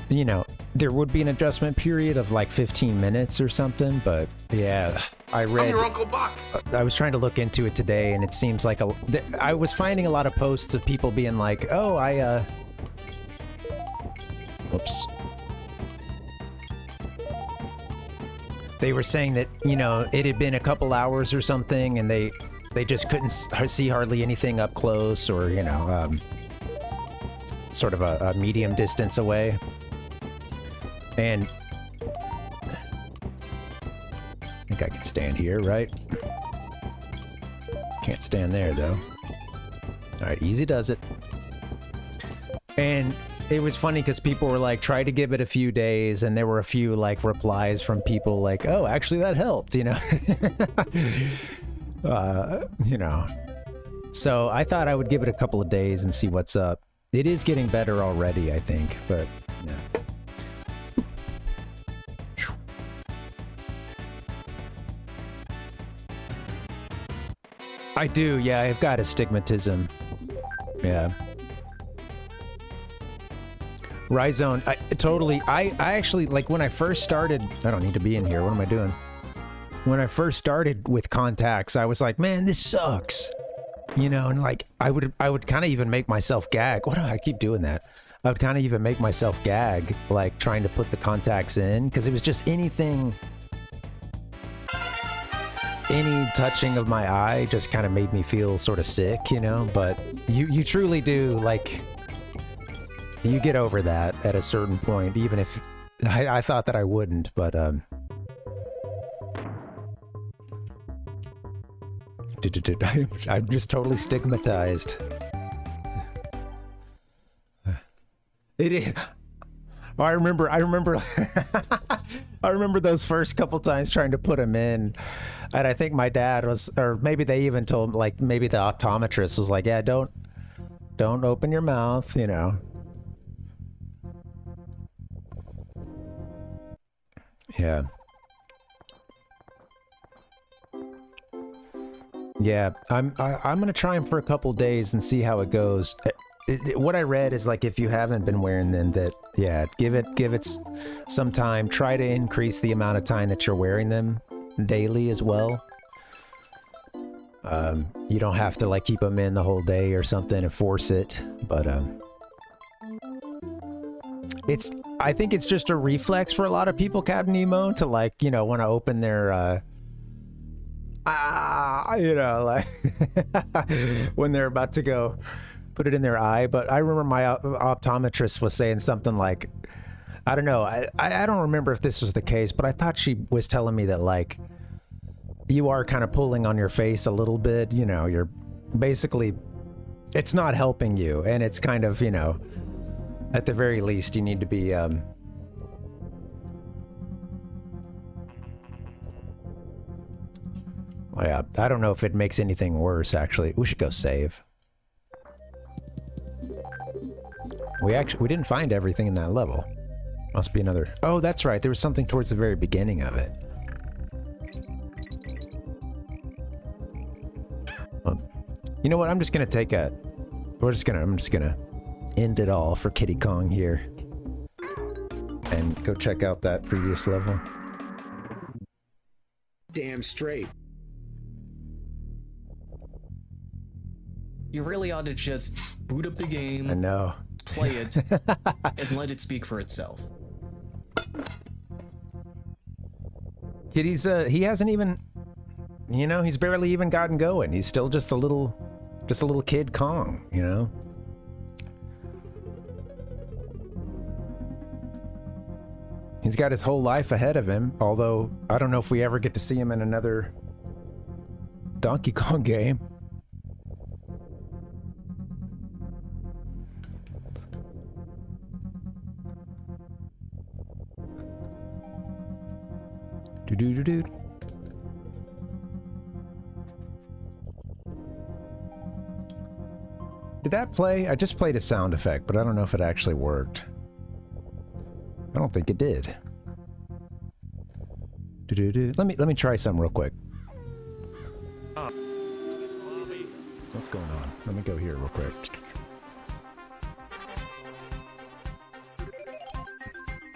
you know, there would be an adjustment period of like 15 minutes or something. But yeah, I read, I'm your Uncle Buck. I was trying to look into it today, and it seems like I was finding a lot of posts of people being like, oh, whoops. They were saying that, you know, it had been a couple hours or something, and they just couldn't see hardly anything up close, or, you know, sort of a medium distance away. And I think I can stand here, right? Can't stand there, though. All right, easy does it. And it was funny because people were like, try to give it a few days, and there were a few like replies from people like, oh, actually that helped, you know. You know. So I thought I would give it a couple of days and see what's up. It is getting better already, I think, but yeah. I do, yeah, I've got astigmatism. Yeah. Rhizone, I actually, like, when I first started, I don't need to be in here, what am I doing? When I first started with contacts, I was like, man, this sucks. You know, and like, I would kind of even make myself gag. What do I keep doing that? I would kind of even make myself gag, like, trying to put the contacts in, because it was just anything, any touching of my eye just kind of made me feel sort of sick, you know, but you truly do, like, you get over that at a certain point, even if I thought that I wouldn't, but I'm just totally stigmatized. It is. I remember I remember those first couple times trying to put them in, and I think my dad was, or maybe they even told, like, maybe the optometrist was like, yeah, don't open your mouth, you know. Yeah. Yeah, I'm gonna try them for a couple days and see how it goes. what I read is like if you haven't been wearing them, that yeah, give it some time. Try to increase the amount of time that you're wearing them daily as well. You don't have to like keep them in the whole day or something and force it, but I think it's just a reflex for a lot of people, Captain Nemo, to like, you know, want to open their you know, like when they're about to go put it in their eye. But I remember my optometrist was saying something like, I don't know, I don't remember if this was the case, but I thought she was telling me that like you are kind of pulling on your face a little bit, you know, you're basically, it's not helping you, and it's kind of, you know, at the very least you need to be yeah, I don't know if it makes anything worse, actually. We should go save. We didn't find everything in that level. Must be another... Oh, that's right. There was something towards the very beginning of it. You know what? I'm just gonna take a... I'm just gonna end it all for Kitty Kong here. And go check out that previous level. Damn straight. You really ought to just boot up the game. I know. Play it, and let it speak for itself. Kitty's, he hasn't even, you know, he's barely even gotten going. He's still just a little kid Kong, you know? He's got his whole life ahead of him, although I don't know if we ever get to see him in another Donkey Kong game. Do-do-do-do. Did that play? I just played a sound effect, but I don't know if it actually worked. I don't think it did. Do-do-do. Let me try something real quick. What's going on? Let me go here real quick.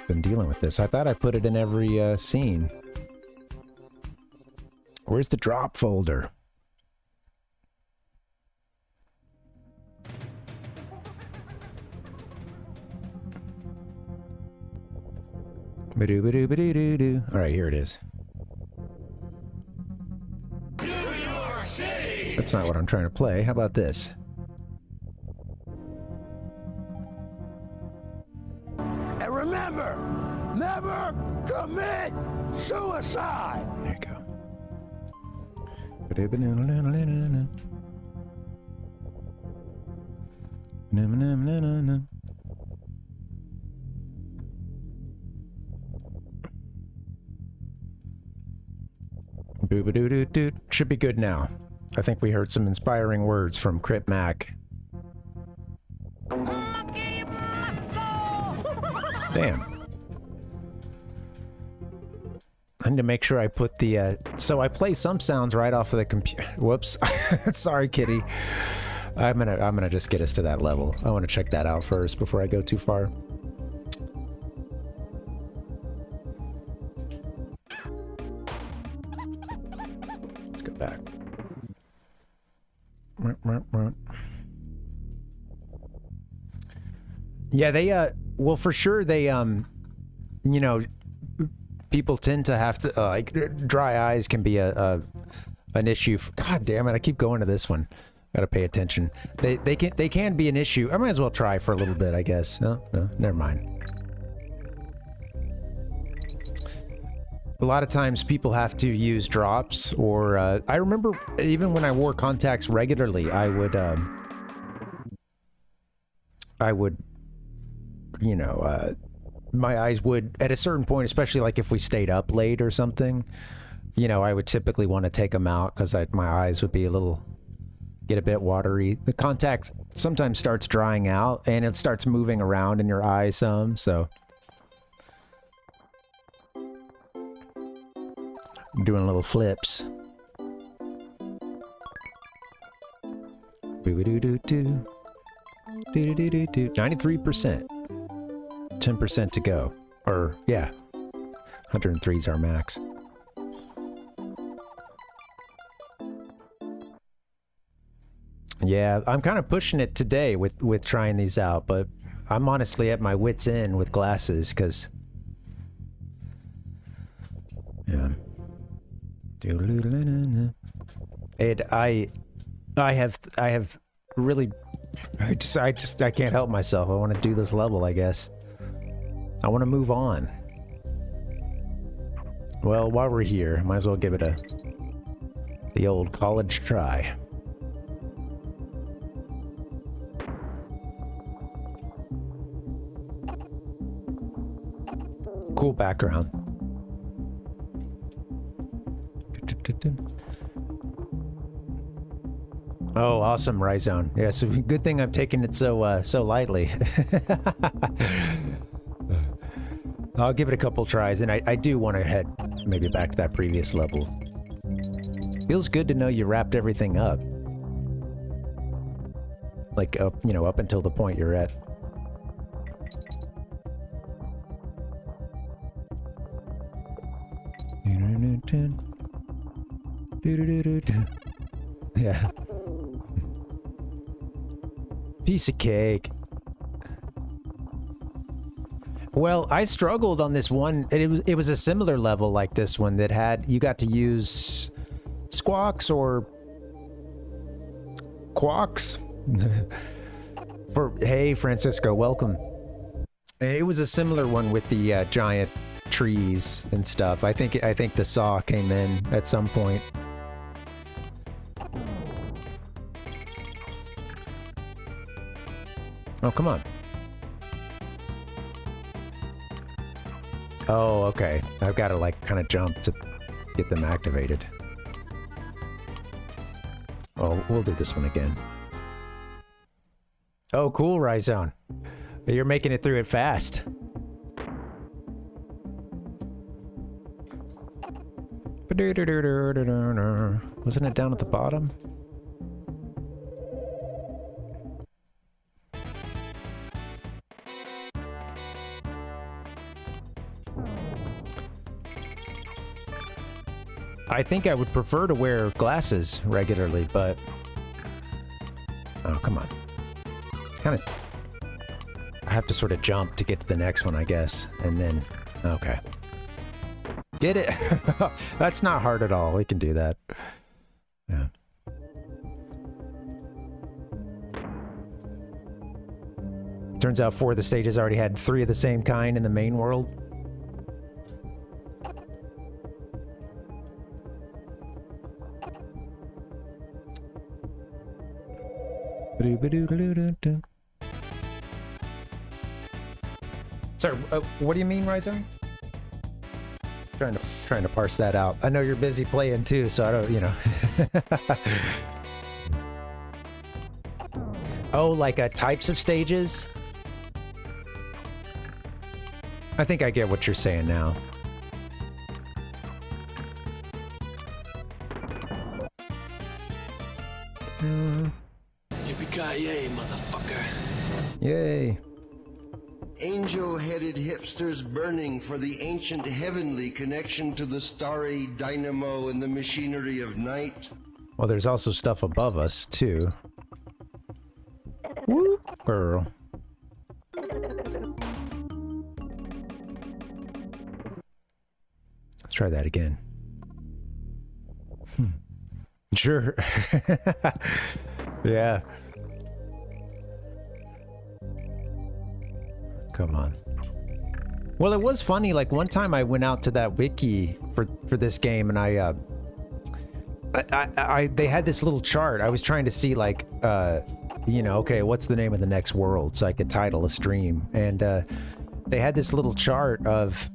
Been dealing with this. I thought I put it in every scene. Where's the drop folder? Ba-do-ba-do-ba-do-do-do. All right, here it is. New York City! That's not what I'm trying to play. How about this? And remember, never commit suicide! There you go. Ba-do-ba-do-do-do-do-do. Na-na-na-na-na. Boo-ba-doo-doo-doo. Should be good now. I think we heard some inspiring words from Crip Mac. Damn. I need to make sure I put the, so I play some sounds right off of the computer. Whoops. Sorry, Kitty. I'm gonna just get us to that level. I want to check that out first before I go too far. Let's go back. Yeah, they, well, for sure, they, you know, people tend to have to, like, dry eyes can be an issue. God damn it, I keep going to this one. Gotta pay attention. They can be an issue. I might as well try for a little bit, I guess. No, never mind. A lot of times people have to use drops, or I remember even when I wore contacts regularly, I would, you know, my eyes would, at a certain point, especially like if we stayed up late or something, you know, I would typically want to take them out because my eyes would be get a bit watery. The contact sometimes starts drying out and it starts moving around in your eye some, so. I'm doing little flips. Boo-doo-doo-doo. 93%. 10% to go. Or, yeah. 103 is our max. Yeah, I'm kind of pushing it today with trying these out, but I'm honestly at my wit's end with glasses, because... Yeah. And I have really... I can't help myself. I want to do this level, I guess. I want to move on. Well, while we're here, might as well give it the old college try. Cool background. Oh, awesome, Rhizone. Yeah, so good thing I'm taking it so lightly. I'll give it a couple tries, and I do want to head maybe back to that previous level. Feels good to know you wrapped everything up. Like, up until the point you're at. Yeah. Piece of cake. Well, I struggled on this one. It was a similar level like this one that had you got to use squawks or quawks for hey Francisco, welcome. And it was a similar one with the giant trees and stuff. I think the saw came in at some point. Oh, come on. Oh, okay. I've got to like kind of jump to get them activated. Oh, we'll do this one again. Oh, cool, Rhizone. You're making it through it fast. Wasn't it down at the bottom? I think I would prefer to wear glasses regularly, but... Oh, come on. It's kind of... I have to sort of jump to get to the next one, I guess. And then... Okay. Get it? That's not hard at all. We can do that. Yeah. Turns out 4 of the stages already had 3 of the same kind in the main world. Sorry, what do you mean, Rhizone? Trying to parse that out. I know you're busy playing too, so I don't, Oh, like types of stages? I think I get what you're saying now. Yippee-ki-yay, motherfucker. Yay. Angel-headed hipsters burning for the ancient heavenly connection to the starry dynamo and the machinery of night. Well, there's also stuff above us, too. Whoop, girl. Let's try that again. Sure. Yeah. Come on. Well, it was funny. Like one time I went out to that wiki for this game, and they had this little chart. I was trying to see like, okay, what's the name of the next world so I could title a stream, and they had this little chart of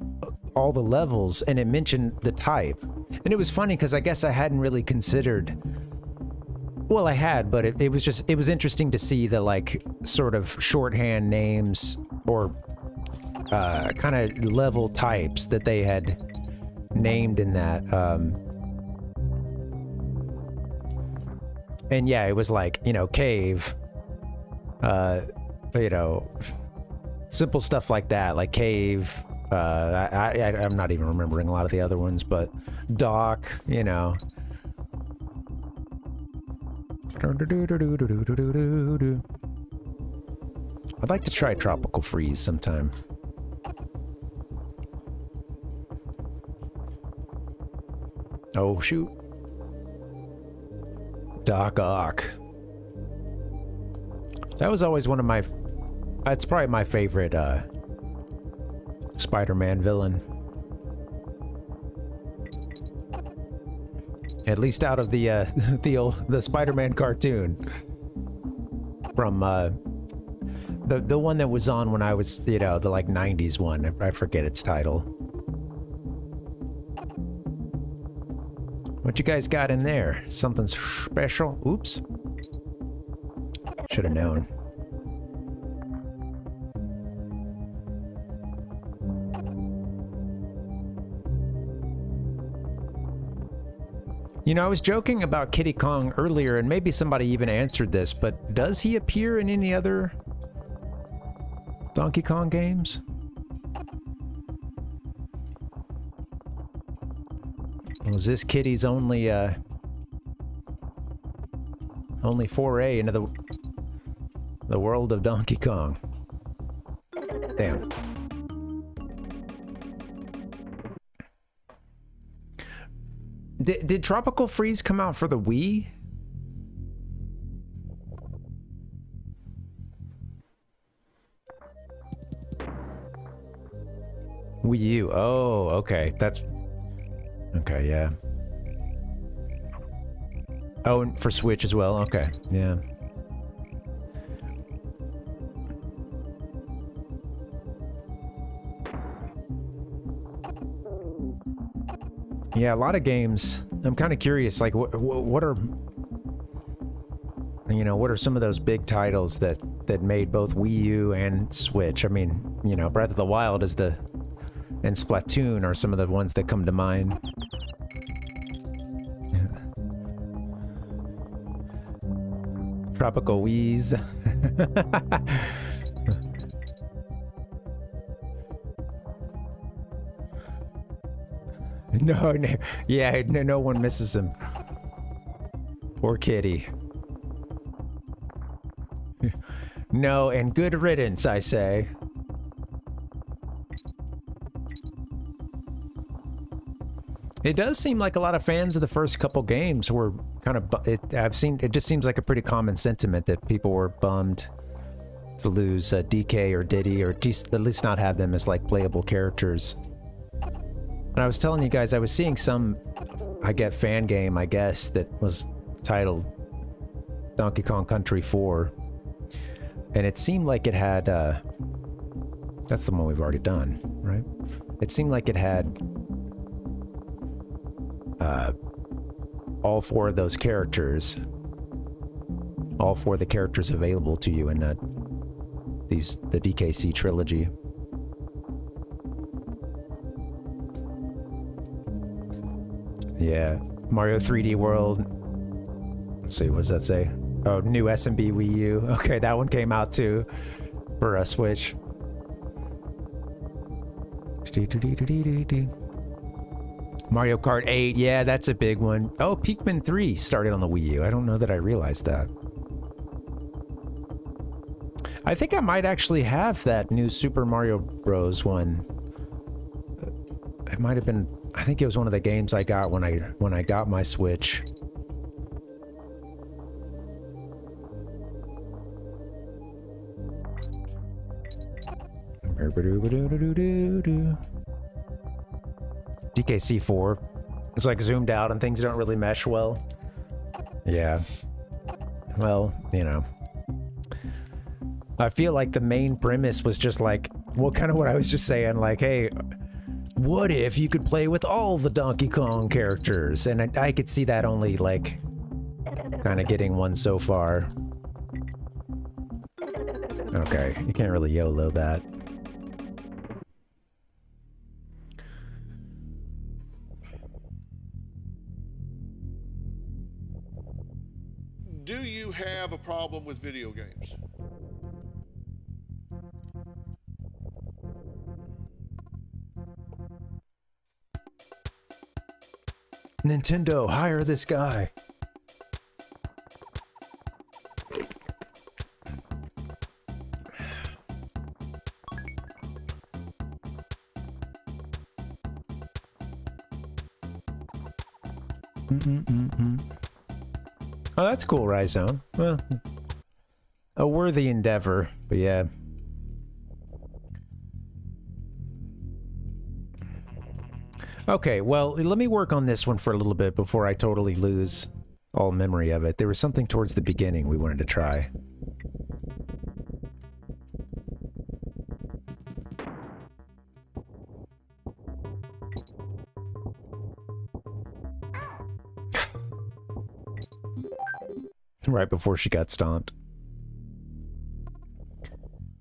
all the levels, and it mentioned the type, and it was funny because I guess I hadn't really considered. Well, I had, but it was interesting to see the like sort of shorthand names or kind of level types that they had named in that. And yeah, it was like, cave, you know, simple stuff like that, like Cave. I'm not even remembering a lot of the other ones, but Doc, you know. I'd like to try Tropical Freeze sometime. Oh, shoot. Doc Ock. That was always one of my... It's probably my favorite, Spider-Man villain. At least out of the, the Spider-Man cartoon. From, the one that was on when I was, you know, the, like, 90s one. I forget its title. What you guys got in there? Something special? Oops. Should have known. You know, I was joking about Kiddy Kong earlier, and maybe somebody even answered this, but does he appear in any other Donkey Kong games? Was this Kiddy's only foray into the world of Donkey Kong? Damn. Did Tropical Freeze come out for the Wii? Wii U. Oh, okay. That's... Okay, yeah. Oh, and for Switch as well? Okay, yeah. Yeah, a lot of games. I'm kind of curious, like, what are... You know, what are some of those big titles that made both Wii U and Switch? I mean, you know, Breath of the Wild is the... And Splatoon are some of the ones that come to mind. Tropical Wheeze. No, yeah, no one misses him. Poor kitty. No, and good riddance, I say. It does seem like a lot of fans of the first couple games were kind of... it just seems like a pretty common sentiment that people were bummed to lose DK or Diddy, or at least not have them as, like, playable characters. And I was telling you guys, I was seeing some, I get fan game, I guess, that was titled Donkey Kong Country 4. And it seemed like it had, that's the one we've already done, right? It seemed like it had all four of those characters, all four of the characters available to you in the DKC trilogy. Yeah, Mario 3D World. Let's see, what does that say? Oh, new SMB Wii U. Okay, that one came out too for a Switch. Mario Kart 8, yeah, that's a big one. Oh, Pikmin 3 started on the Wii U. I don't know that I realized that. I think I might actually have that new Super Mario Bros. One. It might have been... I think it was one of the games I got when I got my Switch. DKC 4. It's like zoomed out and things don't really mesh well. Yeah. Well, you know. I feel like the main premise was just like, well, kind of what I was just saying, like, hey, what if you could play with all the Donkey Kong characters? And I could see that only, like, kind of getting one so far. Okay, you can't really YOLO that. Do you have a problem with video games? Nintendo, hire this guy. Oh, that's cool, Rhizome. Well, a worthy endeavor, but yeah. Okay, well, let me work on this one for a little bit before I totally lose all memory of it. There was something towards the beginning we wanted to try. Right before she got stomped.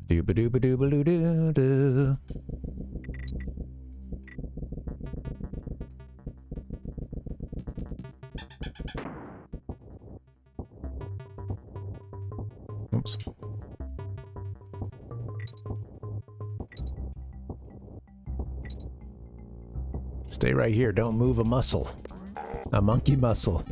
Dooba-dooba-dooba-doo-doo-doo. Oops. Stay right here. Don't move a muscle. A monkey muscle.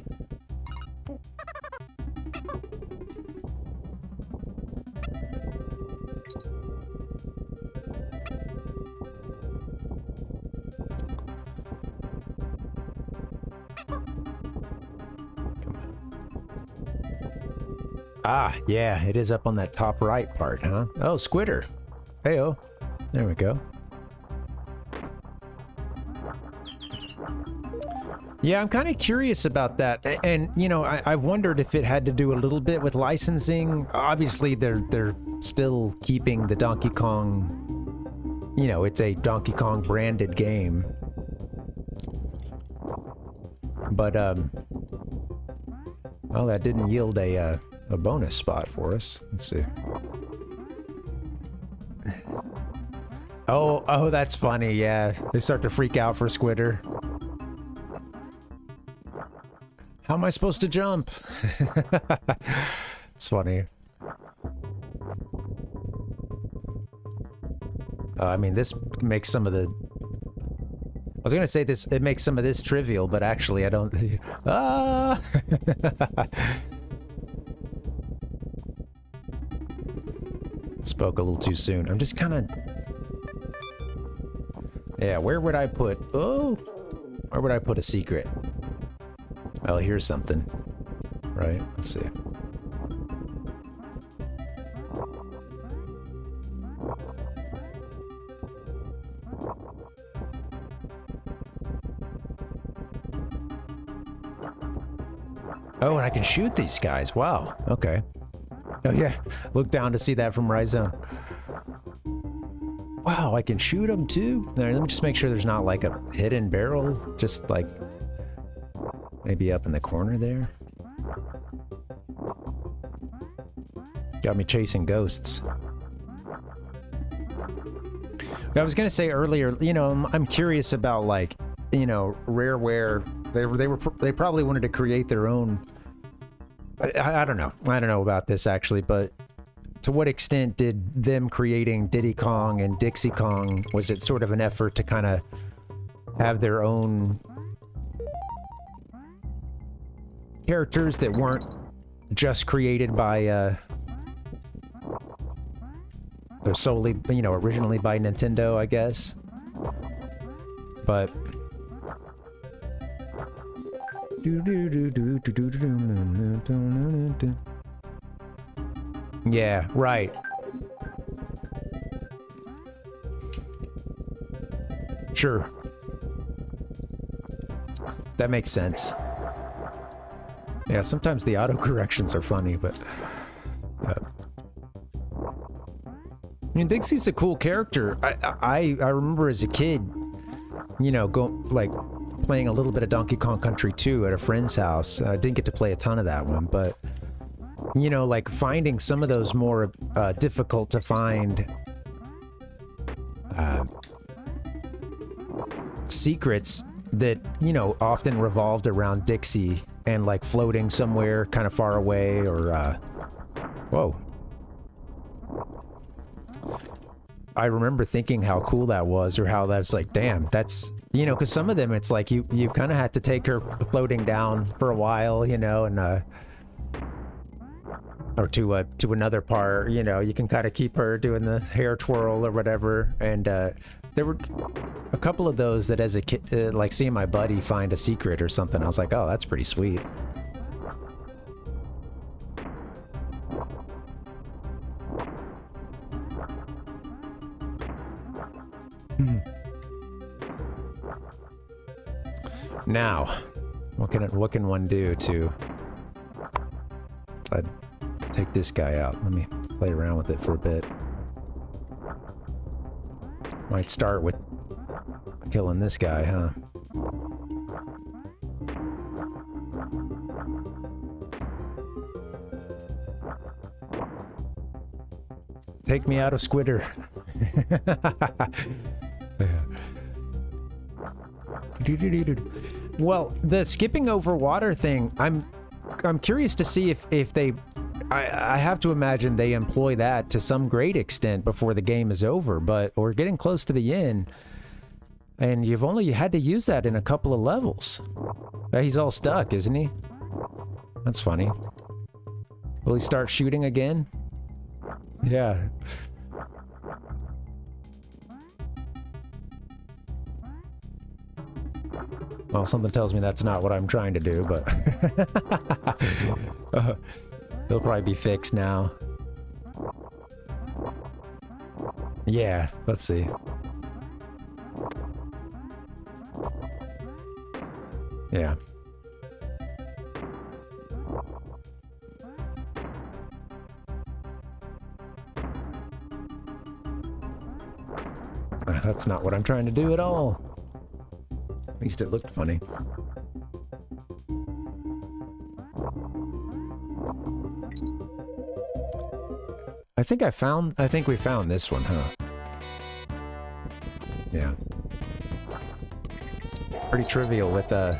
Ah, yeah, it is up on that top right part, huh? Oh, Squitter. Hey-oh. There we go. Yeah, I'm kind of curious about that. And, you know, I've wondered if it had to do a little bit with licensing. Obviously, they're still keeping the Donkey Kong... You know, it's a Donkey Kong branded game. But, well, that didn't yield a bonus spot for us. Let's see. Oh, that's funny, yeah. They start to freak out for Squitter. How am I supposed to jump? It's funny. I mean, this makes some of the... I was gonna say this, it makes some of this trivial, but actually I don't... Ah! Spoke a little too soon. I'm just kind of... Yeah, where would I put... Oh! Where would I put a secret? Oh, here's something. Right, let's see. Oh, and I can shoot these guys. Wow. Okay. Oh, yeah. Look down to see that from Rhizome. Wow, I can shoot them too? There, let me just make sure there's not like a hidden barrel. Just like... maybe up in the corner there. Got me chasing ghosts. I was gonna say earlier, you know, I'm curious about like, you know, Rareware. They probably wanted to create their own. I don't know. I don't know about this actually, but to what extent did them creating Diddy Kong and Dixie Kong, was it sort of an effort to kind of have their own characters that weren't just created by they're solely, you know, originally by Nintendo, I guess. But yeah, right. Sure. That makes sense. Yeah, sometimes the auto corrections are funny, but I mean, Dixie's a cool character. I remember as a kid, you know, playing a little bit of Donkey Kong Country 2 at a friend's house. I didn't get to play a ton of that one, but you know, like finding some of those more difficult to find secrets that, you know, often revolved around Dixie and like floating somewhere kind of far away or whoa. I remember thinking how cool that was, or how that's like, damn, that's You know, because some of them, it's like you kind of had to take her floating down for a while, you know, and or to another part, you know, you can kind of keep her doing the hair twirl or whatever. And there were a couple of those that as a kid, like seeing my buddy find a secret or something, I was like, oh, that's pretty sweet. Now, what can one do to... I'd take this guy out. Let me play around with it for a bit. Might start with killing this guy, huh? Take me out of Squitter. Well, the skipping over water thing, I'm curious to see if they... I have to imagine they employ that to some great extent before the game is over, but we're getting close to the end, and you've only had to use that in a couple of levels. He's all stuck, isn't he? That's funny. Will he start shooting again? Yeah. Well, something tells me that's not what I'm trying to do, but... He'll probably be fixed now. Yeah, let's see. Yeah. That's not what I'm trying to do at all. At least it looked funny. I think we found this one, huh? Yeah. Pretty trivial with our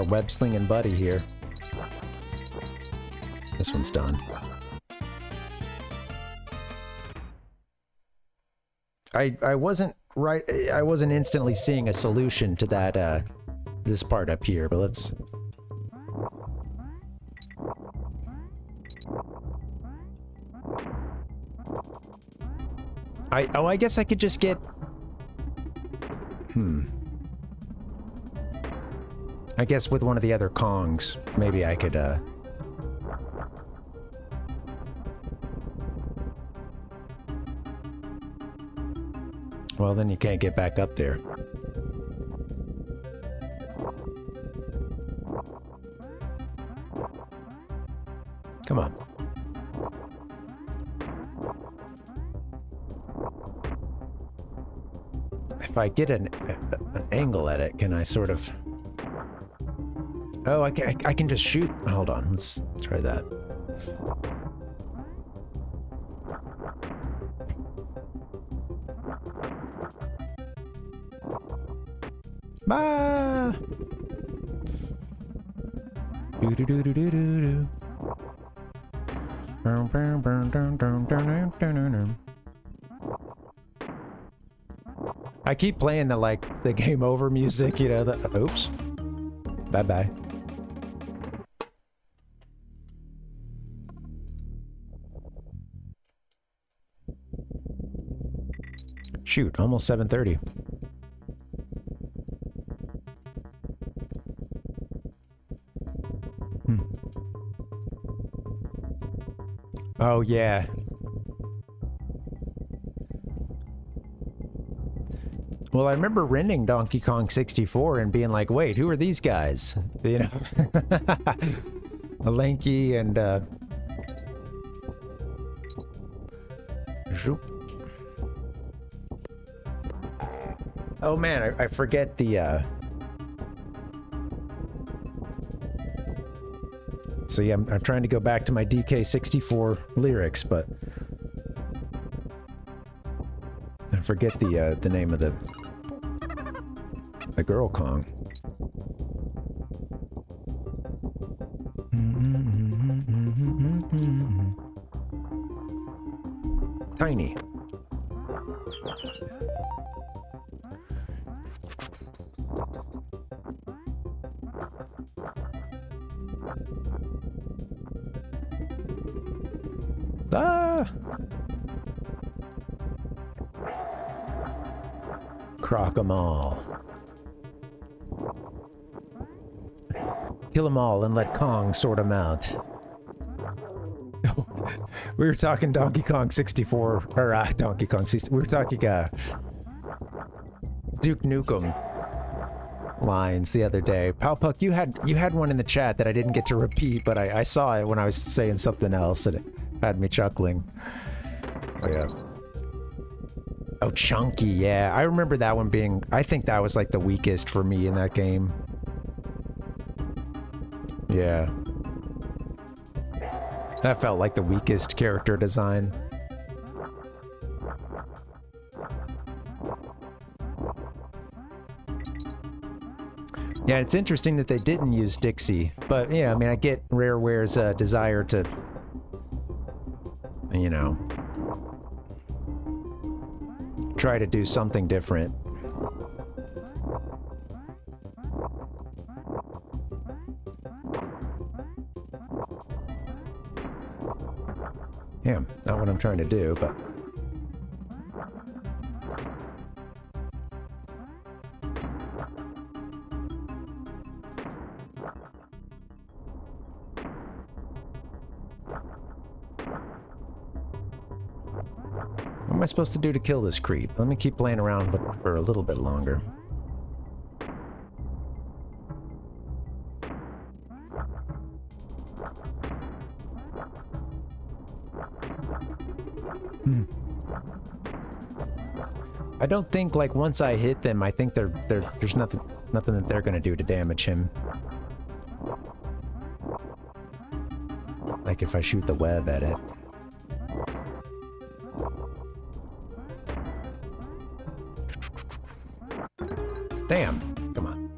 web slinging buddy here. This one's done. I wasn't instantly seeing a solution to that this part up here, but let's... I guess I could just get... I guess with one of the other Kongs, maybe I could, Well, then you can't get back up there. Come on. If I get an angle at it, can I sort of... Oh, I can just shoot. Hold on, let's try that. Bah! Do-do-do-do-do-do-do. I keep playing the game over music, you know, oops. Bye-bye. Shoot, almost 7:30. Oh, yeah. Well, I remember renting Donkey Kong 64 and being like, wait, who are these guys? You know? Lanky and, Zoop. Oh, man, I forget the, See, I'm trying to go back to my DK64 lyrics, but I forget the name of the girl Kong. Tiny. Ah! Crock 'em all. Kill 'em all and let Kong sort 'em out. We were talking Donkey Kong 64, or Donkey Kong 60. We were talking Duke Nukem lines the other day. Palpuck, you had one in the chat that I didn't get to repeat, but I saw it when I was saying something else, and it had me chuckling. Oh, yeah. Oh, Chunky, yeah. I remember that one being... I think that was like the weakest for me in that game. Yeah. That felt like the weakest character design. Yeah, it's interesting that they didn't use Dixie, but yeah, I mean, I get Rareware's desire to, you know, try to do something different. Yeah, not what I'm trying to do, but... What am I supposed to do to kill this creep? Let me keep playing around with it for a little bit longer. I don't think, like, once I hit them, I think there's nothing that they're gonna do to damage him. Like if I shoot the web at it. Damn. Come on.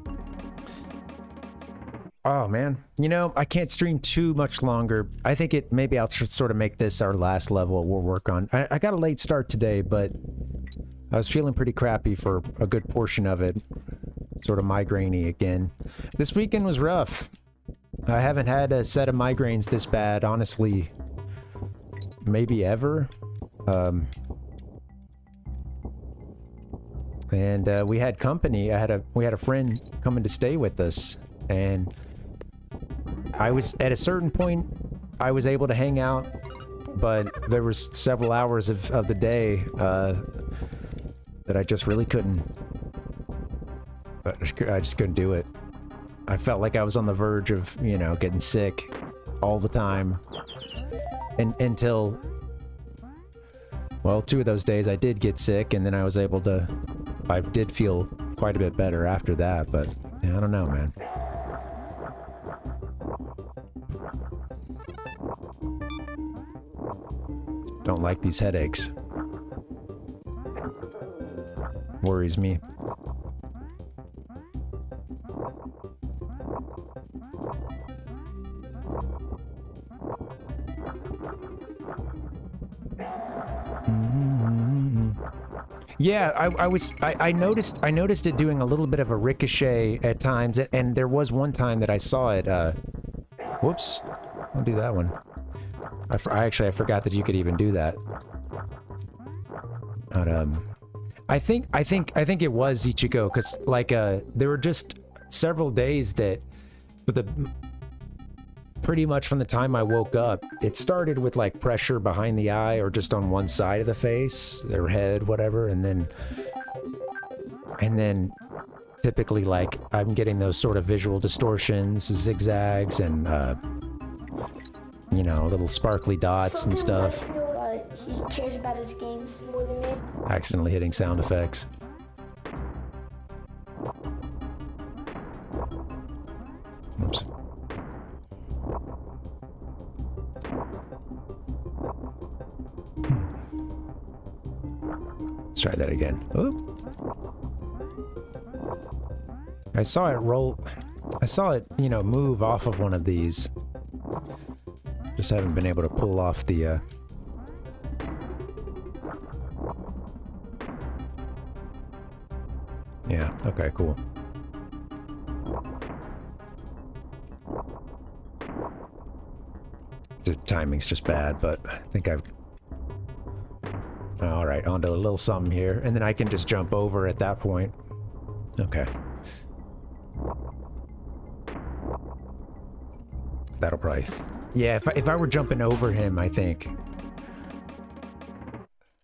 Oh, man. You know, I can't stream too much longer. I think maybe I'll sort of make this our last level we'll work on. I got a late start today, but I was feeling pretty crappy for a good portion of it. Sort of migraine-y again. This weekend was rough. I haven't had a set of migraines this bad, honestly, maybe ever. And we had company. We had a friend coming to stay with us, and I was at a certain point I was able to hang out, but there was several hours of the day that I just really couldn't. I just couldn't do it. I felt like I was on the verge of, you know, getting sick all the time. Until, well, 2 of those days I did get sick, and then I was able to... I did feel quite a bit better after that, but yeah, I don't know, man. Don't like these headaches. Worries me. Yeah, I noticed it doing a little bit of a ricochet at times, and there was one time that I saw it, whoops, don't do that one. I forgot that you could even do that. But, I think it was Ichigo, because, like, there were just several days that, pretty much from the time I woke up, it started with, like, pressure behind the eye or just on one side of the face, or head, whatever, and then typically, like, I'm getting those sort of visual distortions, zigzags, and, you know, little sparkly dots and stuff. He cares about his games more than me. Accidentally hitting sound effects. Oops. Let's try that again. Oop. I saw it, you know, move off of one of these. Just haven't been able to pull off the, Yeah, okay, cool. The timing's just bad, but I think I've... All right, onto a little something here, and then I can just jump over at that point. Okay. That'll probably... Yeah, if I were jumping over him, I think...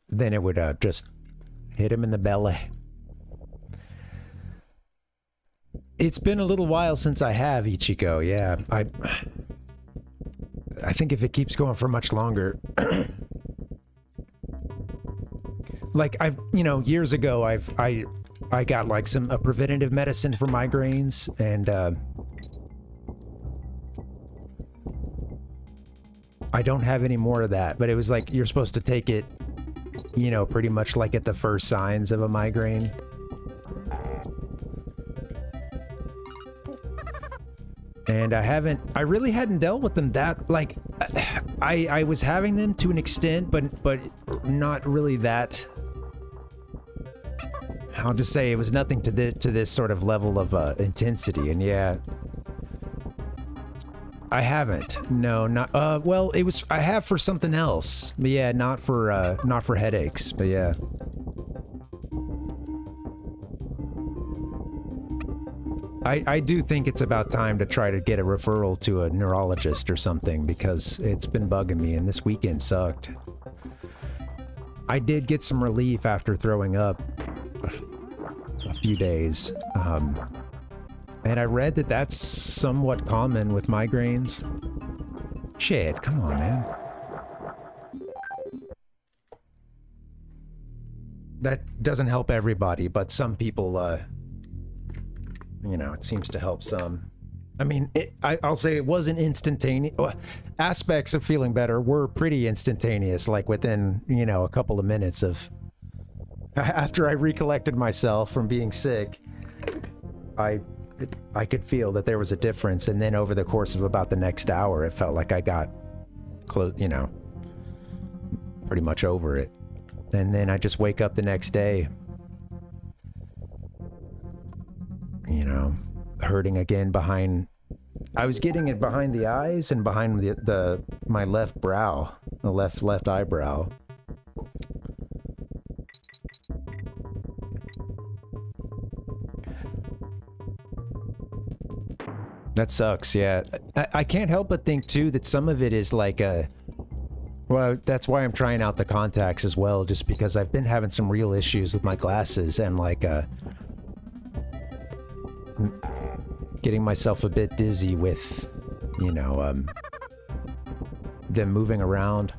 Then it would just hit him in the belly. It's been a little while since I have Ichigo, yeah. I think if it keeps going for much longer... Like, years ago, I got, like, a preventative medicine for migraines, and, I don't have any more of that, but it was like, you're supposed to take it, pretty much like at the first signs of a migraine. And I really hadn't dealt with them that, like, I was having them to an extent, but not really that. I'll just say it was nothing to this sort of level of intensity, and yeah. I haven't. No, not, well, I have for something else. But yeah, not for headaches, but yeah. I do think it's about time to try to get a referral to a neurologist or something, because it's been bugging me, and this weekend sucked. I did get some relief after throwing up a few days, and I read that that's somewhat common with migraines. Shit, come on, man. That doesn't help everybody, but some people, it seems to help some. I mean, I'll say it wasn't instantaneous. Aspects of feeling better were pretty instantaneous, like within, a couple of minutes of... After I recollected myself from being sick, I could feel that there was a difference, and then over the course of about the next hour, it felt like I got close, pretty much over it. And then I just wake up the next day, hurting again behind... I was getting it behind the eyes and behind my left brow, the left eyebrow. That sucks, yeah. I can't help but think, too, that some of it is like well, that's why I'm trying out the contacts as well, just because I've been having some real issues with my glasses and, like, getting myself a bit dizzy with, them moving around.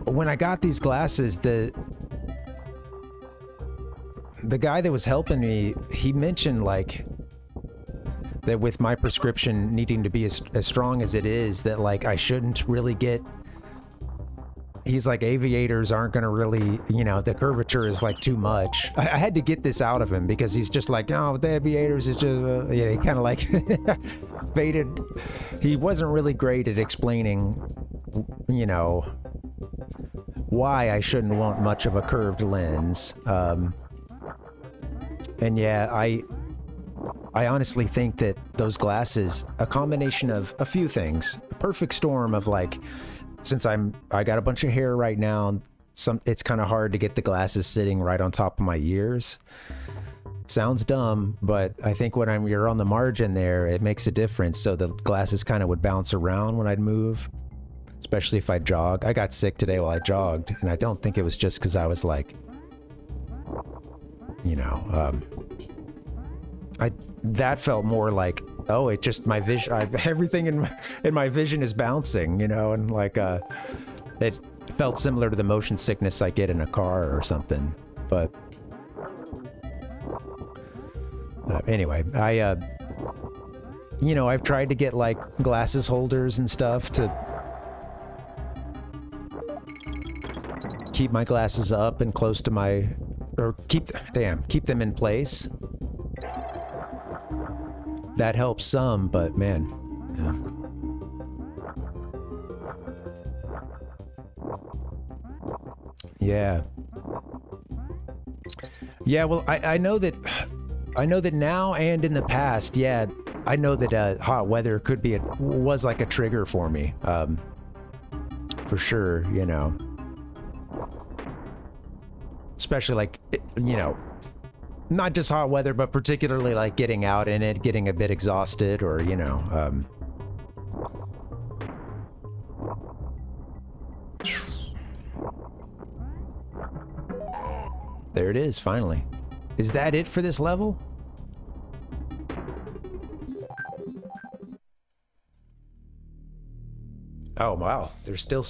When I got these glasses, the guy that was helping me, he mentioned, like... that with my prescription needing to be as strong as it is, that, like, I shouldn't really get... He's like, aviators aren't gonna really, the curvature is, like, too much. I had to get this out of him, because he's just like, oh, the aviators is just... he kind of, like, faded. He wasn't really great at explaining, why I shouldn't want much of a curved lens. And yeah, I honestly think that those glasses, a combination of a few things, a perfect storm of, like, since I got a bunch of hair right now, it's kind of hard to get the glasses sitting right on top of my ears. It sounds dumb, but I think when you're on the margin there, it makes a difference. So the glasses kind of would bounce around when I'd move, especially if I jog. I got sick today while I jogged, and I don't think it was just because I was like, that felt more like, oh, it just, my vision, everything in my vision is bouncing, and like, it felt similar to the motion sickness I get in a car or something. But anyway, I've tried to get, like, glasses holders and stuff to keep my glasses up and close to my, or keep them in place. That helps some, but man, yeah. Yeah, well, I know that now and in the past, yeah, I know that hot weather could be was like a trigger for me, for sure. You know, especially like you know, not just hot weather, but particularly like getting out in it, getting a bit exhausted, or you know. There it is, finally. Is that it for this level? Oh wow, there's still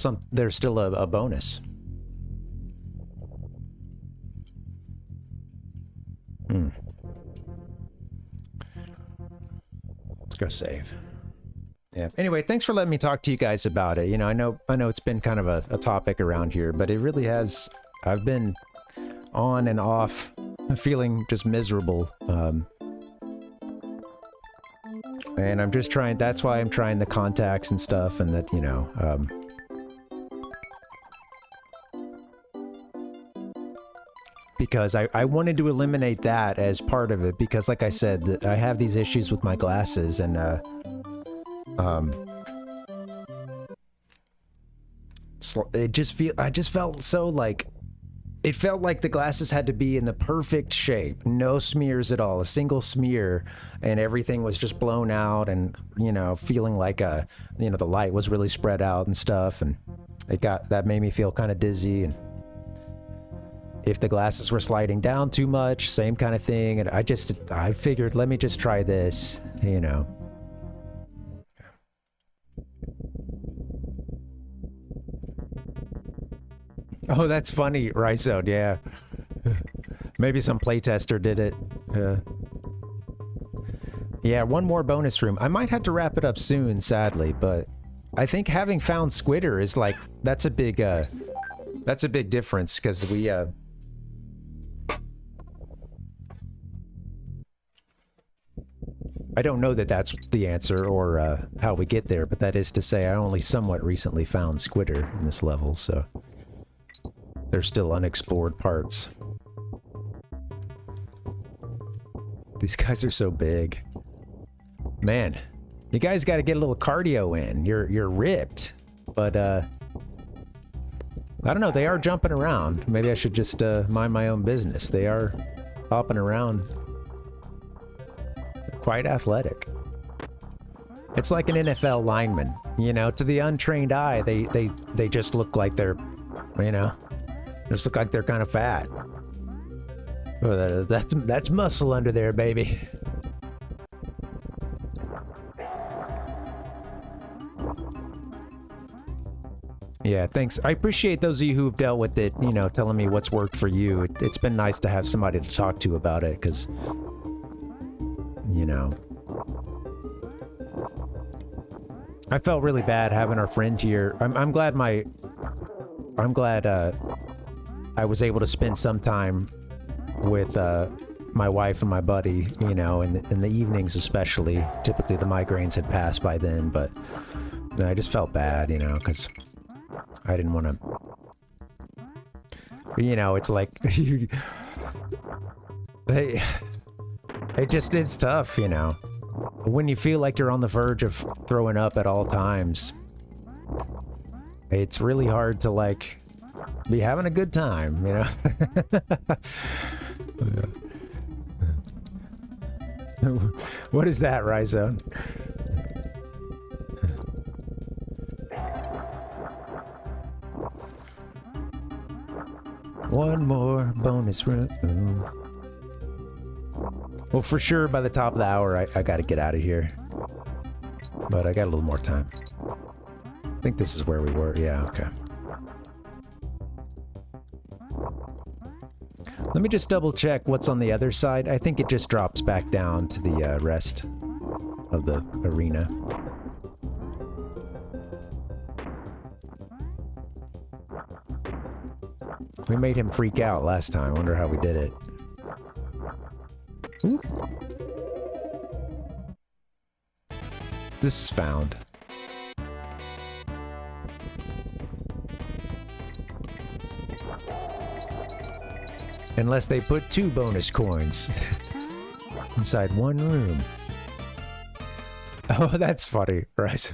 a bonus. Let's go save. Yeah. Anyway, thanks for letting me talk to you guys about it. You know, I know it's been kind of a topic around here, but it really has. I've been on and off, feeling just miserable. And I'm just trying, that's why I'm trying the contacts and stuff, and that, you know, because I wanted to eliminate that as part of it, because like I said, I have these issues with my glasses, and, I just felt so like, it felt like the glasses had to be in the perfect shape, no smears at all, a single smear, and everything was just blown out, and you know, feeling like you know, the light was really spread out and stuff, and that made me feel kind of dizzy. And if the glasses were sliding down too much, same kind of thing. And I figured, let me just try this, you know. Oh, that's funny, Rhizode, yeah. Maybe some playtester did it. Yeah, one more bonus room. I might have to wrap it up soon, sadly, but I think having found Squitter is like, that's a big difference, because we, I don't know that that's the answer or how we get there, but that is to say I only somewhat recently found Squitter in this level, so there's still unexplored parts. These guys are so big. Man, you guys got to get a little cardio in. You're ripped, but I don't know, they are jumping around. Maybe I should just mind my own business. They are hopping around. They're quite athletic. It's like an NFL lineman, you know, to the untrained eye, they just look like they're, you know, just look like they're kind of fat. Oh, that's muscle under there, baby. Yeah, thanks. I appreciate those of you who've dealt with it, you know, telling me what's worked for you. It's been nice to have somebody to talk to about it, because, you know, I felt really bad having our friend here. I'm glad I was able to spend some time with my wife and my buddy, you know, in the evenings especially. Typically the migraines had passed by then, but I just felt bad, you know, because I didn't want to, you know, it's like, it's tough, you know, when you feel like you're on the verge of throwing up at all times. It's really hard to, like, be having a good time, you know? What is that, Rhizone? One more bonus room. Well, for sure, by the top of the hour, I gotta get out of here. But I got a little more time. I think this is where we were. Yeah, okay. Let me just double check what's on the other side. I think it just drops back down to the rest of the arena. We made him freak out last time. I wonder how we did it. Oop. This is found. Unless they put 2 bonus coins inside one room. Oh, that's funny. Right.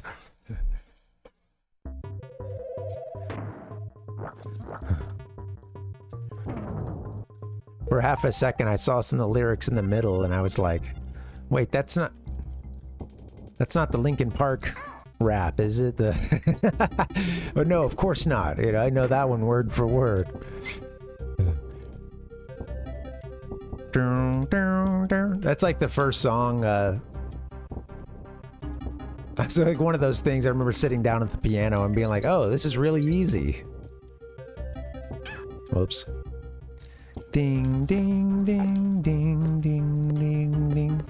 For half a second, I saw some of the lyrics in the middle, and I was like, wait, that's not the Linkin Park rap, is it? But no, of course not. You know, I know that one word for word. That's like the first song. That's like one of those things I remember sitting down at the piano and being like, oh, this is really easy. Whoops. Ding, ding, ding, ding, ding, ding, ding.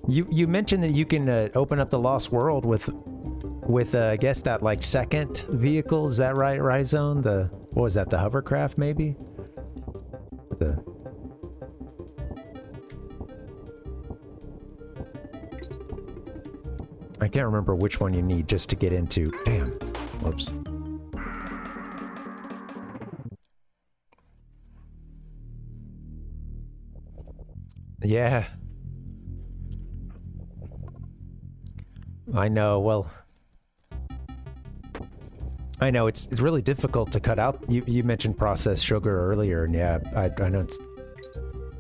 You mentioned that you can open up the Lost World with I guess that like second vehicle. Is that right, Rhizone? What was that? The hovercraft, maybe? I can't remember which one you need just to get into. Damn. Whoops. Yeah. I know. Well, I know it's really difficult to cut out. You mentioned processed sugar earlier, and yeah, I know it's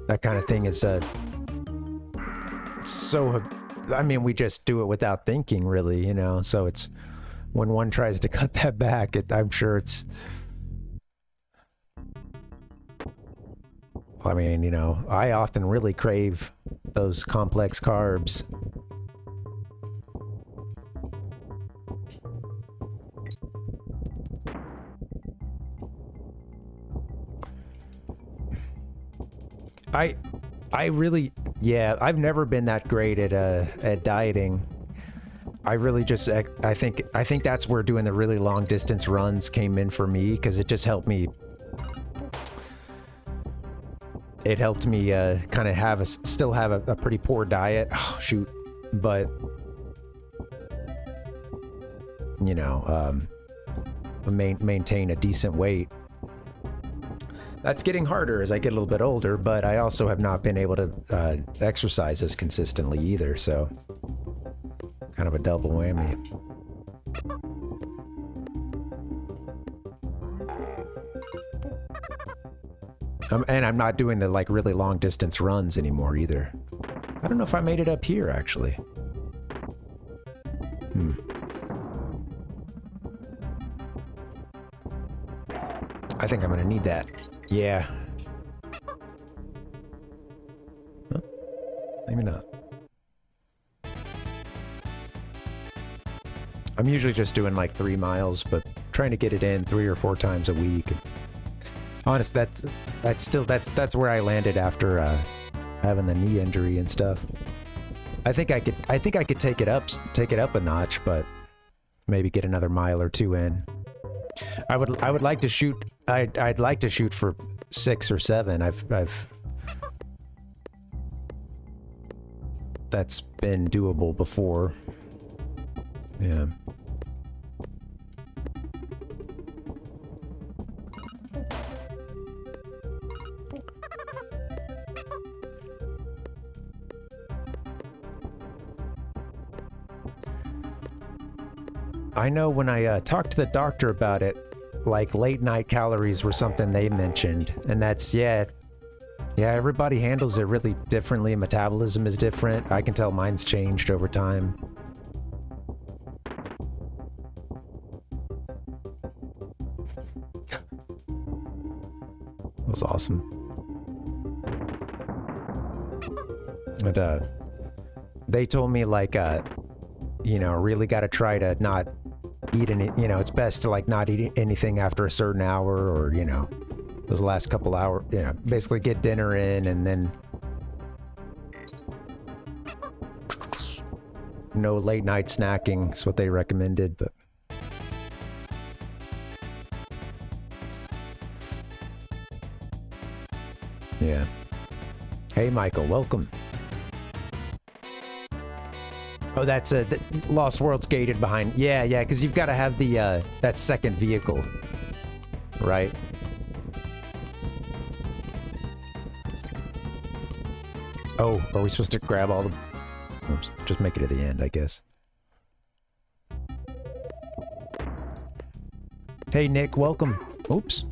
that kind of thing is so. I mean, we just do it without thinking, really, you know. So it's when one tries to cut that back, I'm sure it's. I mean, you know, I often really crave those complex carbs. I really, yeah, I've never been that great at dieting. I really just, I think that's where doing the really long distance runs came in for me, because it just helped me. It helped me kind of still have a pretty poor diet. Oh, shoot. But, you know, maintain a decent weight. That's getting harder as I get a little bit older, but I also have not been able to exercise as consistently either, so kind of a double whammy. And I'm not doing the like really long distance runs anymore either. I don't know if I made it up here actually. I think I'm gonna need that. Yeah. Well, maybe not. I'm usually just doing like 3 miles, but trying to get it in 3 or 4 times a week. Honest, that's where I landed after having the knee injury and stuff. I think I could take it up a notch, but maybe get another mile or 2 in. I would like to shoot. I'd like to shoot for 6 or 7. That's been doable before. Yeah. I know when I talked to the doctor about it, like late night calories were something they mentioned, and that's, yeah, everybody handles it really differently. Metabolism is different. I can tell mine's changed over time. That was awesome. But they told me like you know, really got to try to not eat any, you know, it's best to like not eat anything after a certain hour, or, you know, those last couple hours, you know, basically get dinner in and then no late night snacking is what they recommended, but yeah. Hey Michael, welcome. Oh, that's the Lost World's gated behind. Yeah, because you've got to have the that second vehicle, right? Oh, are we supposed to grab all the... Oops, just make it to the end, I guess. Hey, Nick, welcome. Oops.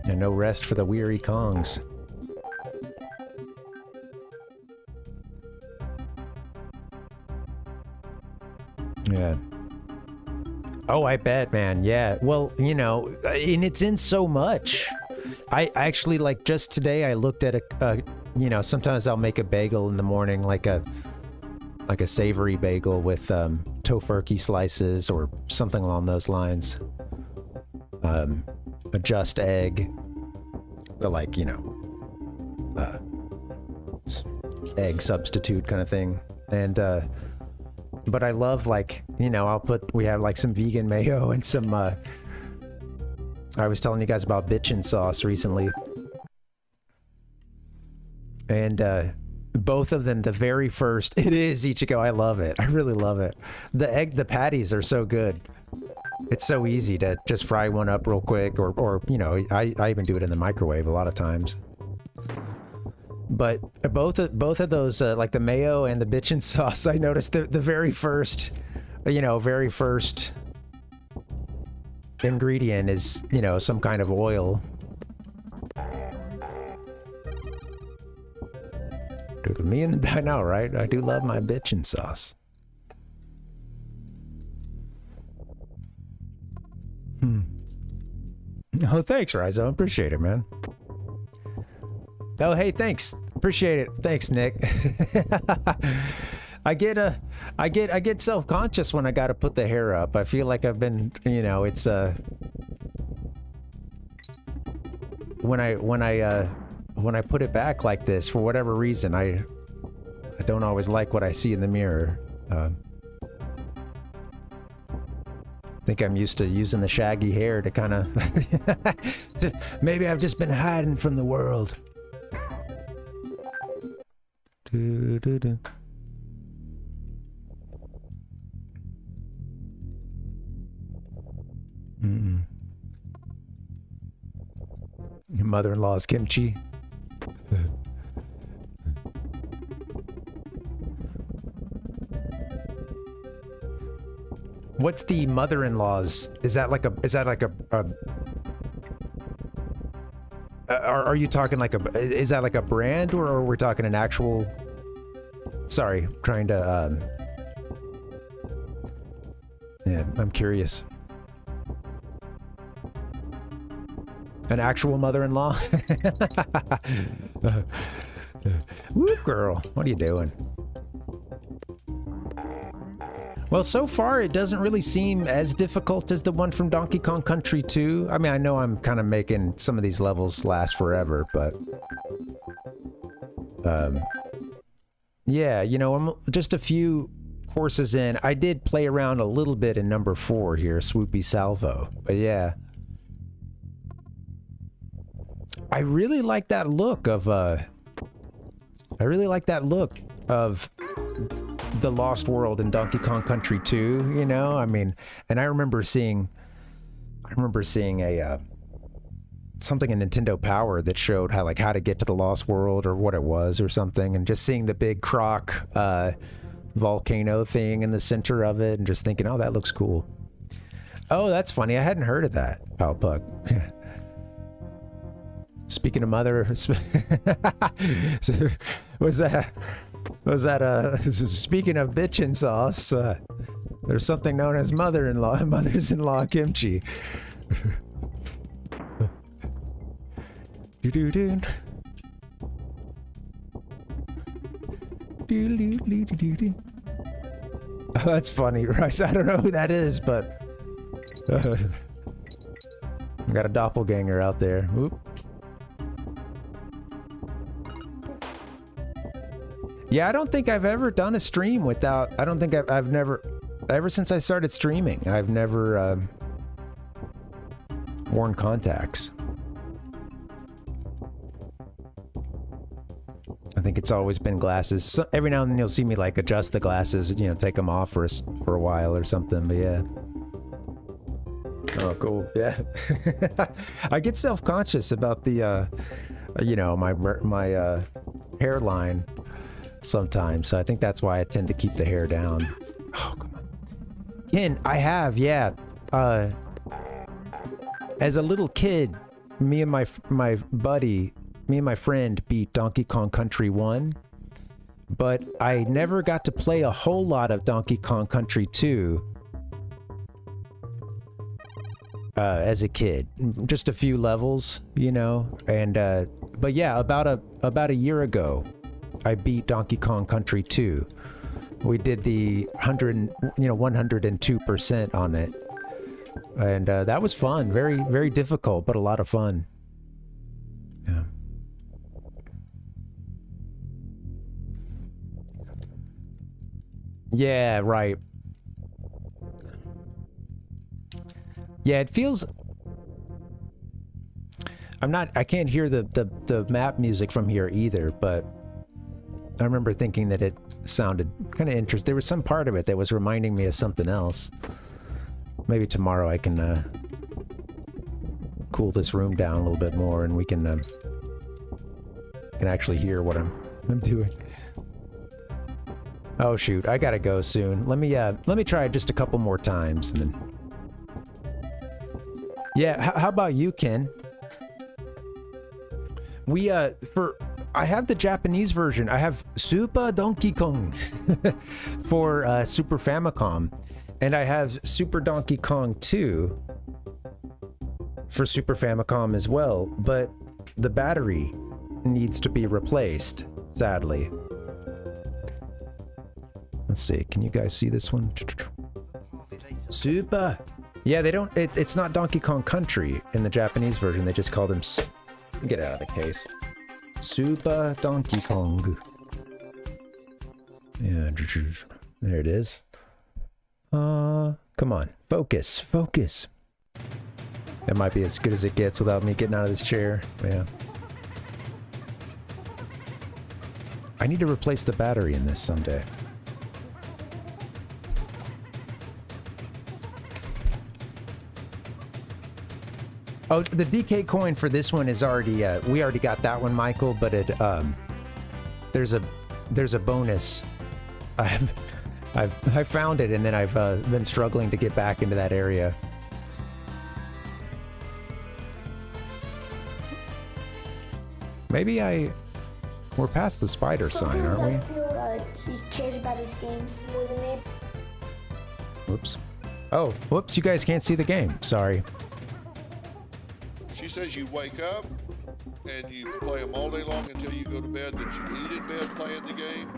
And no rest for the weary Kongs. Yeah. Oh, I bet, man. Yeah. Well, you know, and it's in so much. I actually, like, just today I looked at a you know, sometimes I'll make a bagel in the morning, like a savory bagel with tofurkey slices or something along those lines. A just egg, the, like, you know, egg substitute kind of thing. And but I love, like, you know, we have like some vegan mayo and some I was telling you guys about bitchin' sauce recently. And both of them, the very first, it is Ichigo, I love it. I really love it. The patties are so good. It's so easy to just fry one up real quick, or you know, I even do it in the microwave a lot of times. But both of those, like the mayo and the bitchin' sauce, I noticed the very first, you know, very first ingredient is, you know, some kind of oil. Dude, me in the... I know, right? I do love my bitchin' sauce. Oh, thanks, Rizo. Appreciate it, man. Oh, hey, thanks. Appreciate it. Thanks, Nick. I get self-conscious when I gotta put the hair up. I feel like I've been, you know, it's when I put it back like this, for whatever reason, I don't always like what I see in the mirror. I think I'm used to using the shaggy hair to kind of... maybe I've just been hiding from the world. Mm-mm. Your mother-in-law's kimchi. What's the mother-in-law's? Is that like a are you talking like is that like a brand, or we're talking an actual... Sorry, trying to yeah, I'm curious. An actual mother-in-law? Whoop, girl, what are you doing? Well, so far it doesn't really seem as difficult as the one from Donkey Kong Country 2. I mean, I know I'm kind of making some of these levels last forever, but... yeah, you know, I'm just a few courses in. I did play around a little bit in number 4 here, Swoopy Salvo. But yeah. I really like that look of, the Lost World in Donkey Kong Country 2, you know? I mean, and I remember seeing a, something in Nintendo Power that showed how to get to the Lost World or what it was or something, and just seeing the big croc, volcano thing in the center of it and just thinking, oh, that looks cool. Oh, that's funny. I hadn't heard of that, Palpuck. Speaking of mother, was that speaking of bitchin' sauce, there's something known as mothers-in-law kimchi. Do-do-do. Do-do-do-do-do. Oh, that's funny, Rice. I don't know who that is, but I got a doppelganger out there. Whoop. Yeah, I don't think I've ever done a stream without... I don't think I've never... Ever since I started streaming, I've never worn contacts. I think it's always been glasses. So every now and then you'll see me like adjust the glasses, you know, take them off for a while or something, but yeah. Oh, cool. Yeah. I get self-conscious about the, you know, my hairline sometimes, so I think that's why I tend to keep the hair down. Oh, come on. Ken, I have, yeah. As a little kid, me and my friend beat Donkey Kong Country 1, but I never got to play a whole lot of Donkey Kong Country 2 as a kid. Just a few levels, you know, and but yeah, about a year ago, I beat Donkey Kong Country 2. We did the 102% on it. And that was fun. Very, very difficult, but a lot of fun. Yeah. Yeah, right. Yeah, it feels... I can't hear the map music from here either, but I remember thinking that it sounded kind of interesting. There was some part of it that was reminding me of something else. Maybe tomorrow I can cool this room down a little bit more, and we can actually hear what I'm doing. Oh shoot, I gotta go soon. Let me try it just a couple more times, and then. Yeah, how about you, Ken? I have the Japanese version. I have Super Donkey Kong for Super Famicom. And I have Super Donkey Kong 2 for Super Famicom as well, but the battery needs to be replaced, sadly. Let's see, can you guys see this one? Super! Yeah, they don't, it's not Donkey Kong Country in the Japanese version, they just call them, get out of the case. Super Donkey Kong. Yeah, there it is. Come on. Focus. That might be as good as it gets without me getting out of this chair. Yeah. I need to replace the battery in this someday. Oh, the DK coin for this one is already, we already got that one, Michael, but it, there's a bonus. I found it, and then I've been struggling to get back into that area. Maybe we're past the spider sign, aren't we? I feel he cares about his games more than me. Whoops. Oh, whoops, you guys can't see the game. Sorry. She says you wake up and you play them all day long until you go to bed, that you eat in bed playing the game.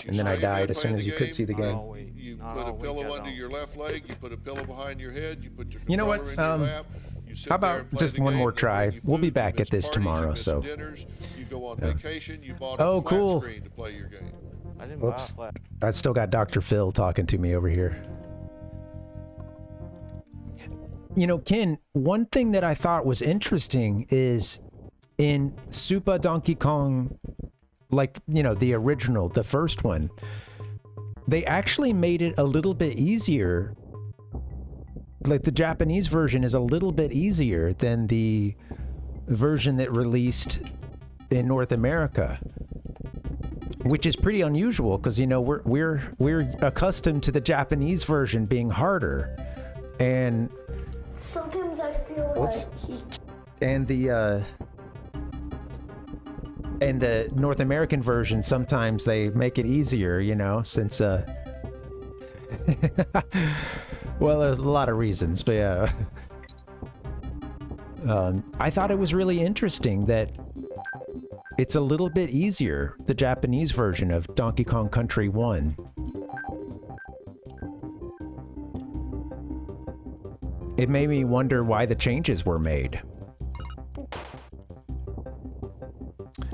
And then I died as soon as you could see the game. You put a pillow under your left leg, you put a pillow behind your head, you put your You know what? in your lap, you sit How there about and play just the one game, more you try? bring your We'll be food, back you at miss this parties, tomorrow, you miss so. dinners, you go on vacation, you bought a Oh, flat cool. screen to play your game. Whoops. I've still got Dr. Phil talking to me over here. You know, Ken, one thing that I thought was interesting is in Super Donkey Kong, like, you know, the original, the first one, they actually made it a little bit easier. Like, the Japanese version is a little bit easier than the version that released in North America, which is pretty unusual because, you know, we're accustomed to the Japanese version being harder, and Sometimes I feel Whoops. like he and the North American version, sometimes they make it easier, you know, since well, there's a lot of reasons, but yeah. I thought it was really interesting that it's a little bit easier, the Japanese version of Donkey Kong Country 1. It made me wonder why the changes were made.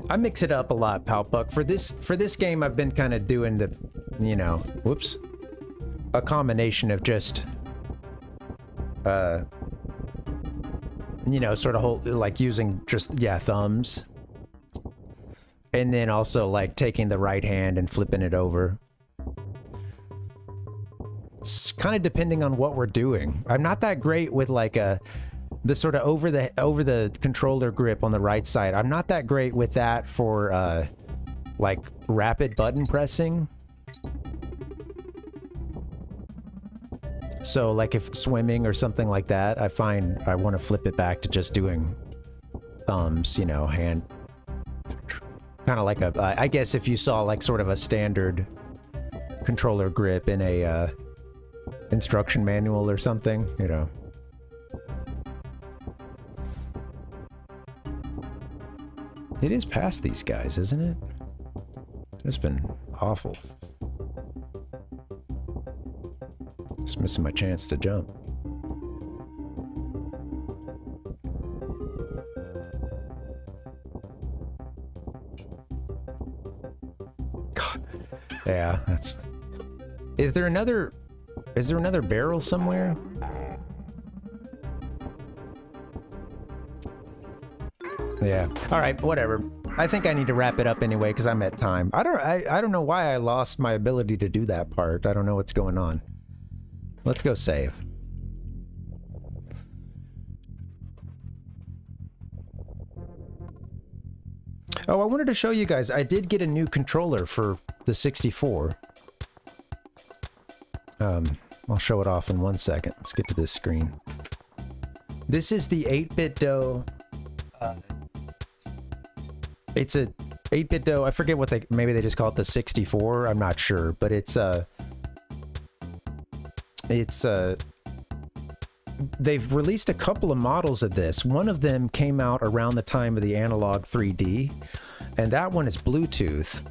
I mix it up a lot, Palpuck. For this game, I've been kind of doing the, you know, whoops, a combination of just, you know, sort of like using just, yeah, thumbs. And then also like taking the right hand and flipping it over. It's kind of depending on what we're doing. I'm not that great with like the sort of over the controller grip on the right side. I'm not that great with that for like rapid button pressing. So like if swimming or something like that, I find I want to flip it back to just doing thumbs, you know, hand. Kind of like a, I guess if you saw like sort of a standard controller grip in a instruction manual or something, you know. It is past these guys, isn't it? It's been awful. Just missing my chance to jump. God. Yeah, that's... Is there another barrel somewhere? Yeah. All right, whatever. I think I need to wrap it up anyway because I'm at time. I don't know why I lost my ability to do that part. I don't know what's going on. Let's go save. Oh, I wanted to show you guys. I did get a new controller for the 64. I'll show it off in 1 second. Let's get to this screen. This is the 8BitDo. It's a 8BitDo. I forget what maybe they just call it the 64. I'm not sure, but they've released a couple of models of this. One of them came out around the time of the Analog 3D, and that one is Bluetooth.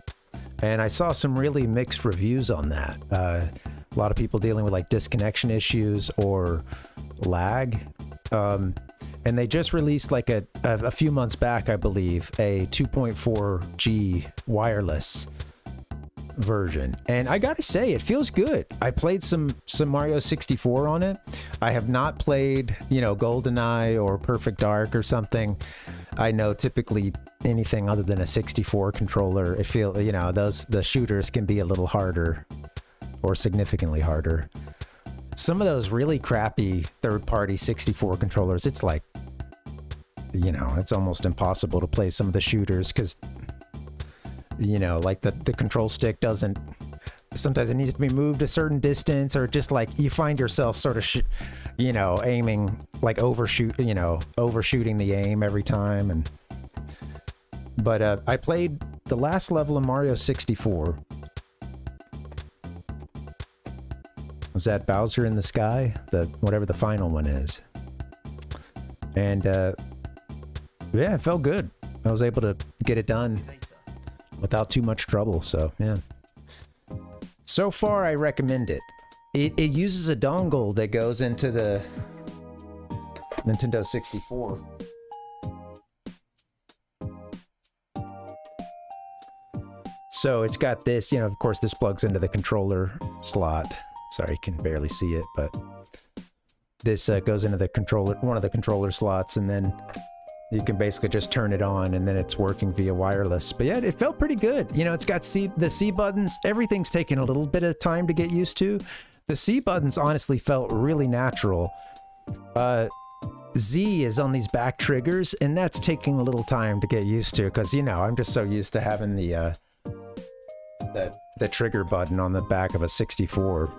And I saw some really mixed reviews on that. A lot of people dealing with like disconnection issues or lag. And they just released like a few months back, I believe, a 2.4G wireless version. And I gotta say, it feels good. I played some Mario 64 on it. I have not played, you know, GoldenEye or Perfect Dark or something. I know typically anything other than a 64 controller, it feels, you know, the shooters can be a little harder or significantly harder. Some of those really crappy third-party 64 controllers, it's like, you know, it's almost impossible to play some of the shooters because, you know, like the control stick doesn't, sometimes it needs to be moved a certain distance, or just like you find yourself sort of, you know, aiming, like overshooting the aim every time. But I played the last level of Mario 64. Was that Bowser in the Sky? Whatever the final one is. And yeah, it felt good. I was able to get it done without too much trouble, so yeah. So far, I recommend it. It uses a dongle that goes into the Nintendo 64. So it's got this, you know, of course this plugs into the controller slot. Sorry, you can barely see it, but this goes into the controller, one of the controller slots, and then you can basically just turn it on, and then it's working via wireless. But yeah, it felt pretty good. You know, it's got the C buttons. Everything's taken a little bit of time to get used to. The C buttons honestly felt really natural. Z is on these back triggers, and that's taking a little time to get used to because, you know, I'm just so used to having the trigger button on the back of a 64.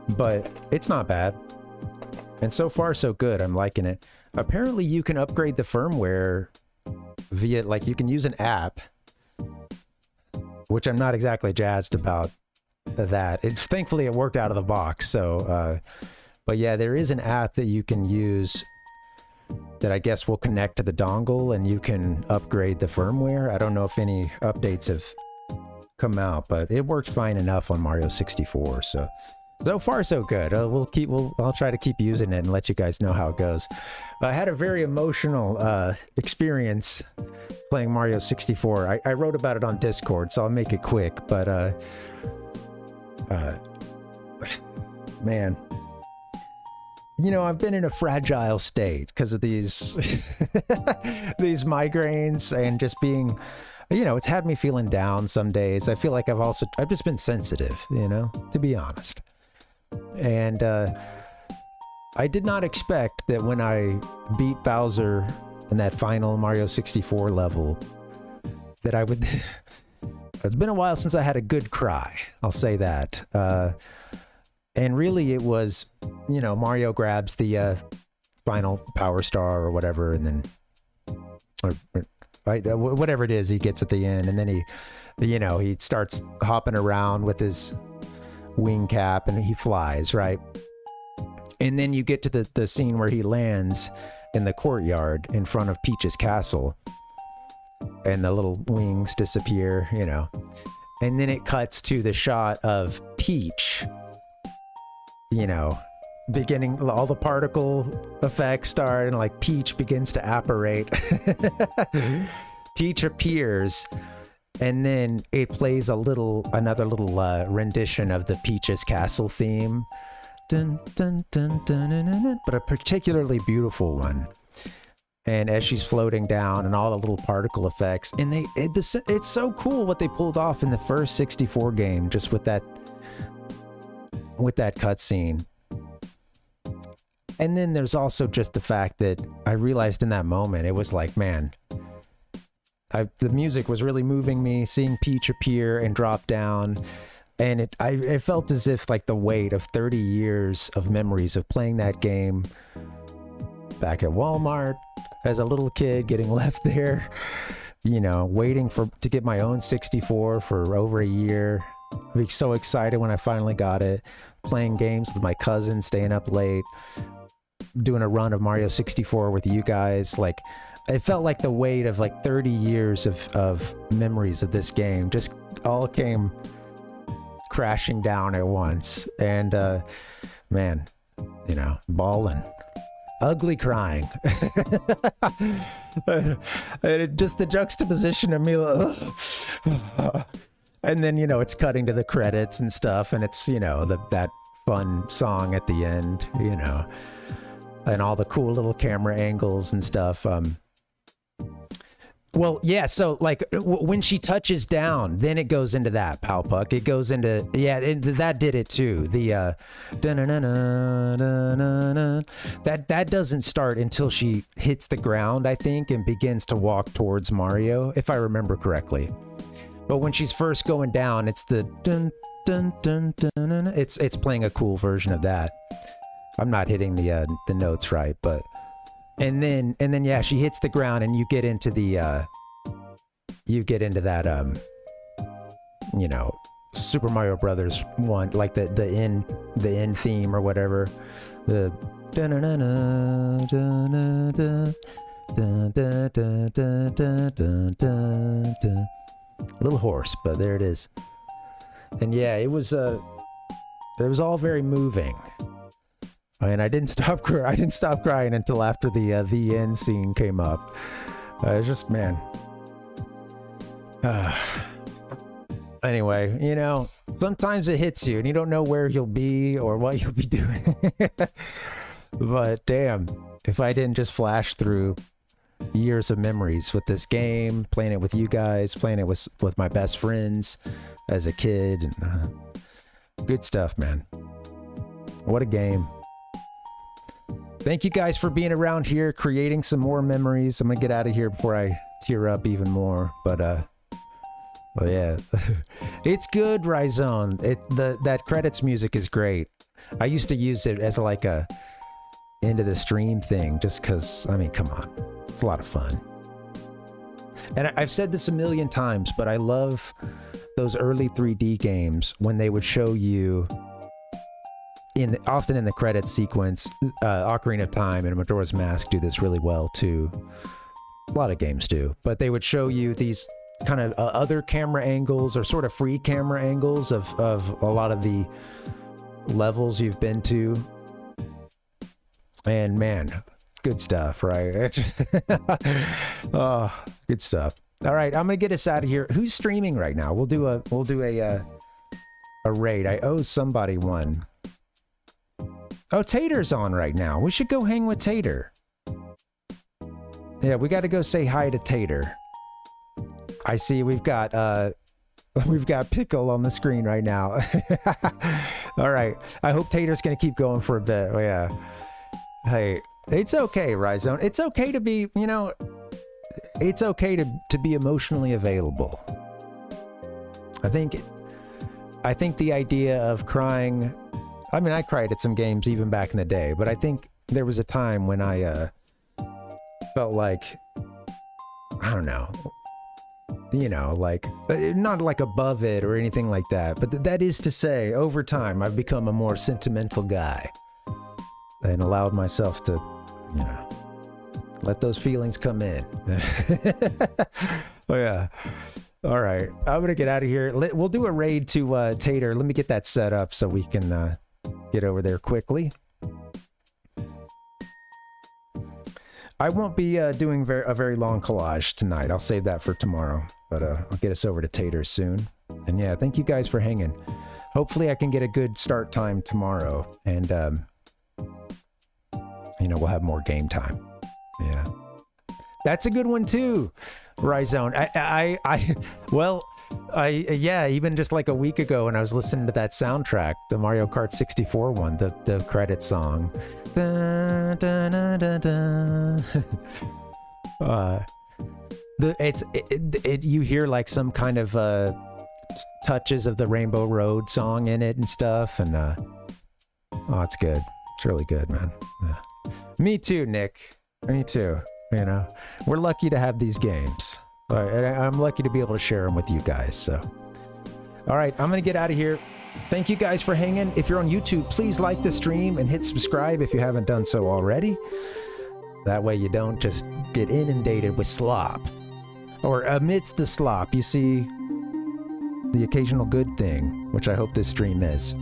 But it's not bad. And so far, so good. I'm liking it. Apparently, you can upgrade the firmware via, like, you can use an app, which I'm not exactly jazzed about that. Thankfully, it worked out of the box. So, but yeah, there is an app that you can use that I guess will connect to the dongle, and you can upgrade the firmware. I don't know if any updates have come out, but it worked fine enough on Mario 64. So far, so good. I'll try to keep using it and let you guys know how it goes. I had a very emotional experience playing Mario 64. I wrote about it on Discord, so I'll make it quick. But man, you know, I've been in a fragile state because of these these migraines and just being, you know, it's had me feeling down some days. I feel like I've just been sensitive, you know, to be honest. And I did not expect that when I beat Bowser in that final Mario 64 level that I would. It's been a while since I had a good cry. I'll say that. And really, it was, Mario grabs the final Power Star or whatever, and then, whatever it is, he gets at the end, and then he starts hopping around with his wing cap, and he flies, right? And then you get to the scene where he lands in the courtyard in front of Peach's castle, and the little wings disappear, and then it cuts to the shot of Peach, beginning, all the particle effects start, and like Peach begins to apparate. Peach appears, and then it plays another little rendition of the Peach's castle theme. Dun, dun, dun, dun, dun, dun, dun, but a particularly beautiful one. And as she's floating down, and all the little particle effects, and it's so cool what they pulled off in the first 64 game, just with that cutscene. And then there's also just the fact that I realized in that moment, it was like, man, the music was really moving me, seeing Peach appear and drop down. And it felt as if like the weight of 30 years of memories of playing that game back at Walmart as a little kid, getting left there, waiting to get my own 64 for over a year. I'd be so excited when I finally got it, playing games with my cousins, staying up late, doing a run of Mario 64 with you guys. Like, it felt like the weight of like 30 years of memories of this game just all came crashing down at once. And man, bawling, ugly crying. Just the juxtaposition of me, and then it's cutting to the credits and stuff, and it's that fun song at the end, and all the cool little camera angles and stuff. Well, yeah, so like when she touches down, then it goes into that Pow Puck. It goes into, that did it too. The that doesn't start until she hits the ground, I think, and begins to walk towards Mario, if I remember correctly. But when she's first going down, it's the dun dun dun dun dun. It's playing a cool version of that. I'm not hitting the notes right, but. And then yeah, she hits the ground, and you get into that Super Mario Brothers one, like the end theme or whatever, the a little hoarse, but there it is. And yeah, it was all very moving. And I didn't stop crying until after the end scene came up. It's just, man. Anyway, sometimes it hits you and you don't know where you'll be or what you'll be doing. But damn, if I didn't just flash through years of memories with this game, playing it with you guys, playing it with my best friends as a kid. And, good stuff, man. What a game. Thank you guys for being around here, creating some more memories. I'm gonna get out of here before I tear up even more. But well, yeah, it's good, Ryzone. That credits music is great. I used to use it as like a end of the stream thing, just because. I mean, come on, it's a lot of fun. And I've said this a million times, but I love those early 3D games when they would show you. Often in the credits sequence, Ocarina of Time and Majora's Mask do this really well too. A lot of games do, but they would show you these kind of other camera angles or sort of free camera angles of a lot of the levels you've been to. And man, good stuff, right? Oh, good stuff. All right, I'm gonna get us out of here. Who's streaming right now? We'll do a raid. I owe somebody one. Oh, Tater's on right now. We should go hang with Tater. Yeah, we got to go say hi to Tater. I see we've got Pickle on the screen right now. All right. I hope Tater's going to keep going for a bit. Oh, yeah. Hey, it's okay, Ryzone. It's okay to be, it's okay to be emotionally available. I think the idea of crying, I mean, I cried at some games even back in the day, but I think there was a time when I felt like, I don't know, you know, like, not like above it or anything like that, but that is to say, over time, I've become a more sentimental guy and allowed myself to, you know, let those feelings come in. Oh, yeah. All right. I'm going to get out of here. We'll do a raid to Tater. Let me get that set up so we can get over there quickly. I won't be doing a very long collage tonight. I'll save that for tomorrow. But I'll get us over to Tater soon. And yeah, thank you guys for hanging. Hopefully I can get a good start time tomorrow. And, you know, we'll have more game time. Yeah. That's a good one too. Rhizone. Yeah, even just like a week ago when I was listening to that soundtrack, the Mario Kart 64 one, the credit song. Da, da, da, da, da. You hear like some kind of touches of the Rainbow Road song in it and stuff, and oh, it's good. It's really good, man. Yeah. Me too, Nick. Me too. You know, we're lucky to have these games. All right, I'm lucky to be able to share them with you guys. So, all right, I'm gonna get out of here. Thank you guys for hanging. If you're on YouTube, please like the stream and hit subscribe if you haven't done so already. That way you don't just get inundated with slop. Or amidst the slop, you see the occasional good thing, which I hope this stream is.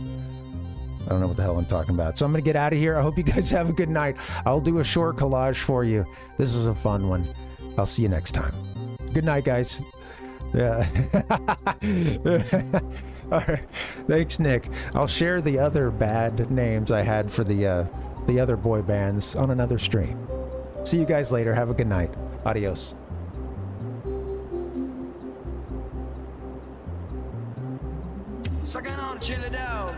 I don't know what the hell I'm talking about. So I'm going to get out of here. I hope you guys have a good night. I'll do a short collage for you. This is a fun one. I'll see you next time. Good night, guys. Yeah. All right. Thanks, Nick. I'll share the other bad names I had for the other boy bands on another stream. See you guys later. Have a good night. Adios. Sucking on chili dog.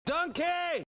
Donkey!